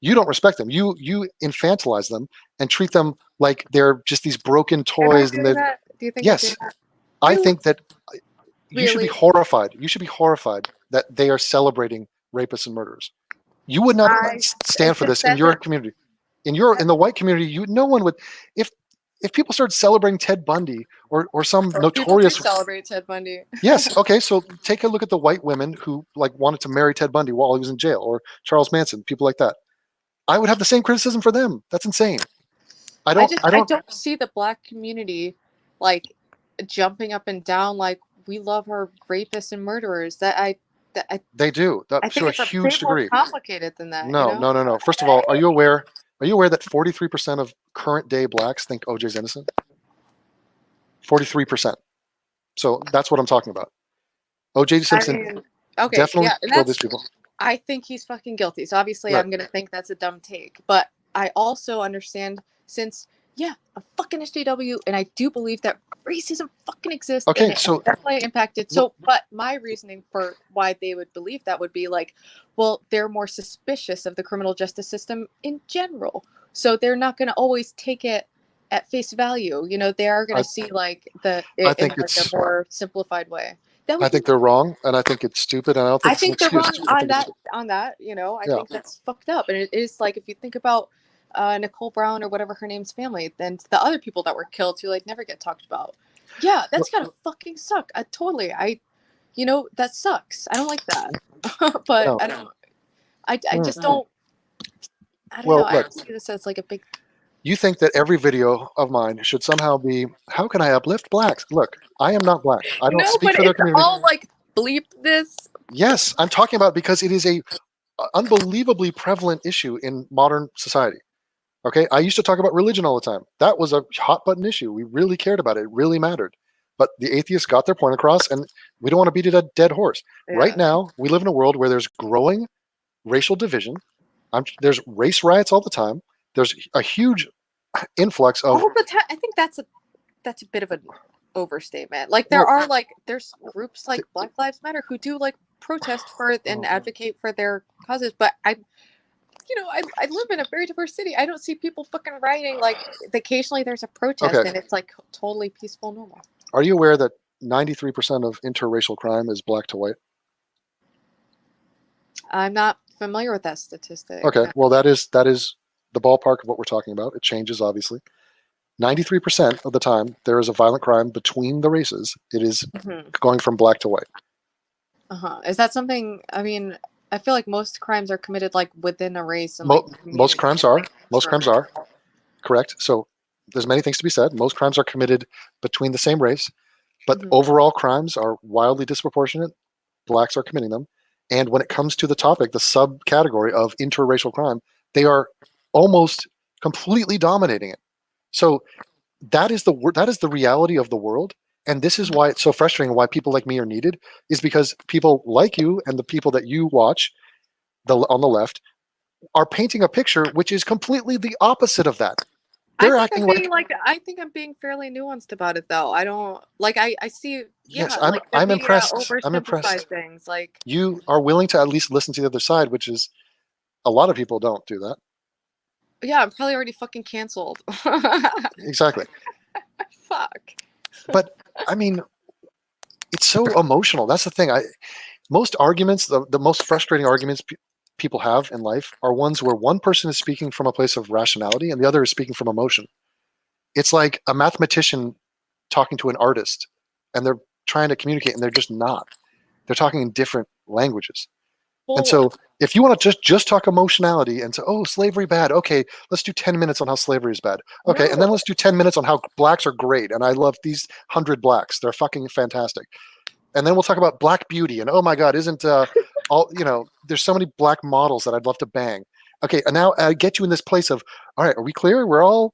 A: You don't respect them. You infantilize them and treat them like they're just these broken toys.
B: Do you think?
A: Yes, I think that you should be horrified. You should be horrified that they are celebrating rapists and murderers. You would not stand for this in your community. In the white community, no one would. If people started celebrating Ted Bundy or some notorious
B: celebrate Ted Bundy.
A: Yes. Okay. So take a look at the white women who wanted to marry Ted Bundy while he was in jail, or Charles Manson, people like that. I would have the same criticism for them. That's insane. I don't
B: see the Black community like jumping up and down like we love our rapists and murderers.
A: They do.
B: I think it's a huge degree. More complicated than that.
A: No. First of all, are you aware that 43% of current day Blacks think OJ's innocent? 43%. So that's what I'm talking about. OJ Simpson definitely killed these people.
B: I think he's fucking guilty. So obviously I'm going to think that's a dumb take. But I also understand since, a fucking SJW, and I do believe that racism fucking exists.
A: Okay, so
B: that's why it impacted. So, but my reasoning for why they would believe that would be like, well, they're more suspicious of the criminal justice system in general. So they're not going to always take it at face value. They are going to see like in a more simplified way.
A: I think they're wrong, and I think it's stupid, and I think
B: they're wrong on that. I think that's fucked up, and it is like if you think about Nicole Brown or whatever her name's family, then the other people that were killed who like never get talked about. Yeah, that's gotta fucking suck. that sucks. I don't like that. But
A: No.
B: I don't. I just don't. I don't
A: Well,
B: know. I
A: look.
B: don't see this as like a big.
A: You think that every video of mine should somehow be, how can I uplift blacks? Look, I am not black. I don't
B: No,
A: speak
B: but
A: for their
B: it's
A: community.
B: all like bleep this.
A: Yes, I'm talking about because it is a unbelievably prevalent issue in modern society. Okay, I used to talk about religion all the time. That was a hot button issue. We really cared about it. It really mattered. But the atheists got their point across, and we don't want to beat a dead horse.
B: Yeah.
A: Right now, we live in a world where there's growing racial division. There's race riots all the time. There's a huge influx of.
B: All the time. I think that's a bit of an overstatement. Like there
A: Well,
B: are there's groups like Black Lives Matter who do like protest for and advocate for their causes, but I live in a very diverse city. I don't see people fucking rioting. Like occasionally there's a protest and it's like totally peaceful, normal.
A: Are you aware that 93% of interracial crime is black to white?
B: I'm not familiar with that statistic.
A: Okay, well that is the ballpark of what we're talking about. It changes obviously. 93% of the time there is a violent crime between the races. It is going from black to white.
B: Is that something? I mean, I feel like most crimes are committed like within a race. And
A: most crimes are. Most crimes are. Correct. So there's many things to be said. Most crimes are committed between the same race, but overall crimes are wildly disproportionate. Blacks are committing them. And when it comes to the topic, the subcategory of interracial crime, they are almost completely dominating it. So that is the reality of the world. And this is why it's so frustrating, why people like me are needed, is because people like you and the people that you watch on the left are painting a picture which is completely the opposite of that. They're acting like
B: I think I'm being fairly nuanced about it, though. I don't like. I see.
A: Yes,
B: Yeah,
A: I'm impressed.
B: I'm impressed. Things like
A: you are willing to at least listen to the other side, which is a lot of people don't do that.
B: Yeah, I'm probably already fucking canceled.
A: Exactly.
B: Fuck.
A: But I mean, it's so emotional. That's the thing. Most arguments, the most frustrating arguments people have in life are ones where one person is speaking from a place of rationality and the other is speaking from emotion. It's like a mathematician talking to an artist and they're trying to communicate and they're just not. They're talking in different languages. And so if you want to just talk emotionality and say, oh, slavery bad. Okay, let's do 10 minutes on how slavery is bad. Okay, and then let's do 10 minutes on how blacks are great. And I love these 100 blacks. They're fucking fantastic. And then we'll talk about black beauty. And oh my God, isn't there's so many black models that I'd love to bang. Okay, and now I get you in this place of, all right, are we clear? We're all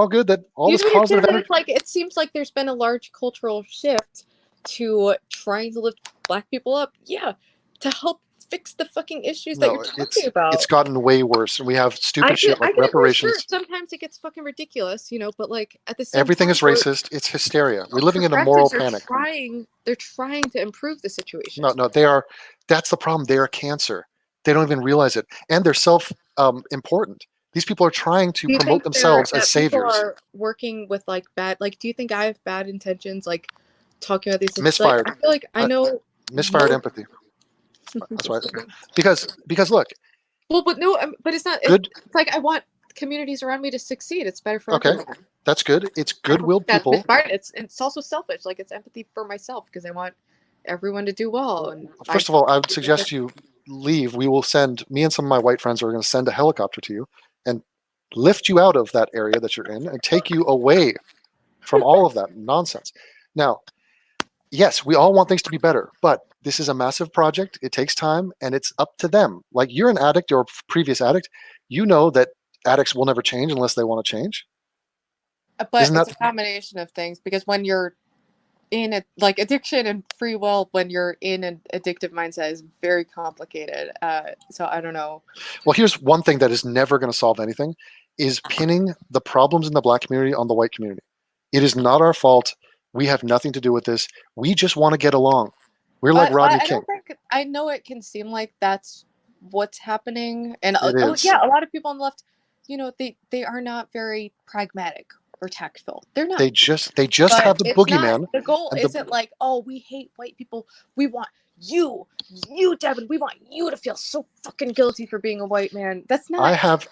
A: good that all this positive energy.
B: Like it seems like there's been a large cultural shift to trying to lift black people up. Yeah, to help fix the fucking issues that you're talking about.
A: It's gotten way worse, and we have stupid shit like reparations.
B: Sure, sometimes it gets fucking ridiculous, but like at the same
A: everything
B: time,
A: is racist. It's hysteria. We're living in a moral panic.
B: They're trying to improve the situation.
A: No, they are. That's the problem. They are cancer. They don't even realize it, and they're important. These people are trying to promote themselves as saviors.
B: People are working with like bad. Like, do you think I have bad intentions? Like, talking about these things.
A: Misfired.
B: Like, I feel like I know
A: misfired empathy. That's why. Because look.
B: Well, but no, but it's not.
A: Good.
B: It's like I want communities around me to succeed. It's better for everyone.
A: That's good. It's good-willed people.
B: It's also selfish. Like it's empathy for myself because I want everyone to do well. And
A: first of all, I would suggest you leave. We will me and some of my white friends are going to send a helicopter to you and lift you out of that area that you're in and take you away from all of that nonsense. Now, yes, we all want things to be better, but this is a massive project. It takes time, and it's up to them. Like you're an addict or previous addict. You know that addicts will never change unless they want to change.
B: But it's a combination of things because when you're in it, like addiction and free will, when you're in an addictive mindset is very complicated. So I don't know.
A: Well, here's one thing that is never going to solve anything is pinning the problems in the black community on the white community. It is not our fault. We have nothing to do with this. We just want to get along. We're like Rodney King.
B: I know it can seem like that's what's happening. And a lot of people on the left, they are not very pragmatic or tactful. They're not.
A: They just have the boogeyman.
B: The goal isn't like, oh, we hate white people. We want you, Devon. We want you to feel so fucking guilty for being a white man. That's not.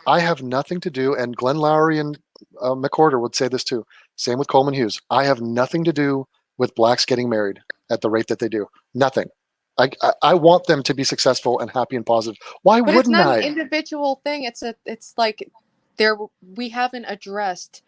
A: I have nothing to do, and Glenn Lowry and mchorter would say this too. Same with Coleman Hughes. I have nothing to do with blacks getting married. at the rate that they do. Nothing. I want them to be successful and happy and positive. Why
B: But
A: wouldn't
B: it's not
A: I?
B: an individual thing. It's like we haven't addressed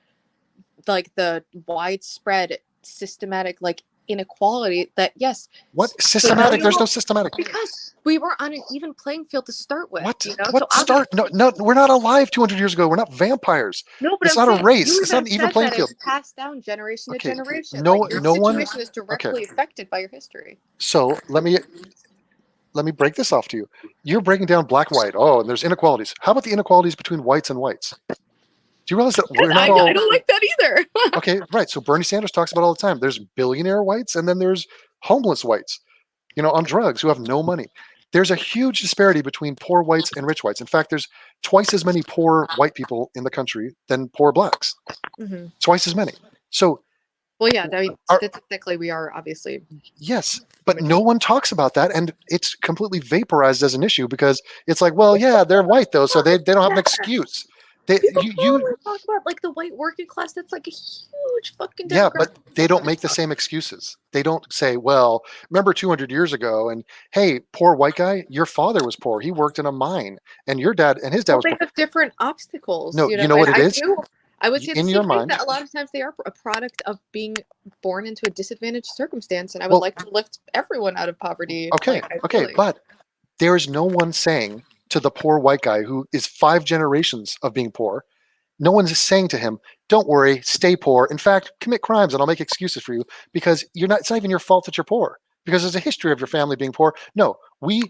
B: like the widespread systematic like inequality that yes.
A: What systematic? There's no
B: Well,
A: systematic.
B: because we were on an even playing field to start with.
A: What?
B: You know?
A: What
B: So
A: start? No, we're not alive 200 years ago. We're not vampires.
B: No, but
A: It's
B: I'm
A: not a
B: saying,
A: race.
B: you
A: It's not
B: even
A: an even
B: said
A: playing
B: that
A: field.
B: it's passed down generation to generation.
A: No,
B: like your
A: no one.
B: situation is directly affected by your history.
A: So let me break this off to you. You're breaking down black, white. Oh, and there's inequalities. How about the inequalities between whites and whites? Do you realize that we're not all?
B: I don't like that either.
A: Okay, right. So Bernie Sanders talks about it all the time. There's billionaire whites, and then there's homeless whites, on drugs who have no money. There's a huge disparity between poor whites and rich whites. In fact, there's twice as many poor white people in the country than poor blacks.
B: Mm-hmm.
A: Twice as many. So,
B: well, yeah, I mean, statistically, we are obviously.
A: Yes, but no one talks about that, and it's completely vaporized as an issue because it's like, well, yeah, they're white though, so they don't have an excuse.
B: You talk about like the white working class. That's like a huge fucking.
A: Yeah, but they don't make the same excuses. They don't say, well, remember 200 years ago, and hey, poor white guy, your father was poor. He worked in a mine, and your dad and his dad was
B: they
A: poor.
B: have different obstacles.
A: No, you know what it is?
B: I would say
A: in
B: the
A: your
B: same thing
A: mind,
B: that a lot of times they are a product of being born into a disadvantaged circumstance, and I would like to lift everyone out of poverty.
A: Okay, but there is no one saying to the poor white guy who is 5 generations of being poor, no one's saying to him, don't worry, stay poor. In fact, commit crimes and I'll make excuses for you because it's not even your fault that you're poor because there's a history of your family being poor. No, we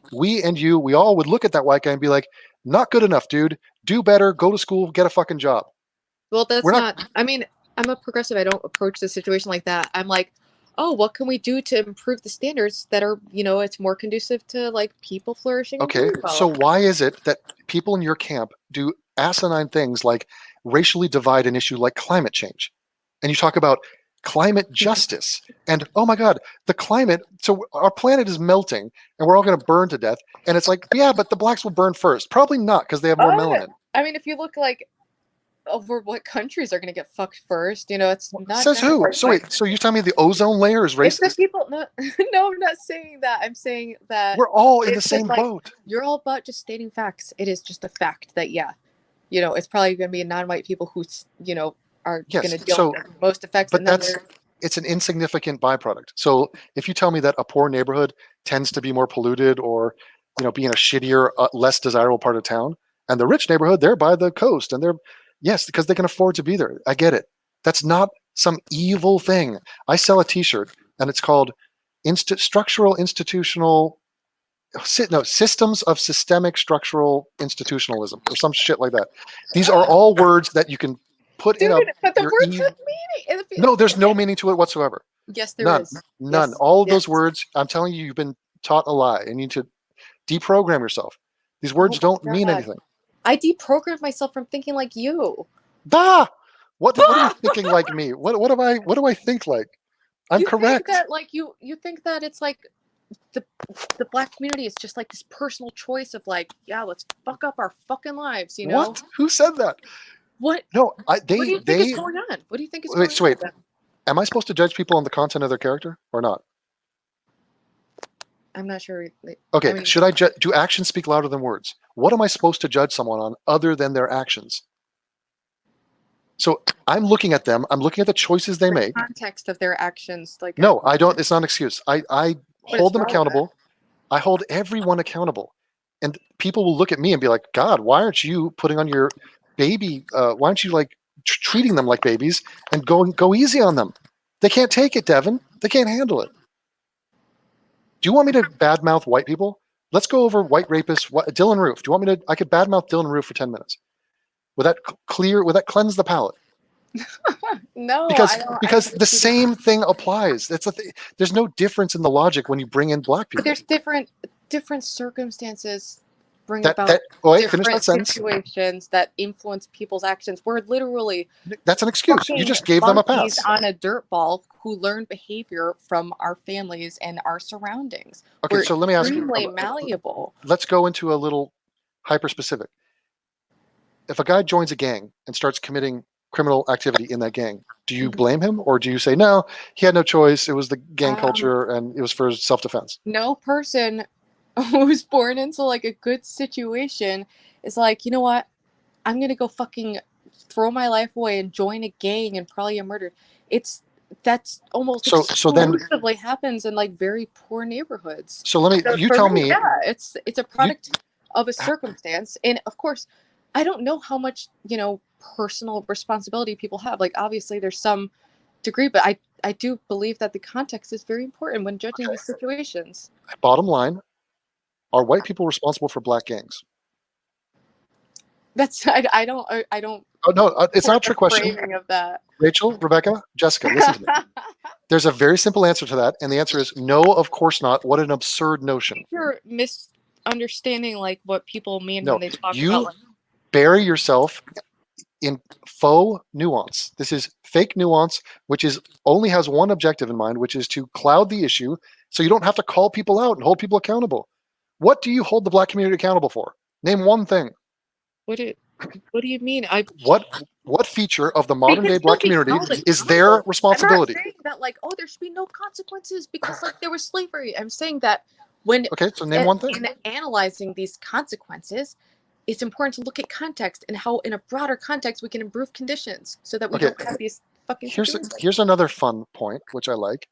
A: and you, we all would look at that white guy and be like, not good enough, dude. Do better, go to school, get a fucking job.
B: Well, that's not, I mean, I'm a progressive. I don't approach the situation like that. I'm like, oh, what can we do to improve the standards that are, it's more conducive to like people flourishing?
A: Okay, so why is it that people in your camp do asinine things like racially divide an issue like climate change? And you talk about climate justice and, oh my God, the climate, so our planet is melting and we're all going to burn to death. And it's like, yeah, but the blacks will burn first. Probably not because they have more melanin.
B: I mean, if you look like over what countries are going to get fucked first, it's not.
A: Says who? So wait, so you're telling me the ozone layer is racist?
B: It's the people. No, I'm not saying that. I'm saying that
A: we're all in the same boat.
B: You're all about just stating facts. It is just a fact that it's probably going to be non-white people who are going to deal with the most effects.
A: But it's an insignificant byproduct. So if you tell me that a poor neighborhood tends to be more polluted or be in a shittier, less desirable part of town, and the rich neighborhood, they're by the coast and they're yes, because they can afford to be there. I get it. That's not some evil thing. I sell a T-shirt, and it's called Systems of Systemic Structural Institutionalism, or some shit like that. These are all words that you can put in a.
B: But the words have meaning.
A: No, there's no meaning to it whatsoever.
B: Yes, there is.
A: None.
B: Yes.
A: All of those words, I'm telling you, you've been taught a lie, and you need to deprogram yourself. These words don't mean anything.
B: I deprogrammed myself from thinking like you.
A: What are you thinking like me? What do I think like? I'm correct.
B: Think that, like you think that it's like the black community is just like this personal choice of like, yeah, let's fuck up our fucking lives,
A: What? Who said that?
B: What?
A: No,
B: what do you think is going on? What do you think is going on?
A: Wait. Am I supposed to judge people on the content of their character or not?
B: I'm not sure.
A: Okay, should I do actions speak louder than words? What am I supposed to judge someone on other than their actions? So I'm looking at them. I'm looking at the choices they make.
B: Context of their actions, like
A: no, I don't. It's not an excuse. I hold them accountable. I hold everyone accountable, and people will look at me and be like, "God, why aren't you putting on your baby? Why aren't you like treating them like babies and go easy on them? They can't take it, Devon. They can't handle it." Do you want me to badmouth white people? Let's go over white rapists. Dylan Roof. Do you want me to? I could badmouth Dylan Roof for 10 minutes. Would that cleanse the palate?
B: No,
A: because the same thing applies. There's no difference in the logic when you bring in black people.
B: But there's different circumstances bring about different situations that influence people's actions. We're literally
A: that's an excuse. You just gave them a pass
B: on a dirt ball who learn behavior from our families and our surroundings.
A: Okay, so let me ask you.
B: Extremely malleable.
A: Let's go into a little hyper specific. If a guy joins a gang and starts committing criminal activity in that gang. Do you blame him, or do you say, no, he had no choice, it was the gang culture and it was for self-defense?
B: No person who's born into like a good situation is like, you know what, I'm gonna go fucking throw my life away and join a gang and probably get murdered. That's almost
A: So then
B: exclusively happens in like very poor neighborhoods.
A: so let me
B: So
A: you
B: for
A: tell
B: me,
A: me
B: yeah, it's a product of a circumstance, and of course, I don't know how much personal responsibility people have. Like obviously, there's some degree, but I do believe that the context is very important when judging these situations.
A: bottom line, are white people responsible for black gangs?
B: That's I don't
A: Oh no, it's not a trick question.
B: framing of that.
A: Rachel, Rebecca, Jessica, listen to me. There's a very simple answer to that, and the answer is no, of course not. What an absurd notion.
B: You're misunderstanding like what people mean
A: No,
B: when they talk
A: you
B: about like,
A: bury yourself in faux nuance. This is fake nuance, which is only has one objective in mind, which is to cloud the issue so you don't have to call people out and hold people accountable. What do you hold the black community accountable for? Name one thing.
B: what do you mean?
A: What feature of the modern day black community is
B: I'm
A: their
B: not
A: responsibility?
B: saying that like, oh, there should be no consequences because like there was slavery. I'm saying that when
A: Okay, so name one thing.
B: in analyzing these consequences, it's important to look at context and how in a broader context we can improve conditions so that we don't have these fucking situations.
A: Here's another fun point, which I like.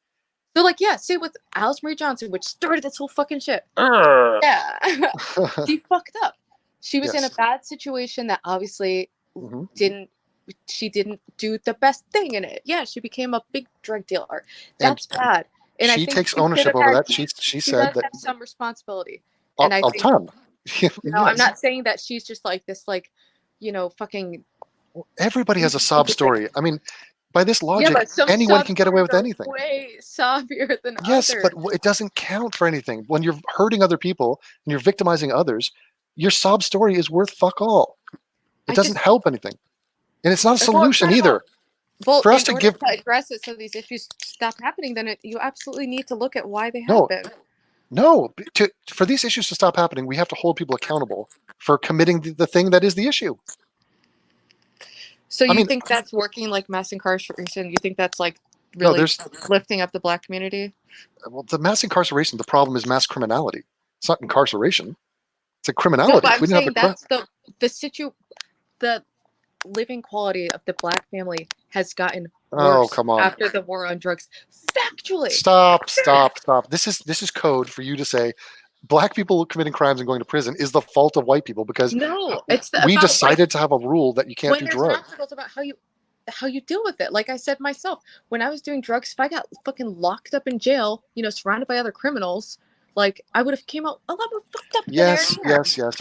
B: So like, yeah, say with Alice Marie Johnson, which started this whole fucking shit. Yeah. She fucked up. She was in a bad situation that obviously didn't do the best thing in it. Yeah, she became a big drug dealer. That's bad. And
A: she
B: I think
A: takes ownership over that. She said that
B: have some responsibility.
A: a,
B: And I
A: a
B: think,
A: ton.
B: I'm not saying that she's just like this, like, fucking.
A: Everybody has a sob story. I mean, by this logic,
B: but some
A: anyone can get away with
B: stories are
A: anything.
B: Way sobbier than
A: Yes,
B: others.
A: but it doesn't count for anything. When you're hurting other people and you're victimizing others, your sob story is worth fuck all. It doesn't help anything. And it's not a solution either.
B: Well,
A: for us
B: in
A: to
B: order
A: give
B: to address it so these issues stop happening, then you absolutely need to look at why they happen.
A: No, for these issues to stop happening, we have to hold people accountable for committing the thing that is the issue.
B: So you think that's working like mass incarceration? You think that's like really lifting up the black community?
A: Well, the mass incarceration, the problem is mass criminality. It's not incarceration. It's a criminality.
B: No, but I'm saying that's the living quality of the black family has gotten worse after the war on drugs. Factually.
A: Stop. This is code for you to say black people committing crimes and going to prison is the fault of white people because we decided to have a rule that you can't do drugs.
B: It's about how you deal with it. Like I said myself, when I was doing drugs, if I got fucking locked up in jail, surrounded by other criminals, like I would have came out a lot more fucked up.
A: Yes.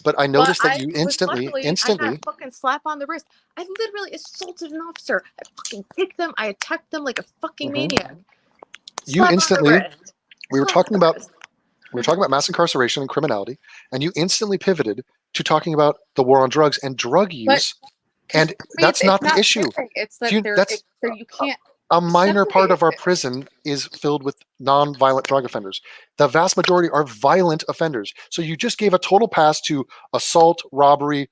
A: But I noticed that you instantly
B: I got fucking slap on the wrist. I literally assaulted an officer. I fucking kicked them. I attacked them like a fucking maniac.
A: You instantly. We were talking about mass incarceration and criminality, and you instantly pivoted to talking about the war on drugs and drug use, and that's not the issue.
B: It's that you can't.
A: A minor part of our prison is filled with non-violent drug offenders. The vast majority are violent offenders. So you just gave a total pass to assault, robbery,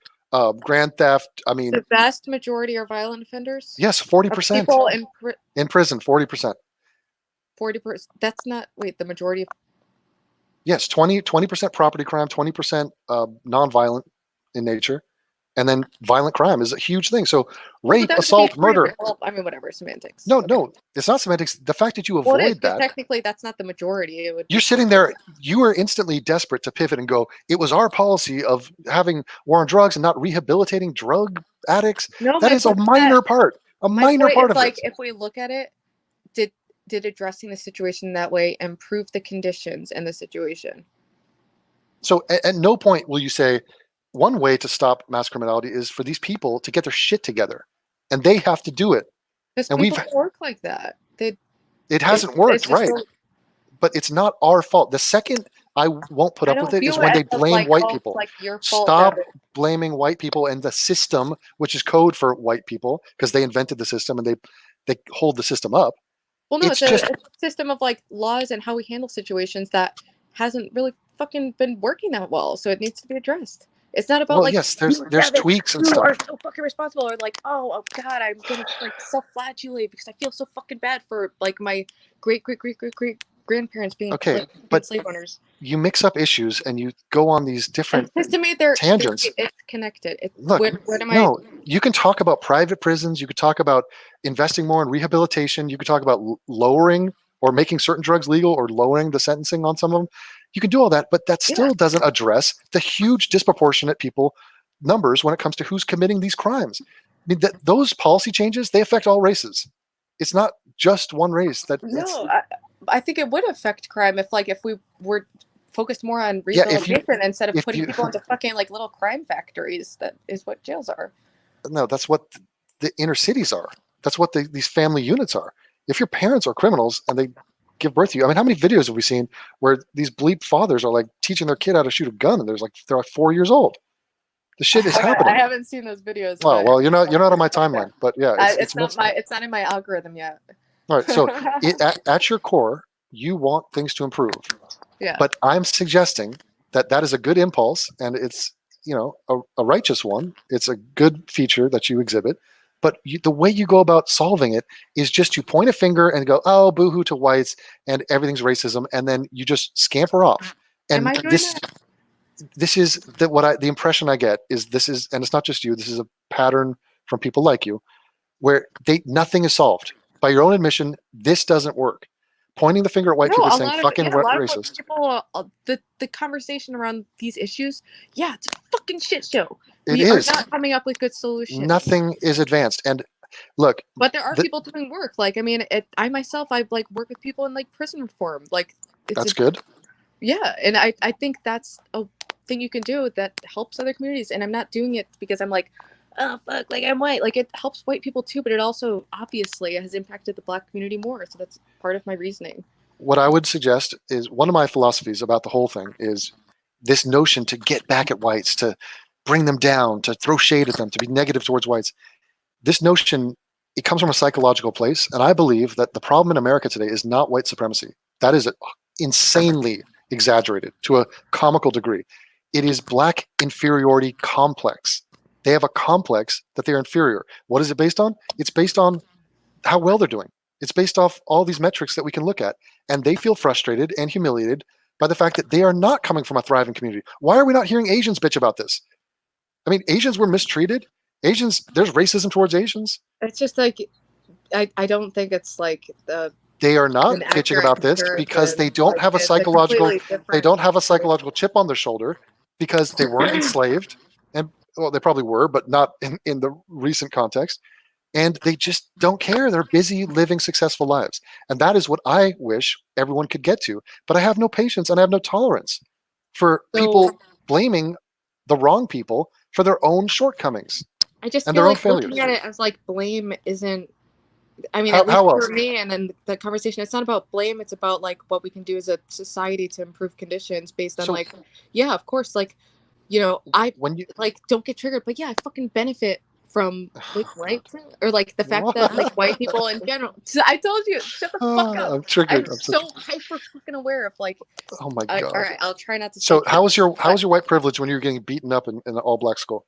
A: grand theft. I mean,
B: the vast majority are violent offenders.
A: Yes, 40%.
B: People
A: in prison, 40%.
B: 40%. That's not the majority of.
A: Yes, 20% property crime, 20% non-violent in nature. And then violent crime is a huge thing. So rape, assault, murder.
B: Well, I mean, whatever, semantics.
A: No, it's not semantics. The fact that you avoid that.
B: Technically, that's not the majority.
A: You're sitting there. You were instantly desperate to pivot and go, it was our policy of having war on drugs and not rehabilitating drug addicts.
B: No,
A: that is a minor part. A minor part of it.
B: Like, if we look at it, did addressing the situation that way improve the conditions and the situation?
A: So at no point will you say, one way to stop mass criminality is for these people to get their shit together, and they have to do it.
B: And we've work like that.
A: It hasn't worked, right? But it's not our fault. The second I won't put up with it is when they blame white people.
B: Like your fault.
A: Stop blaming white people and the system, which is code for white people because they invented the system and they hold the system up.
B: Well, no, it's a system of like laws and how we handle situations that hasn't really fucking been working that well. So it needs to be addressed. It's not about
A: Well,
B: like,
A: yes,
B: "You
A: there's
B: have it,
A: tweaks and
B: you
A: stuff.
B: are so fucking responsible," or like, oh god, I'm gonna like self-flagellate because I feel so fucking bad for like my great grandparents being
A: Okay,
B: fucking
A: but
B: slave owners.
A: you mix up issues and you go on these different
B: Because to me,
A: tangents.
B: it's connected.
A: Look,
B: what am I?
A: no, you can talk about private prisons. You could talk about investing more in rehabilitation. You could talk about lowering or making certain drugs legal or lowering the sentencing on some of them. You can do all that, but that still doesn't address the huge disproportionate people numbers when it comes to who's committing these crimes. I mean, those policy changes, they affect all races. It's not just one race.
B: No, I think it would affect crime if we were focused more on
A: Yeah, if
B: rehabilitation instead of
A: if
B: putting
A: you
B: people into fucking like little crime factories. That is what jails are.
A: no, that's what the inner cities are. That's what these family units are. If your parents are criminals and they give birth to you, I mean, how many videos have we seen where these bleep fathers are like teaching their kid how to shoot a gun and they're like 4 years old? The shit is
B: I
A: happening.
B: haven't seen those videos.
A: Oh well, you're not on my timeline, but yeah,
B: it's not in my algorithm yet.
A: All right, so at your core, you want things to improve.
B: Yeah.
A: But I'm suggesting that is a good impulse, and it's a righteous one. It's a good feature that you exhibit. But the way you go about solving it is just to point a finger and go, "Oh, boohoo to whites," and everything's racism, and then you just scamper off. And
B: Am I doing that?
A: this is the impression I get is this is, and it's not just you. This is a pattern from people like you, where nothing is solved. By your own admission, this doesn't work. Pointing the finger at white people saying fucking racist.
B: People, the conversation around these issues, it's a fucking shit show.
A: We
B: are not coming up with good solutions.
A: Nothing is advanced. And look,
B: but there are people doing work. Like, I mean, I myself, I like work with people in like prison reform. Like,
A: that's good.
B: Yeah, and I think that's a thing you can do that helps other communities. And I'm not doing it because I'm like, oh fuck, like I'm white. Like, it helps white people too, but it also obviously has impacted the Black community more. So that's part of my reasoning.
A: What I would suggest is, one of my philosophies about the whole thing is this notion to get back at whites, to bring them down, to throw shade at them, to be negative towards whites. This notion, it comes from a psychological place, and I believe that the problem in America today is not white supremacy. That is insanely exaggerated to a comical degree. It is Black inferiority complex. They have a complex that they're inferior. What is it based on? It's based on how well they're doing. It's based off all these metrics that we can look at. And they feel frustrated and humiliated by the fact that they are not coming from a thriving community. Why are we not hearing Asians bitch about this? I mean, Asians were mistreated. Asians, there's racism towards Asians.
B: It's just like, I don't think it's like
A: they are not bitching about this because they don't have a psychological, they don't have a psychological chip on their shoulder because they weren't enslaved. And well, they probably were, but not in the recent context. And they just don't care. They're busy living successful lives. And that is what I wish everyone could get to. But I have no patience and I have no tolerance for people blaming the wrong people for their own shortcomings.
B: I just feel like looking at it as like blame isn't, I mean, at least for me and in the conversation, it's not about blame. It's about like what we can do as a society to improve conditions based on like, yeah, of course, like, when you like don't get triggered, but yeah, I fucking benefit from like white or like the fact that like white people in general. I told you, shut the fuck up.
A: I'm triggered.
B: I'm so hyper fucking aware of like.
A: Oh my god.
B: All right, I'll try not to.
A: So how was your white privilege when you were getting beaten up in an all Black school?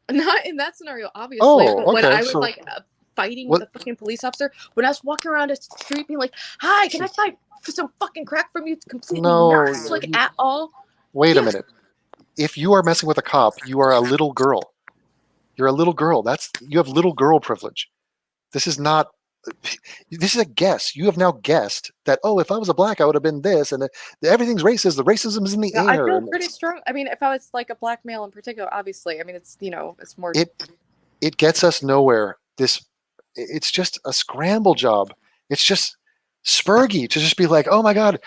B: Not in that scenario, obviously.
A: Oh, okay.
B: When I was like fighting with a fucking police officer, when I was walking around a street being like, "Hi, can I buy some fucking crack from you?" It's completely not like at all.
A: Wait a minute. If you are messing with a cop, you are a little girl. You're a little girl. You have little girl privilege. This is not. This is a guess. You have now guessed that, oh, if I was a Black, I would have been this, and everything's racist. The racism is in the air.
B: I feel pretty strong. I mean, if I was like a Black male in particular, obviously, I mean, it's it's more.
A: It gets us nowhere. It's just a scramble job. It's just spurgy to just be like, oh my god,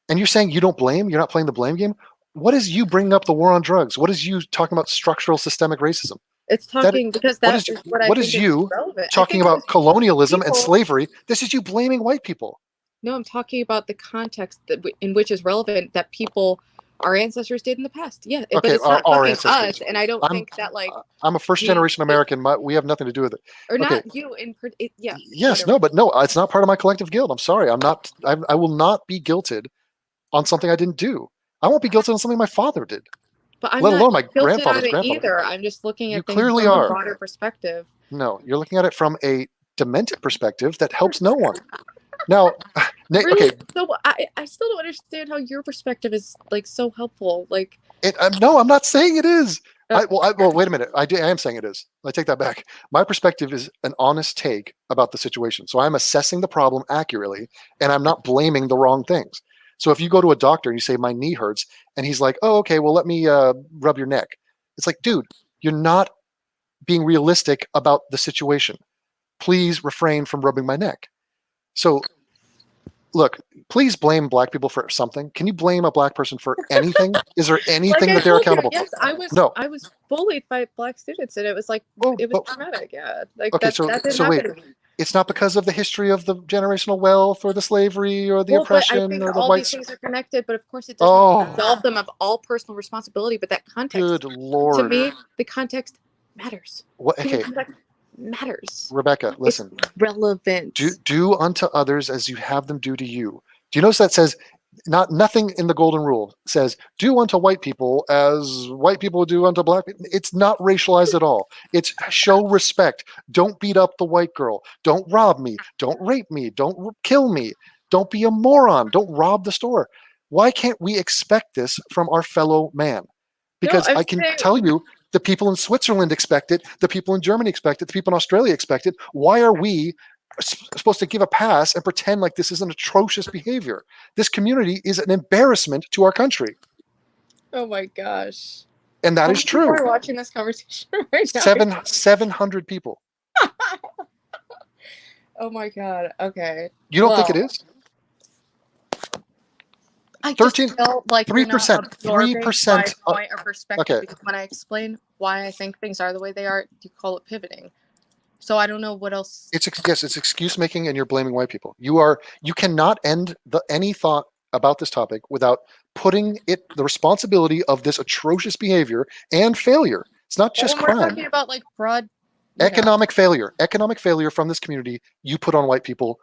A: and you're saying you don't blame. You're not playing the blame game. What is you bringing up the war on drugs? What is you talking about structural systemic racism?
B: It's talking because that's what is
A: you talking about colonialism and slavery? This is you blaming white people.
B: No, I'm talking about the context in which is relevant that our ancestors did in the past. Yeah, but it's not fucking us, and I don't think that like
A: I'm a first generation American. We have nothing to do with it.
B: Or not you yeah.
A: Yes, whatever. But no, it's not part of my collective guilt. I'm sorry. I'm not. I will not be guilted on something I didn't do. I won't be guilted on something my father did.
B: But I'm
A: let
B: not
A: alone my
B: tilted on
A: grandfather's
B: it
A: grandfather.
B: either. I'm just looking
A: You
B: at things
A: clearly
B: from a
A: are.
B: broader perspective.
A: No, you're looking at it from a demented perspective that helps no one. Now,
B: Really?
A: okay,
B: So I still don't understand how your perspective is like so helpful. Like,
A: no, I'm not saying it is.
B: Uh,
A: Well, wait a minute. I am saying it is. I take that back. My perspective is an honest take about the situation. So I'm assessing the problem accurately, and I'm not blaming the wrong things. So if you go to a doctor and you say my knee hurts, and he's like, "Oh, okay, well let me rub your neck," it's like, dude, you're not being realistic about the situation. Please refrain from rubbing my neck. So look, please blame black people for something. Can you blame a black person for anything? Is there anything
B: like I
A: that they're
B: told you,
A: accountable
B: yes,
A: for? No.
B: I was bullied by black students, and it was like
A: Oh,
B: it was
A: but
B: traumatic. Yeah, like
A: okay.
B: that didn't
A: So wait,
B: happen to me.
A: it's not because of the history of the generational wealth or the slavery or the
B: Well, but I
A: oppression
B: think
A: or the
B: all these
A: whites.
B: things are connected. But of course, it doesn't
A: Oh,
B: absolve them of all personal responsibility. But that context,
A: good Lord.
B: to me, the context matters.
A: What?
B: Human
A: Okay,
B: context matters.
A: Rebecca,
B: It's
A: listen.
B: relevant.
A: Do unto others as you have them do to you. Do you notice that says nothing in the golden rule says do unto white people as white people do unto black people? It's not racialized at all. It's show respect. Don't beat up the white girl. Don't rob me. Don't rape me. Don't kill me. Don't be a moron. Don't rob the store. Why can't we expect this from our fellow man?
B: No,
A: Because
B: I'm
A: I can
B: saying
A: tell you the people in Switzerland expect it, the people in Germany expect it, the people in Australia expect it. Why are we supposed to give a pass and pretend like this is an atrocious behavior? This community is an embarrassment to our country.
B: oh my gosh.
A: And that
B: How
A: is
B: many people
A: true.
B: are watching this conversation right now?
A: 700 people.
B: Oh my god. Okay.
A: You don't think
B: Well,
A: it is?
B: I
A: 13,
B: just felt like you're not
A: 3%,
B: absorbing
A: 3%.
B: my point or perspective
A: Okay.
B: because when I explain why I think things are the way they are, you call it pivoting. So I don't know what else.
A: It's excuse making, and you're blaming white people. You cannot end any thought about this topic without putting the responsibility of this atrocious behavior and failure. It's not just
B: When we're
A: crime.
B: talking about like broad
A: Economic failure from this community, you put on white people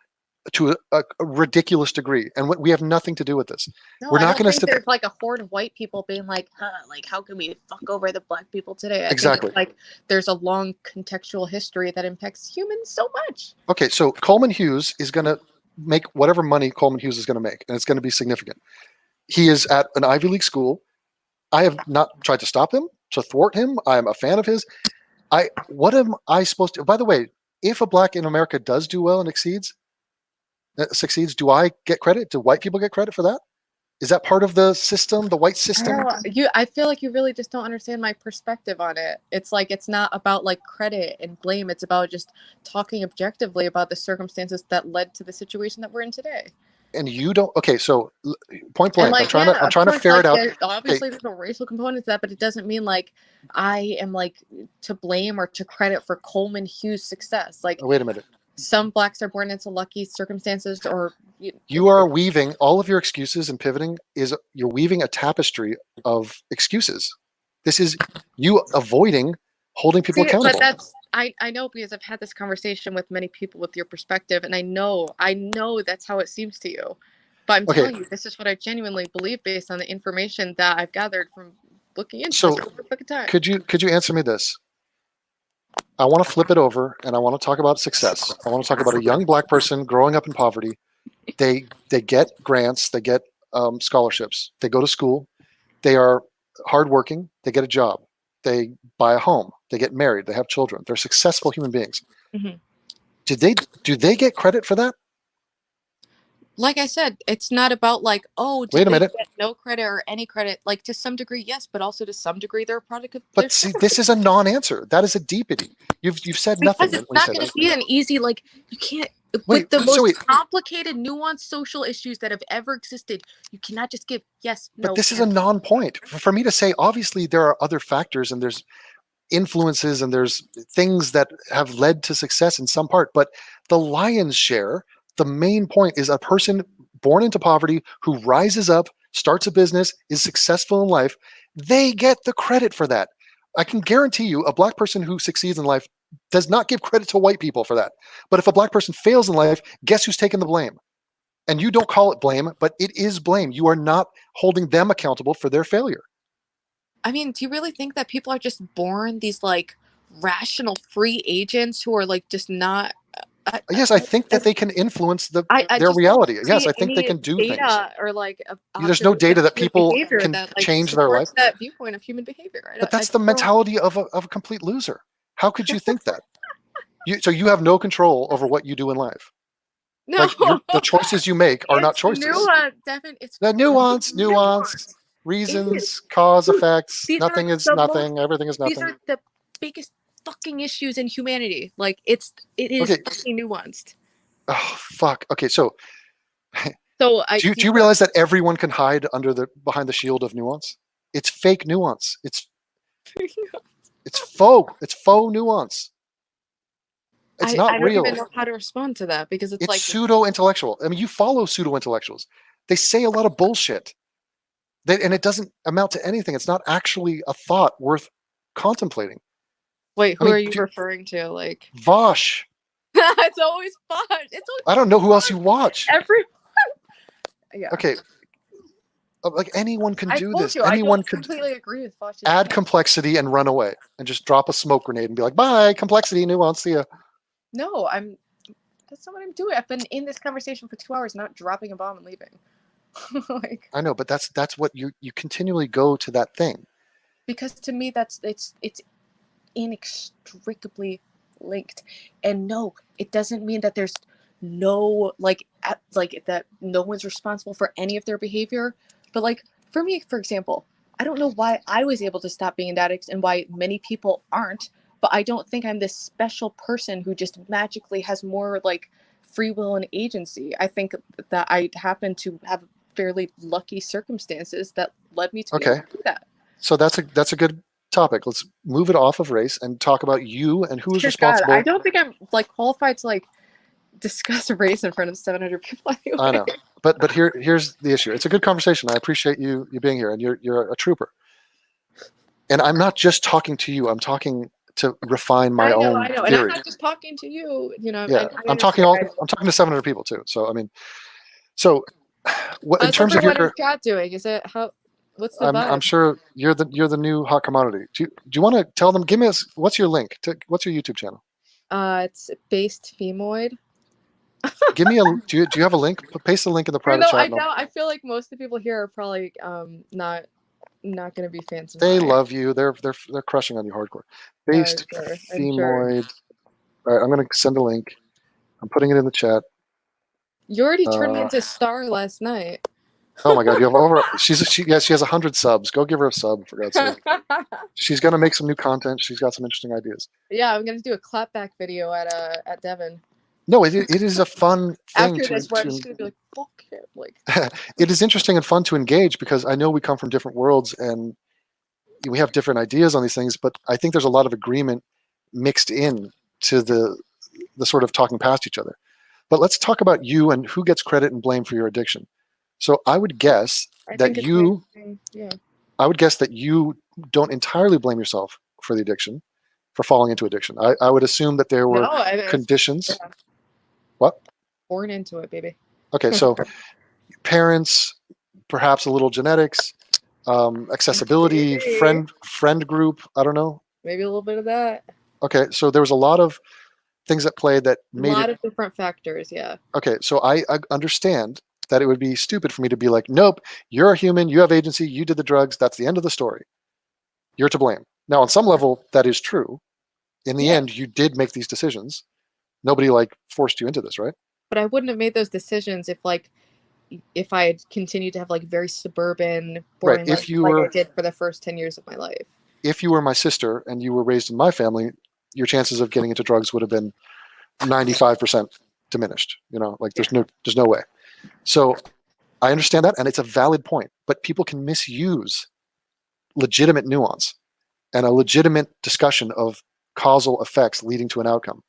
A: to a ridiculous degree, and we have nothing to do with this.
B: No,
A: We're
B: I
A: not
B: don't
A: going to
B: think
A: sit
B: there's like a horde of white people being like, like how can we fuck over the black people today? I
A: exactly.
B: think like there's a long contextual history that impacts humans so much.
A: Okay, so Coleman Hughes is going to make whatever money Coleman Hughes is going to make, and it's going to be significant. He is at an Ivy League school. I have not tried to stop him, to thwart him. I am a fan of his. What am I supposed to? By the way, if a black in America does do well and succeeds, do I get credit? Do white people get credit for that? Is that part of the system, the white system?
B: I feel like you really just don't understand my perspective on it. It's like it's not about like credit and blame. It's about just talking objectively about the circumstances that led to the situation that we're in today.
A: And you don't. Okay, so point blank,
B: like,
A: I'm trying to ferret out.
B: Obviously, there's no racial component to that, but it doesn't mean like I am like to blame or to credit for Coleman Hughes' success. Like,
A: wait a minute.
B: Some blacks are born into lucky circumstances, or
A: you are weaving all of your excuses and pivoting. You're weaving a tapestry of excuses. This is you avoiding holding people accountable.
B: But I know because I've had this conversation with many people with your perspective, and I know that's how it seems to you. But I'm telling you, this is what I genuinely believe based on the information that I've gathered from looking into this for a fucking time.
A: Could you answer me this? I want to flip it over, and I want to talk about success. I want to talk about a young black person growing up in poverty. They get grants, they get scholarships, they go to school, they are hardworking, they get a job, they buy a home, they get married, they have children, they're successful human beings.
B: Mm-hmm.
A: Do they get credit for that?
B: Like I said, it's not about like, oh,
A: wait a minute,
B: get no credit or any credit. Like to some degree, yes, but also to some degree, they're a product of.
A: But see, this is a non-answer. That is a deepity. You've said nothing.
B: Because it's not going to be an easy, like you can't.
A: Wait,
B: with the most complicated, nuanced social issues that have ever existed, you cannot just give yes, no.
A: But this is a non-point. For me to say, obviously, there are other factors and there's influences and there's things that have led to success in some part. But the lion's share, the main point is a person born into poverty who rises up, starts a business, is successful in life. They get the credit for that. I can guarantee you a black person who succeeds in life does not give credit to white people for that. But if a black person fails in life, guess who's taking the blame? And you don't call it blame, but it is blame. You are not holding them accountable for their failure.
C: I mean, do you really think that people are just born these like rational free agents who are like just not?
A: Yes, I think that they can influence
C: I
A: their
C: just don't
A: reality. Yes,
C: see
A: I think they
C: any
A: can do things.
C: data or like
A: There's no
C: observation
A: data
C: of
A: that
C: human
A: people
C: behavior
A: can
C: that like
A: change their life.
C: supports that viewpoint of human behavior.
A: But that's
C: I
A: the
C: don't.
A: mentality of a complete loser. How could you think that? So you have no control over what you do in life.
C: No,
A: Like the choices you make are not
C: it's
A: choices.
C: it's
A: The nuance, reasons, cause, effects.
C: These are
A: Nothing is
C: the most.
A: nothing. Everything is
C: These
A: nothing.
C: are the biggest fucking issues in humanity. Like it is
A: Okay.
C: fucking nuanced.
A: Oh fuck. Okay, so
C: So
A: do you realize that everyone can hide behind the shield of nuance? It's fake nuance. It's faux. It's faux nuance. It's not
C: I don't
A: real.
C: even know how to respond to that because it's
A: It's
C: like
A: pseudo-intellectual. I mean, you follow pseudo-intellectuals. They say a lot of bullshit. And it doesn't amount to anything. It's not actually a thought worth contemplating.
C: wait,
A: I
C: who
A: mean,
C: are you referring to? Like
A: Vosh.
C: it's always fun. It's always
A: I don't know who else you watch.
C: every yeah.
A: Okay. Like anyone can
C: I
A: do
C: told
A: this.
C: you I
A: Anyone
C: don't
A: could
C: completely agree with Fosh's
A: add
C: point.
A: complexity and run away and just drop a smoke grenade and be like, bye, complexity, nuance, see ya.
C: No, that's not what I'm doing. I've been in this conversation for 2 hours, not dropping a bomb and leaving. Like
A: I know, but that's what you continually go to that thing.
C: because to me it's inextricably linked. And no, it doesn't mean that there's no like that no one's responsible for any of their behavior. But like for me, for example, I don't know why I was able to stop being an addict and why many people aren't, but I don't think I'm this special person who just magically has more like free will and agency. I think that I happen to have fairly lucky circumstances that led me to be able to do that.
A: So that's a good topic. Let's move it off of race and talk about you and who is
C: Dear God,
A: responsible.
C: I don't think I'm like qualified to like discuss race in front of 700 people anyway.
A: I know, but here's the issue. It's a good conversation. I appreciate you being here, and you're a trooper. And I'm not just talking to you. I'm talking to refine my own
C: I know, and I'm
A: theory.
C: not just talking to you. You know,
A: Yeah, I'm talking to 700 people too. So I mean, what in
C: How's
A: terms of
C: everyone
A: your
C: in chat doing? Is it how? What's the vibe?
A: I'm sure you're the new hot commodity. Do you want to tell them? Give me what's your link? What's your YouTube channel?
C: It's based femoid.
A: Give me do you have a link? Paste the link in the private chat.
C: I feel like most of the people here are probably not going to be fans of
A: They
C: mine.
A: love you. They're crushing on you hardcore. Based femoid. All right, I'm gonna send a link. I'm putting it in the chat.
C: You already turned me into star last night.
A: Oh my God, you have over. She has 100 subs. Go give her a sub for God's sake. She's gonna make some new content. She's got some interesting ideas.
C: Yeah, I'm gonna do a clapback video at Devon.
A: No, it is a fun thing.
C: After this, where I'm just gonna be like, fuck him. Like,
A: it is interesting and fun to engage because I know we come from different worlds and we have different ideas on these things, but I think there's a lot of agreement mixed in to the sort of talking past each other. But let's talk about you and who gets credit and blame for your addiction. So I would guess that you don't entirely blame yourself for the addiction, for falling into addiction. I would assume that there were conditions. Yeah. What?
C: Born into it, baby.
A: Okay, so parents, perhaps a little genetics, accessibility, friend group. I don't know.
C: Maybe a little bit of that.
A: Okay, so there was a lot of things at play that made
C: a lot of different factors. Yeah.
A: Okay, so I understand that it would be stupid for me to be like, nope, you're a human, you have agency, you did the drugs, that's the end of the story. You're to blame. Now, on some level, that is true. In the end, you did make these decisions. Nobody forced you into this, right?
C: But I wouldn't have made those decisions if I had continued to have very suburban, boring life I did for the first 10 years of my life.
A: If you were my sister and you were raised in my family, your chances of getting into drugs would have been 95% diminished. There's no way. So I understand that, and it's a valid point, but people can misuse legitimate nuance and a legitimate discussion of causal effects leading to an outcome.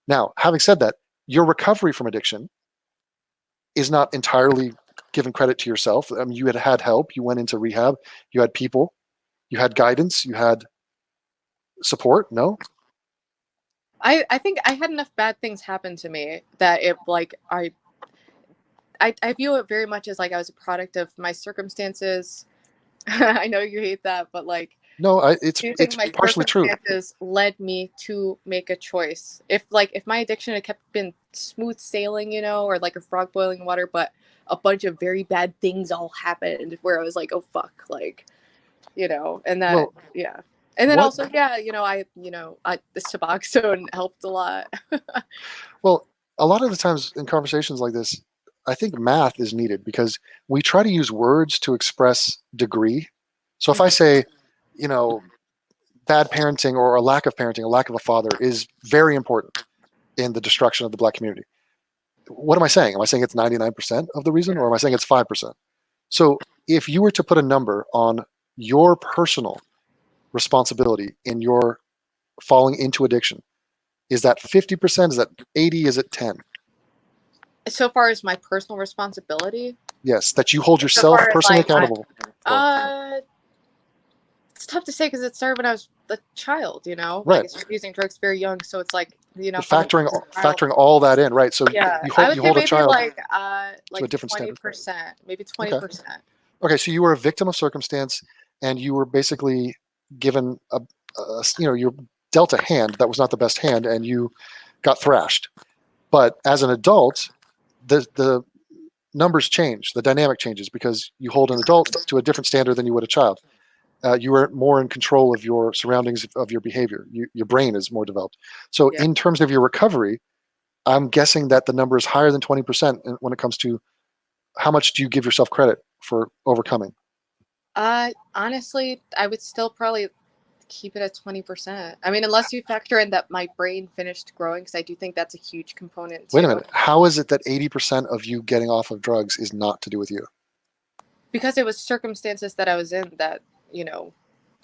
A: Now, having said that, your recovery from addiction is not entirely given credit to yourself. I mean, you had help, you went into rehab, you had people, you had guidance, you had support, no?
C: I think I had enough bad things happen to me that it I view it very much as I was a product of my circumstances
B: I know you hate that, but like,
A: No, it's
B: do you think my
A: partially true.
B: circumstances led me to make a choice? If my addiction had been smooth sailing, or like a frog boiling water, but a bunch of very bad things all happened where I was like, oh fuck, like, and that,
A: Well,
B: yeah. And then
A: what?
B: also, yeah, the Suboxone helped a lot.
A: Well, a lot of the times in conversations like this, I think math is needed because we try to use words to express degree. So if I say, bad parenting or a lack of parenting, a lack of a father is very important in the destruction of the Black community. What am I saying? Am I saying it's 99% of the reason, or am I saying it's 5%? So if you were to put a number on your personal responsibility in your falling into addiction, is that 50%? Is that 80? Is it 10?
B: So far as my personal responsibility,
A: Yes, that you hold
B: so
A: yourself
B: far as
A: personally
B: like
A: accountable.
B: it's tough to say because it started when I was a child. Like
A: Right.
B: I started using drugs very young, so it's like
A: But
B: how many years a child-
A: factoring all that in, right? So
B: Yeah,
A: you
B: I would say
A: hold a
B: maybe
A: child
B: like
A: to a different standard.
B: 20%, maybe
A: Okay.
B: 20%.
A: Okay, so you were a victim of circumstance, and you were basically given you're dealt a hand that was not the best hand, and you got thrashed. But as an adult, the numbers change, the dynamic changes because you hold an adult to a different standard than you would a child. You are more in control of your surroundings, of your behavior. Your brain is more developed. So
B: Yeah.
A: in terms of your recovery, I'm guessing that the number is higher than 20% when it comes to how much do you give yourself credit for overcoming?
B: Honestly, I would still probably keep it at 20%. I mean, unless you factor in that my brain finished growing, because I do think that's a huge component too.
A: Wait a minute. How is it that 80% of you getting off of drugs is not to do with you?
B: Because it was circumstances that I was in that,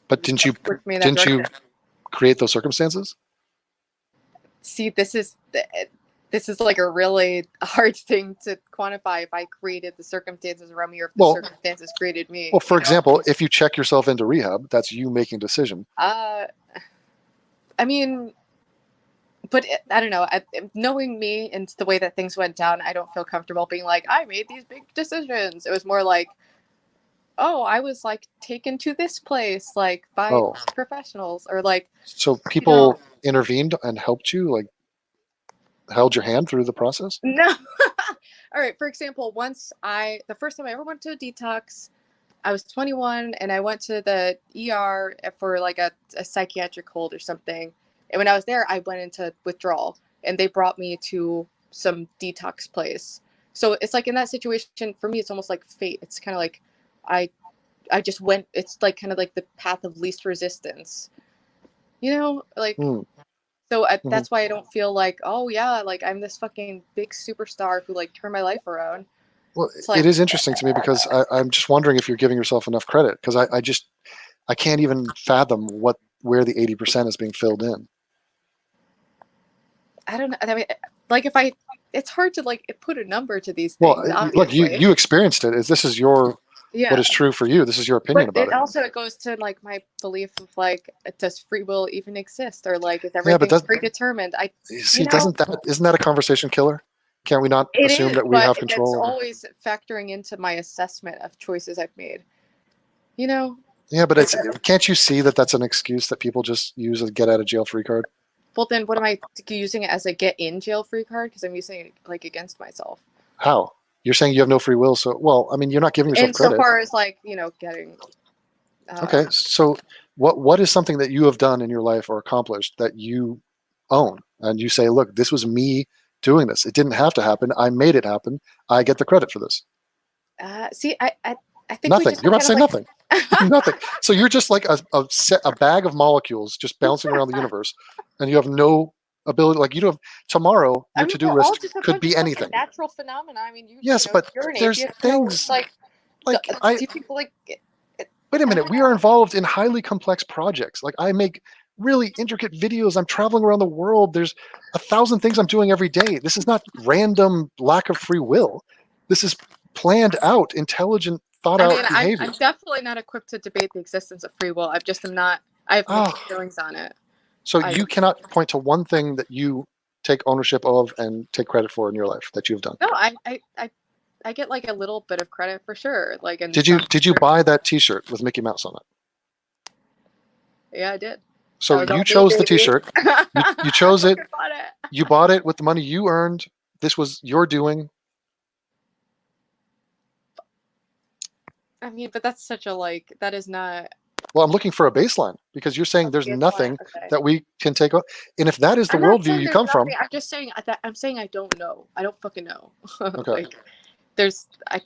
A: But didn't you
B: pushed me in that direction.
A: create those circumstances?
B: See, this is like a really hard thing to quantify. If I created the circumstances around me, or if the circumstances created me.
A: Well, for example, if you check yourself into rehab, that's you making a decision.
B: I mean, but I don't know. Knowing me and the way that things went down, I don't feel comfortable being like, I made these big decisions. It was more like, oh, I was like taken to this place like by professionals, or like.
A: So people intervened and helped you, like held your hand through the process?
B: No. All right. For example, the first time I ever went to a detox, I was 21 and I went to the ER for like a psychiatric hold or something. And when I was there, I went into withdrawal and they brought me to some detox place. So it's like in that situation, for me, it's almost like fate. It's kind of like I just went, it's like kind of like the path of least resistance, like, so that's why I don't feel like, oh yeah, like I'm this fucking big superstar who like turned my life around.
A: Well, it is interesting to me because I'm just wondering if you're giving yourself enough credit, because I can't even fathom where the 80% is being filled in.
B: I don't know. I mean, like it's hard to like put a number to these things.
A: Well, look, you experienced it. This is what is true for you. This is your opinion about it.
B: Also, it goes to like my belief of like, does free will even exist, or like is everything predetermined?
A: Isn't that a conversation killer? Can we not assume that we have control?
B: It's always factoring into my assessment of choices I've made.
A: Yeah, but can't you see that that's an excuse that people just use as a get out of jail free card?
B: Well, then what am I using it as, a get in jail free card? Because I'm using it like against myself.
A: How? You're saying you have no free will, so I mean, you're not giving yourself credit.
B: And so far as like getting.
A: Okay, so what is something that you have done in your life or accomplished that you own, and you say, look, this was me doing this. It didn't have to happen. I made it happen. I get the credit for this.
B: See, I think
A: nothing. You're about to say nothing. Nothing. So you're just like a bag of molecules just bouncing around the universe, and you have no ability. Like you don't have tomorrow. Your to-do list could be anything.
B: Natural phenomena. I mean,
A: but there's things do you think like. Wait a minute. We are involved in highly complex projects. Like I make really intricate videos. I'm traveling around the world. There's 1,000 things I'm doing every day. This is not random lack of free will. This is planned out, intelligent, thought out behavior.
B: I'm definitely not equipped to debate the existence of free will. I have mixed feelings on it.
A: So you cannot point to one thing that you take ownership of and take credit for in your life that you've done.
B: No, I get like a little bit of credit for sure. Like, and
A: Did you buy that T-shirt with Mickey Mouse on it?
B: Yeah, I did.
A: So
B: That was all
A: you
B: me,
A: chose the
B: baby.
A: T-shirt. You chose it.
B: I bought it.
A: You bought it with the money you earned. This was your doing.
B: I mean, but that's such a like. That is not.
A: Well, I'm looking for a baseline because you're saying there's
B: Baseline,
A: nothing
B: okay.
A: that we can take on. And if that is the
B: I'm not
A: worldview
B: saying
A: you
B: there's
A: come from,
B: nothing, I'm just saying that I'm saying I don't know. I don't fucking know.
A: Okay.
B: Like,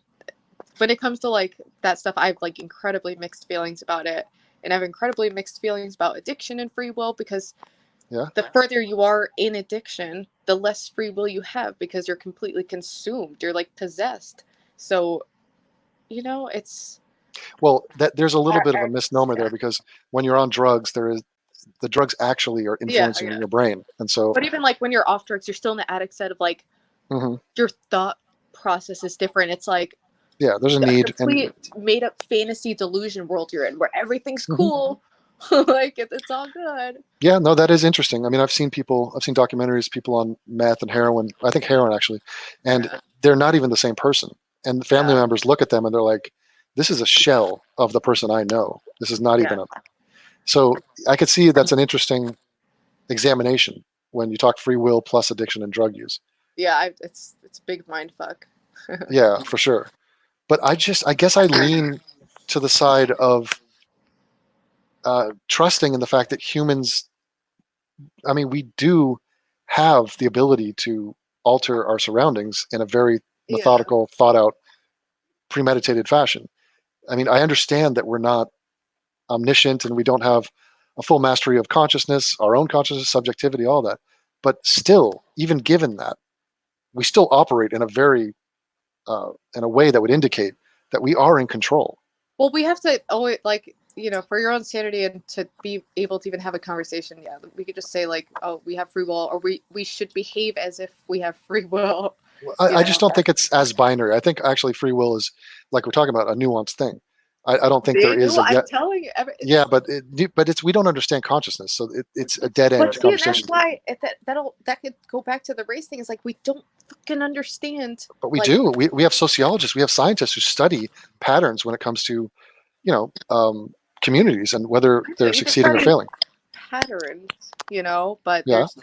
B: when it comes to like that stuff, I have like incredibly mixed feelings about it, and I have incredibly mixed feelings about addiction and free will because
A: yeah.
B: the further you are in addiction, the less free will you have because you're completely consumed. You're like possessed. So, you know, it's.
A: Well, there's a little bit of a misnomer there because when you're on drugs, the drugs actually are influencing your brain, and so.
B: But even like when you're off drugs, you're still in the addict set of like your thought process is different. It's like
A: there's a need
B: complete made up fantasy delusion world you're in where everything's cool. Like it's all good.
A: Yeah, no, that is interesting. I mean, I've seen documentaries, people on meth and heroin. I think heroin actually, and they're not even the same person. And family members look at them and they're like, "This is a shell of the person I know. This is not even a." So I could see that's an interesting examination when you talk free will plus addiction and drug use.
B: Yeah, it's a big mind fuck.
A: Yeah, for sure. But I guess I lean to the side of trusting in the fact that humans, I mean, we do have the ability to alter our surroundings in a very methodical, thought out, premeditated fashion. I mean, I understand that we're not omniscient and we don't have a full mastery of consciousness, our own consciousness, subjectivity, all that. But still, even given that, we still operate in a very, in a way that would indicate that we are in control.
B: Well, we have to always, like, you know, for your own sanity and to be able to even have a conversation, we could just say, like, oh, we have free will, or we should behave as if we have free will.
A: I just don't think it's as binary. I think actually free will is, like we're talking about, a nuanced thing. I don't think there is.
B: I'm telling you.
A: Yeah, but we don't understand consciousness, so it's a dead end conversation.
B: That's why that could go back to the race thing. Is like we don't fucking understand.
A: But we do. We have sociologists, we have scientists who study patterns when it comes to, communities and whether they're succeeding or failing.
B: Patterns, but there's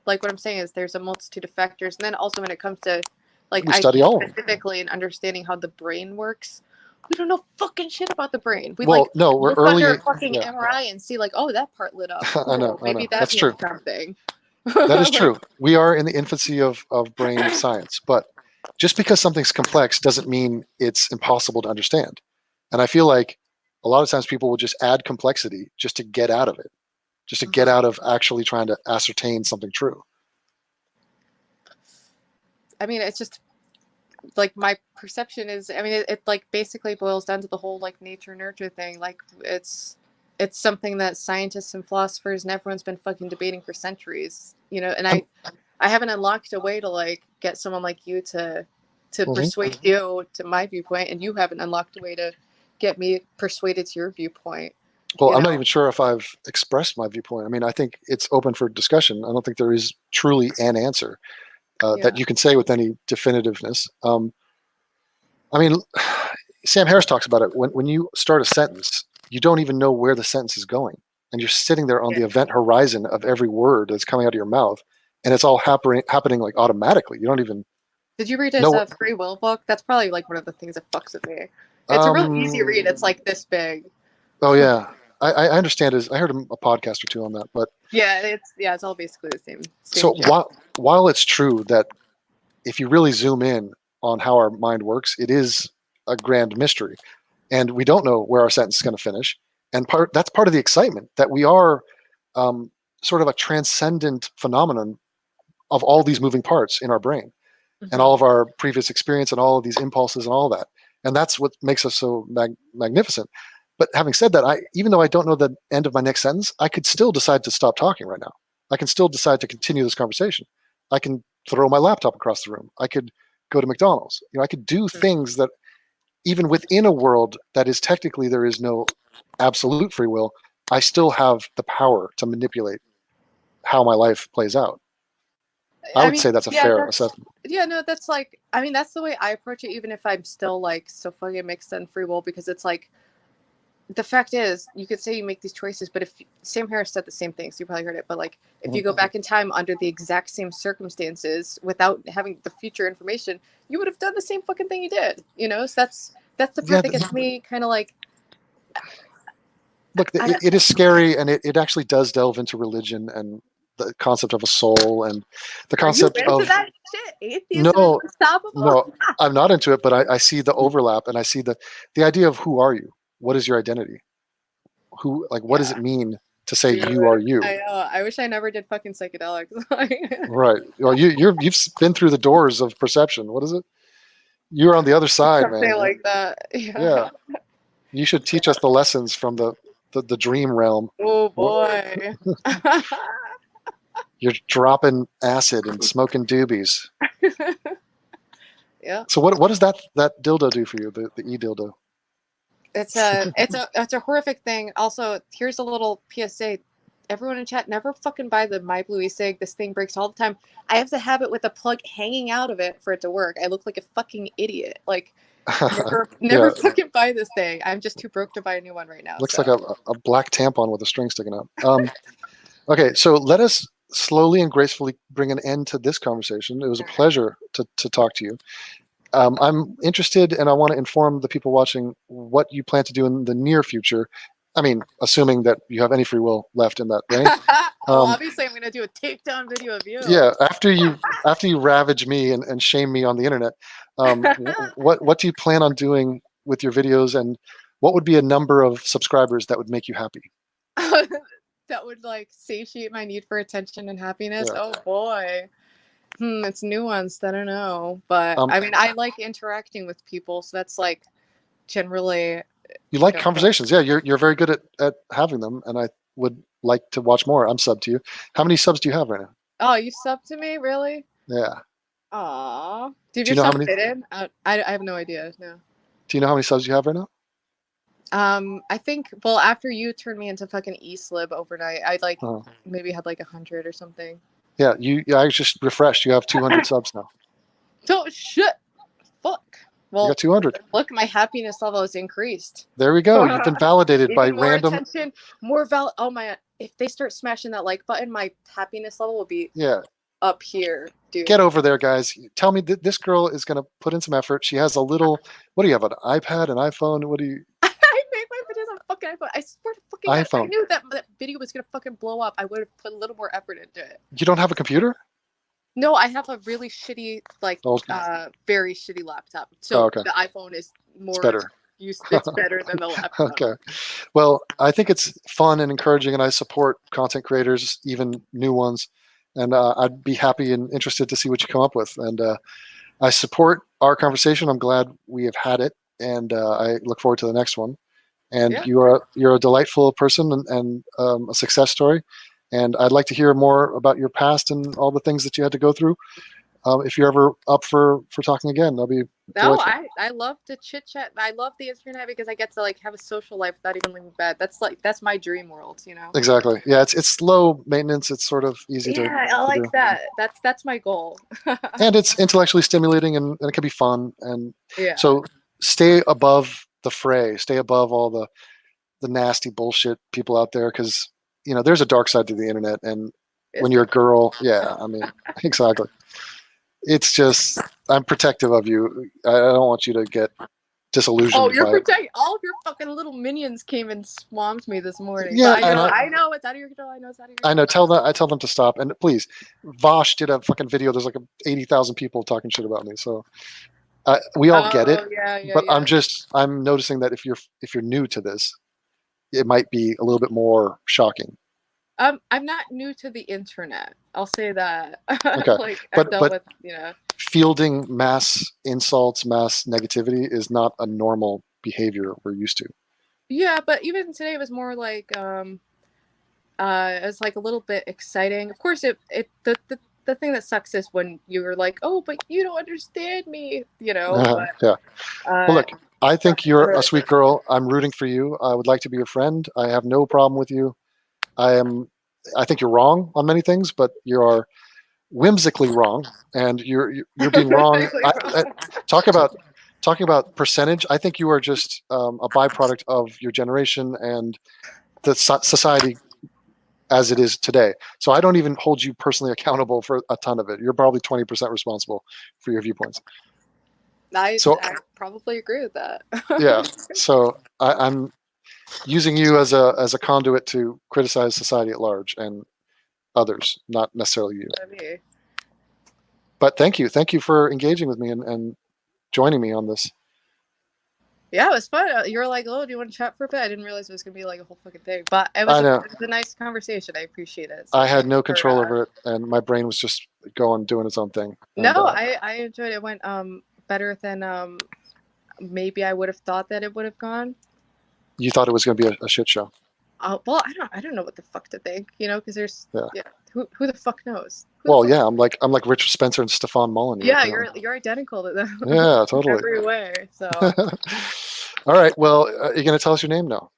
B: like what I'm saying is there's a multitude of factors, and then also when it comes to like
A: we study all of them.
B: Specifically in understanding how the brain works. We don't know fucking shit about the brain.
A: We're early.
B: Under a fucking MRI and see like, oh, that part lit up. Cool.
A: I know.
B: That's
A: true.
B: Something.
A: That is true. We are in the infancy of brain science, but just because something's complex doesn't mean it's impossible to understand. And I feel like a lot of times people will just add complexity just to get out of it, just to get out of actually trying to ascertain something true.
B: I mean, it's just like my perception is, I mean, it like basically boils down to the whole like nature nurture thing. Like it's something that scientists and philosophers and everyone's been fucking debating for centuries, and I haven't unlocked a way to like get someone like you to persuade you to my viewpoint, and you haven't unlocked a way to get me persuaded to your viewpoint.
A: Well, I'm not even sure if I've expressed my viewpoint. I mean, I think it's open for discussion. I don't think there is truly an answer that you can say with any definitiveness. I mean, Sam Harris talks about it. When you start a sentence, you don't even know where the sentence is going. And you're sitting there on the event horizon of every word that's coming out of your mouth. And it's all happening like automatically. You don't even.
B: Did you read his free will book? That's probably like one of the things that fucks with me. It's a real easy read. It's like this big.
A: Oh yeah, I understand. I heard a podcast or two on that, but
B: it's all basically the same.
A: So while it's true that if you really zoom in on how our mind works, it is a grand mystery, and we don't know where our sentence is going to finish. And that's part of the excitement that we are sort of a transcendent phenomenon of all these moving parts in our brain, and all of our previous experience, and all of these impulses, and all that. And that's what makes us so magnificent. But having said that, even though I don't know the end of my next sentence, I could still decide to stop talking right now. I can still decide to continue this conversation. I can throw my laptop across the room. I could go to McDonald's. I could do things that even within a world that is technically there is no absolute free will, I still have the power to manipulate how my life plays out. I would say that's a fair
B: that's,
A: assessment.
B: yeah, no, that's like, I mean, that's the way I approach it, even if I'm still like so fucking mixed on free will, because it's like, the fact is, you could say you make these choices, but if Sam Harris said the same thing, so you probably heard it, but like, if you go back in time under the exact same circumstances without having the future information, you would have done the same fucking thing you did, you know? So that's the part that gets me kind of like,
A: look, it is scary, and it actually does delve into religion and the concept of a soul and the concept of
B: that shit? Atheism
A: no,
B: is unstoppable.
A: no, I'm not into it, but I see the overlap, and I see the idea of who are you? What is your identity? Who, like, what does it mean to say you are you?
B: I know. I wish I never did fucking psychedelics.
A: Right. Well, you've been through the doors of perception. What is it? You're on the other side,
B: Something
A: man.
B: like that.
A: Yeah. You should teach us the lessons from the dream realm.
B: Oh boy.
A: You're dropping acid and smoking doobies.
B: Yeah.
A: So what does that dildo do for you? The e-dildo.
B: It's a horrific thing. Also, here's a little PSA. Everyone in chat, never fucking buy the My Blue e-cig. This thing breaks all the time. I have to have it with a plug hanging out of it for it to work. I look like a fucking idiot. Like, never fucking buy this thing. I'm just too broke to buy a new one right now.
A: Looks like a black tampon with a string sticking out. Okay, so let us slowly and gracefully bring an end to this conversation. It was a pleasure to talk to you. I'm interested, and I want to inform the people watching what you plan to do in the near future. I mean, assuming that you have any free will left in that range.
B: Well, obviously, I'm going to do a takedown video of you.
A: Yeah, after you ravage me and shame me on the internet, what do you plan on doing with your videos, and what would be a number of subscribers that would make you happy?
B: That would like satiate my need for attention and happiness.
A: Yeah.
B: Oh boy. It's nuanced. I don't know, but I mean, I like interacting with people, so that's like generally.
A: You like conversations, yeah. You're very good at having them, and I would like to watch more. I'm sub to you. How many subs do you have right now?
B: Oh, you sub to me, really?
A: Yeah.
B: Aw. Did
A: Do you
B: your
A: know how
B: sub
A: many-
B: fit in? I have no idea. No.
A: Do you know how many subs you have right now?
B: I think, well, after you turned me into fucking e-slib overnight, I like maybe had like 100 or something.
A: Yeah, I just refreshed. You have 200 subs now.
B: So shit. Fuck. Well,
A: You got 200.
B: look, my happiness level has increased.
A: There we go. You've been validated by
B: Even more
A: random.
B: attention, oh my god, if they start smashing that like button, my happiness level will be up here, dude.
A: Get over there, guys. Tell me that this girl is going to put in some effort. She has a little. What do you have? An iPad, an iPhone? What do you?
B: I made my videos on fucking iPhone. I swear to fucking God,
A: iPhone.
B: I knew that video was gonna fucking blow up. I would have put a little more effort into it.
A: You don't have a computer?
B: No, I have a really shitty, like, very shitty laptop. So the iPhone is more
A: better.
B: It's better than the laptop.
A: Okay. Well, I think it's fun and encouraging, and I support content creators, even new ones. And I'd be happy and interested to see what you come up with. And I support our conversation. I'm glad we have had it, and I look forward to the next one. And you're a delightful person and a success story. And I'd like to hear more about your past and all the things that you had to go through. If you're ever up for talking again, that'll be delightful.
B: I love to chit chat. I love the internet because I get to like have a social life without even leaving bed. That's my dream world, you know.
A: Exactly. Yeah, it's low maintenance. It's sort of easy to.
B: Yeah, I like that. That's my goal.
A: And it's intellectually stimulating, and it can be fun. And so stay above the fray. Stay above all the nasty bullshit people out there, because there's a dark side to the internet. And when you're a girl, I mean, exactly. It's just, I'm protective of you. I don't want you to get disillusioned.
B: Oh, you're protecting. All of your fucking little minions came and swamped me this morning.
A: Yeah,
B: I know it's out of your control. I know it's out of your control.
A: I know. I tell them to stop. And please, Vosh did a fucking video. There's like 80,000 people talking shit about me. So we all get it. But I'm noticing that if you're new to this, it might be a little bit more shocking.
B: I'm not new to the internet. I'll say that.
A: Okay.
B: I've dealt with,
A: fielding mass insults, mass negativity is not a normal behavior we're used to.
B: Yeah, but even today it was more like it was like a little bit exciting. Of course, the thing that sucks is when you were like, "Oh, but you don't understand me," But,
A: well, look, I think you're a sweet girl. I'm rooting for you. I would like to be your friend. I have no problem with you. I think you're wrong on many things, but you are whimsically wrong, and you're being wrong. Talking about percentage, I think you are just a byproduct of your generation and the society as it is today. So I don't even hold you personally accountable for a ton of it. You're probably 20% responsible for your viewpoints.
B: I probably agree with that.
A: Yeah. So I'm using you as a conduit to criticize society at large and others, not necessarily you. But thank you for engaging with me and joining me on this.
B: Yeah, it was fun. You were like, "Oh, do you want to chat for a bit?" I didn't realize it was gonna be like a whole fucking thing, but it was a nice conversation. I appreciate it. So
A: I had no control over it, and my brain was just doing its own thing.
B: No, I enjoyed it. It went better than maybe I would have thought that it would have gone.
A: You thought it was going to be a shit show.
B: Well, I don't know what the fuck to think, because there's who the fuck knows?
A: I'm like Richard Spencer and Stefan Mullen.
B: Yeah, you're identical to them.
A: Yeah, totally.
B: Every way. So.
A: All right. Well, are you going to tell us your name now?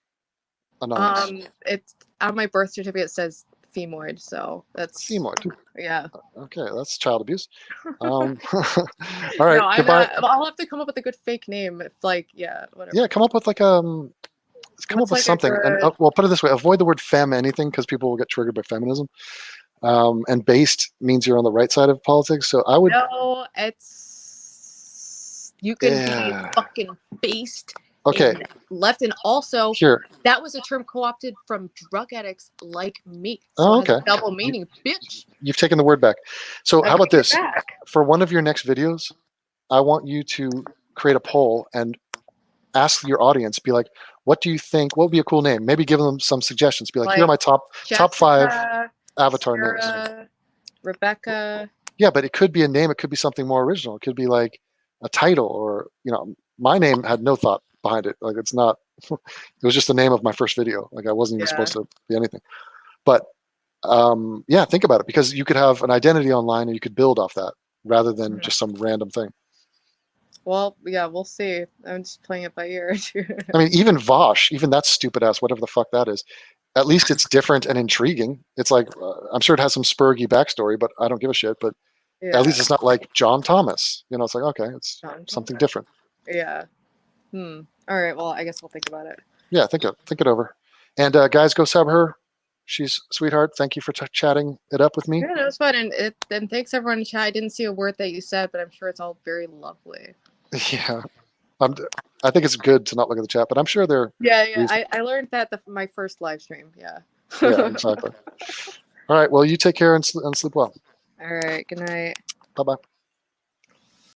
A: Anonymous.
B: It's on my birth certificate. It says Femoid, so that's
A: Femoid.
B: Yeah.
A: Okay, that's child abuse. All right.
B: No,
A: goodbye.
B: I'll have to come up with a good fake name. If whatever.
A: Yeah, come up with something. And well, put it this way: avoid the word fem anything because people will get triggered by feminism. And based means you're on the right side of politics. So I would.
B: No, you can be fucking based.
A: Okay.
B: Left, and also that was a term co-opted from drug addicts like me. So
A: okay.
B: Double meaning, bitch.
A: You've taken the word back. So how about this? For one of your next videos, I want you to create a poll and ask your audience, be like, what do you think? What would be a cool name? Maybe give them some suggestions. Be like, here are my top 5 avatar names.
B: Rebecca.
A: Yeah, but it could be a name. It could be something more original. It could be like a title, or my name had no thought behind it. Like, it's not. It was just the name of my first video. Like, I wasn't even supposed to be anything. But think about it, because you could have an identity online and you could build off that rather than just some random thing.
B: Well, yeah, we'll see. I'm just playing it by ear.
A: I mean, even Vosh, even that stupid ass, whatever the fuck that is, at least it's different and intriguing. It's like, I'm sure it has some spurgy backstory, but I don't give a shit. But at least it's not like John Thomas. It's like, okay, it's something different.
B: Yeah. All right. Well, I guess we'll think about it.
A: Yeah, think it over. And guys, go sub her. She's a sweetheart. Thank you for chatting it up with me.
B: Yeah, it was fun. And thanks everyone in chat. I didn't see a word that you said, but I'm sure it's all very lovely.
A: Yeah. I think it's good to not look at the chat, but I'm sure they're.
B: Yeah. I learned that my first live stream. Yeah.
A: Yeah, exactly. All right. Well, you take care and sleep well.
B: All right. Good night.
A: Bye-bye.